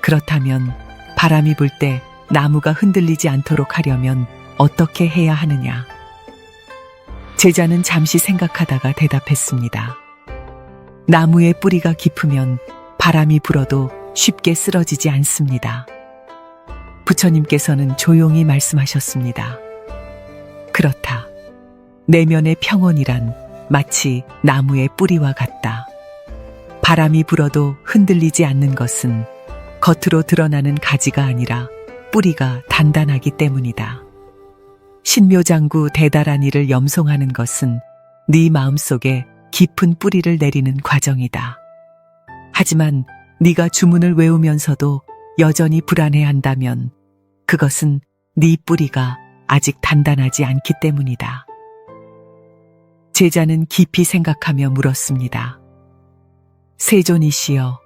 그렇다면 바람이 불 때 나무가 흔들리지 않도록 하려면 어떻게 해야 하느냐? 제자는 잠시 생각하다가 대답했습니다. 나무의 뿌리가 깊으면 바람이 불어도 쉽게 쓰러지지 않습니다. 부처님께서는 조용히 말씀하셨습니다. 그렇다. 내면의 평온이란 마치 나무의 뿌리와 같다. 바람이 불어도 흔들리지 않는 것은 겉으로 드러나는 가지가 아니라 뿌리가 단단하기 때문이다. 신묘장구 대달한 이를 염송하는 것은 네 마음속에 깊은 뿌리를 내리는 과정이다. 하지만 네가 주문을 외우면서도 여전히 불안해한다면 그것은 네 뿌리가 아직 단단하지 않기 때문이다. 제자는 깊이 생각하며 물었습니다. 세존이시여,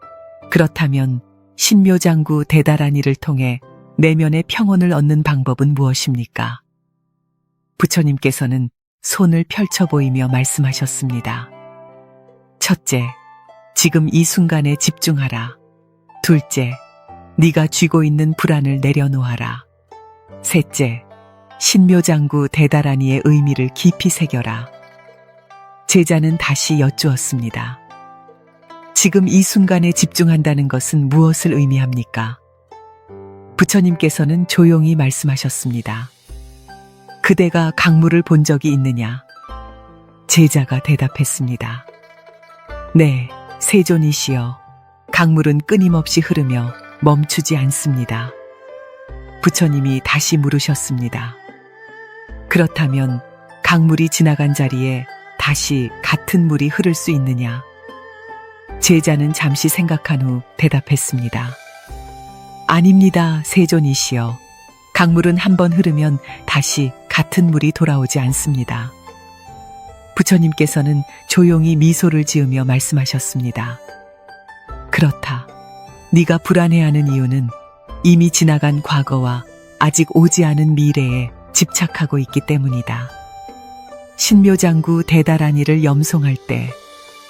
그렇다면 신묘장구 대달한 이를 통해 내면의 평온을 얻는 방법은 무엇입니까? 부처님께서는 손을 펼쳐 보이며 말씀하셨습니다. 첫째, 지금 이 순간에 집중하라. 둘째, 네가 쥐고 있는 불안을 내려놓아라. 셋째, 신묘장구 대다라니의 의미를 깊이 새겨라. 제자는 다시 여쭈었습니다. 지금 이 순간에 집중한다는 것은 무엇을 의미합니까? 부처님께서는 조용히 말씀하셨습니다. 그대가 강물을 본 적이 있느냐? 제자가 대답했습니다. 네, 세존이시여. 강물은 끊임없이 흐르며 멈추지 않습니다. 부처님이 다시 물으셨습니다. 그렇다면 강물이 지나간 자리에 다시 같은 물이 흐를 수 있느냐? 제자는 잠시 생각한 후 대답했습니다. 아닙니다, 세존이시여. 강물은 한번 흐르면 다시 같은 물이 돌아오지 않습니다. 부처님께서는 조용히 미소를 지으며 말씀하셨습니다. 그렇다. 네가 불안해하는 이유는 이미 지나간 과거와 아직 오지 않은 미래에 집착하고 있기 때문이다. 신묘장구 대다라니를 염송할 때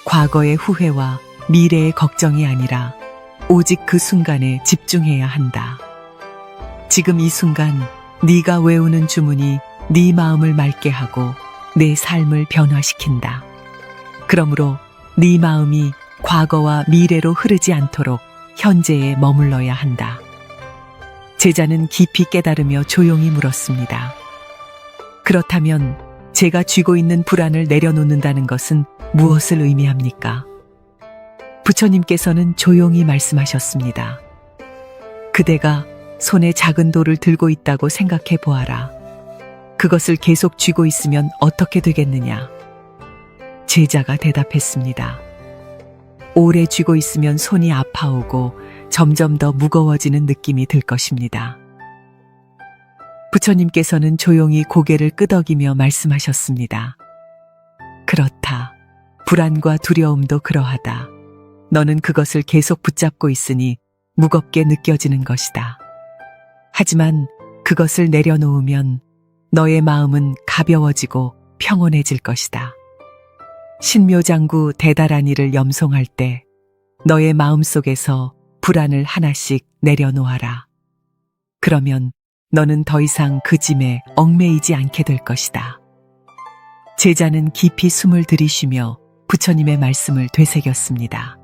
과거의 후회와 미래의 걱정이 아니라 오직 그 순간에 집중해야 한다. 지금 이 순간 네가 외우는 주문이 네 마음을 맑게 하고 내 삶을 변화시킨다. 그러므로 네 마음이 과거와 미래로 흐르지 않도록 현재에 머물러야 한다. 제자는 깊이 깨달으며 조용히 물었습니다. 그렇다면 제가 쥐고 있는 불안을 내려놓는다는 것은 무엇을 의미합니까? 부처님께서는 조용히 말씀하셨습니다. 그대가 손에 작은 돌을 들고 있다고 생각해 보아라. 그것을 계속 쥐고 있으면 어떻게 되겠느냐? 제자가 대답했습니다. 오래 쥐고 있으면 손이 아파오고 점점 더 무거워지는 느낌이 들 것입니다. 부처님께서는 조용히 고개를 끄덕이며 말씀하셨습니다. 그렇다. 불안과 두려움도 그러하다. 너는 그것을 계속 붙잡고 있으니 무겁게 느껴지는 것이다. 하지만 그것을 내려놓으면 너의 마음은 가벼워지고 평온해질 것이다. 신묘장구 대다라니를 염송할 때 너의 마음속에서 불안을 하나씩 내려놓아라. 그러면 너는 더 이상 그 짐에 얽매이지 않게 될 것이다. 제자는 깊이 숨을 들이쉬며 부처님의 말씀을 되새겼습니다.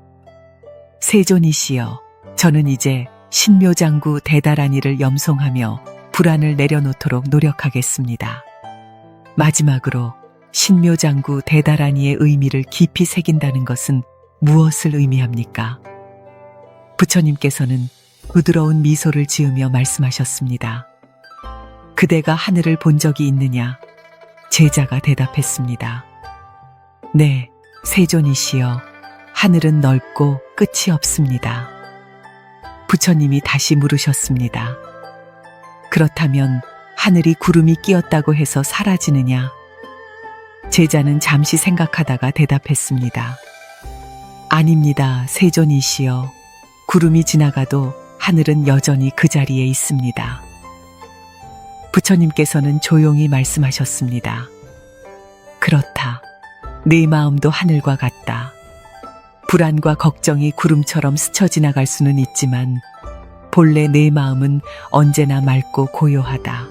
세존이시여, 저는 이제 신묘장구 대다라니를 염송하며 불안을 내려놓도록 노력하겠습니다. 마지막으로 신묘장구 대다라니의 의미를 깊이 새긴다는 것은 무엇을 의미합니까? 부처님께서는 부드러운 미소를 지으며 말씀하셨습니다. 그대가 하늘을 본 적이 있느냐? 제자가 대답했습니다. 네, 세존이시여. 하늘은 넓고 끝이 없습니다. 부처님이 다시 물으셨습니다. 그렇다면 하늘이 구름이 끼었다고 해서 사라지느냐? 제자는 잠시 생각하다가 대답했습니다. 아닙니다, 세존이시여. 구름이 지나가도 하늘은 여전히 그 자리에 있습니다. 부처님께서는 조용히 말씀하셨습니다. 그렇다. 네 마음도 하늘과 같다. 불안과 걱정이 구름처럼 스쳐 지나갈 수는 있지만 본래 내 마음은 언제나 맑고 고요하다.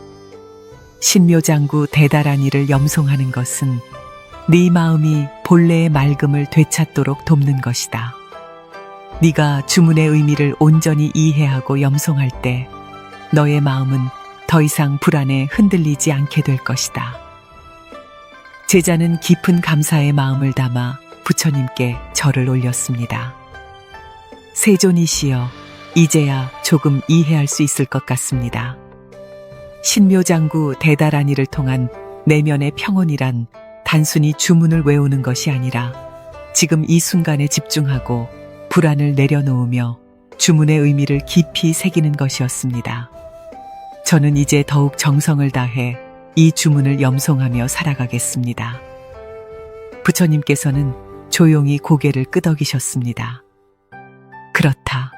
신묘장구 대다라니를 염송하는 것은 네 마음이 본래의 맑음을 되찾도록 돕는 것이다. 네가 주문의 의미를 온전히 이해하고 염송할 때 너의 마음은 더 이상 불안에 흔들리지 않게 될 것이다. 제자는 깊은 감사의 마음을 담아 부처님께 절을 올렸습니다. 세존이시여, 이제야 조금 이해할 수 있을 것 같습니다. 신묘장구 대다라니를 통한 내면의 평온이란 단순히 주문을 외우는 것이 아니라 지금 이 순간에 집중하고 불안을 내려놓으며 주문의 의미를 깊이 새기는 것이었습니다. 저는 이제 더욱 정성을 다해 이 주문을 염송하며 살아가겠습니다. 부처님께서는 조용히 고개를 끄덕이셨습니다. 그렇다.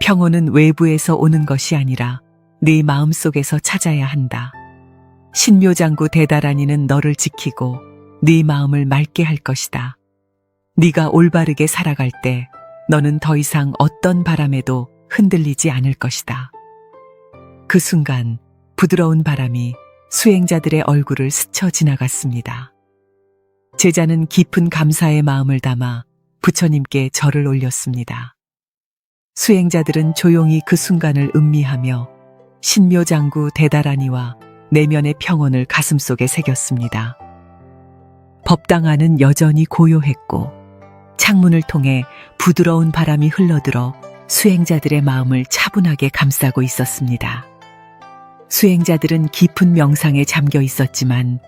평온은 외부에서 오는 것이 아니라 네 마음속에서 찾아야 한다. 신묘장구 대다라니는 너를 지키고 네 마음을 맑게 할 것이다. 네가 올바르게 살아갈 때 너는 더 이상 어떤 바람에도 흔들리지 않을 것이다. 그 순간 부드러운 바람이 수행자들의 얼굴을 스쳐 지나갔습니다. 제자는 깊은 감사의 마음을 담아 부처님께 절을 올렸습니다. 수행자들은 조용히 그 순간을 음미하며 신묘장구 대다라니와 내면의 평온을 가슴속에 새겼습니다. 법당 안은 여전히 고요했고 창문을 통해 부드러운 바람이 흘러들어 수행자들의 마음을 차분하게 감싸고 있었습니다. 수행자들은 깊은 명상에 잠겨 있었지만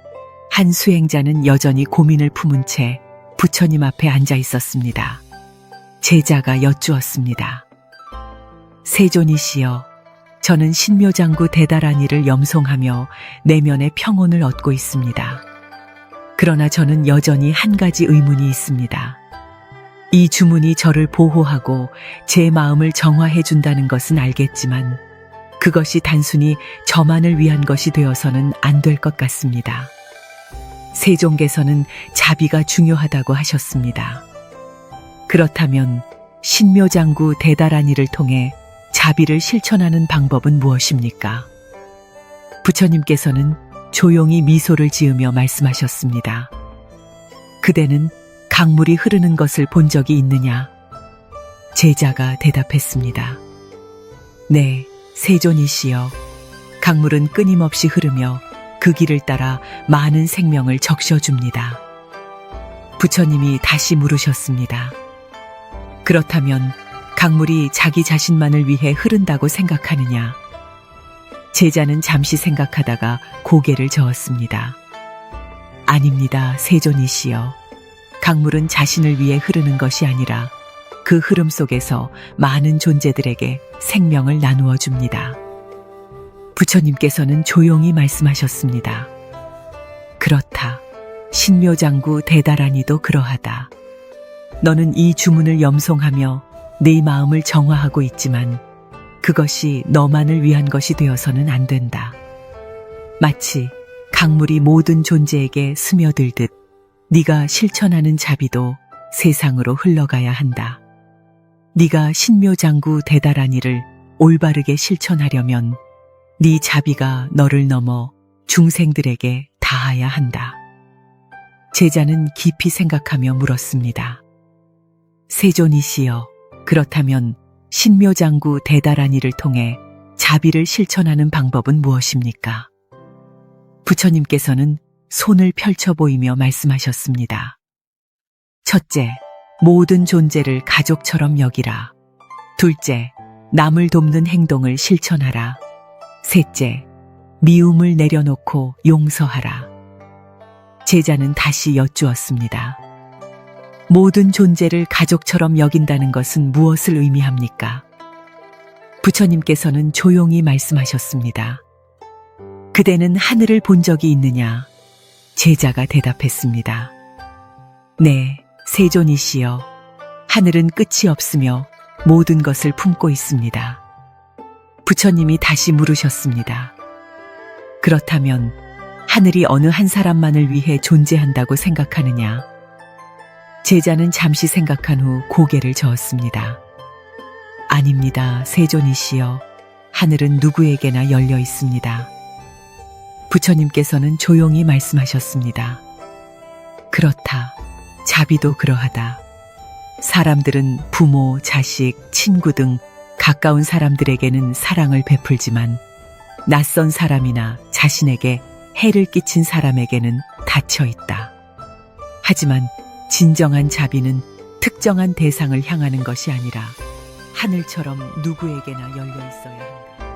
한 수행자는 여전히 고민을 품은 채 부처님 앞에 앉아 있었습니다. 제자가 여쭈었습니다. 세존이시여, 저는 신묘장구 대다라니를 염송하며 내면의 평온을 얻고 있습니다. 그러나 저는 여전히 한 가지 의문이 있습니다. 이 주문이 저를 보호하고 제 마음을 정화해 준다는 것은 알겠지만 그것이 단순히 저만을 위한 것이 되어서는 안 될 것 같습니다. 세종께서는 자비가 중요하다고 하셨습니다. 그렇다면 신묘장구 대다라니를 통해 자비를 실천하는 방법은 무엇입니까? 부처님께서는 조용히 미소를 지으며 말씀하셨습니다. 그대는 강물이 흐르는 것을 본 적이 있느냐? 제자가 대답했습니다. 네, 세존이시여. 강물은 끊임없이 흐르며 그 길을 따라 많은 생명을 적셔줍니다. 부처님이 다시 물으셨습니다. 그렇다면 강물이 자기 자신만을 위해 흐른다고 생각하느냐? 제자는 잠시 생각하다가 고개를 저었습니다. 아닙니다, 세존이시여. 강물은 자신을 위해 흐르는 것이 아니라 그 흐름 속에서 많은 존재들에게 생명을 나누어 줍니다. 부처님께서는 조용히 말씀하셨습니다. 그렇다. 신묘장구 대다라니도 그러하다. 너는 이 주문을 염송하며 네 마음을 정화하고 있지만 그것이 너만을 위한 것이 되어서는 안 된다. 마치 강물이 모든 존재에게 스며들듯 네가 실천하는 자비도 세상으로 흘러가야 한다. 네가 신묘장구 대다라니를 올바르게 실천하려면 네 자비가 너를 넘어 중생들에게 닿아야 한다. 제자는 깊이 생각하며 물었습니다. 세존이시여, 그렇다면 신묘장구 대다라니를 통해 자비를 실천하는 방법은 무엇입니까? 부처님께서는 손을 펼쳐 보이며 말씀하셨습니다. 첫째, 모든 존재를 가족처럼 여기라. 둘째, 남을 돕는 행동을 실천하라. 셋째, 미움을 내려놓고 용서하라. 제자는 다시 여쭈었습니다. 모든 존재를 가족처럼 여긴다는 것은 무엇을 의미합니까? 부처님께서는 조용히 말씀하셨습니다. 그대는 하늘을 본 적이 있느냐? 제자가 대답했습니다. 네, 세존이시여. 하늘은 끝이 없으며 모든 것을 품고 있습니다. 부처님이 다시 물으셨습니다. 그렇다면 하늘이 어느 한 사람만을 위해 존재한다고 생각하느냐? 제자는 잠시 생각한 후 고개를 저었습니다. 아닙니다, 세존이시여. 하늘은 누구에게나 열려 있습니다. 부처님께서는 조용히 말씀하셨습니다. 그렇다. 자비도 그러하다. 사람들은 부모, 자식, 친구 등 가까운 사람들에게는 사랑을 베풀지만 낯선 사람이나 자신에게 해를 끼친 사람에게는 닫혀 있다. 하지만 진정한 자비는 특정한 대상을 향하는 것이 아니라 하늘처럼 누구에게나 열려 있어야 한다.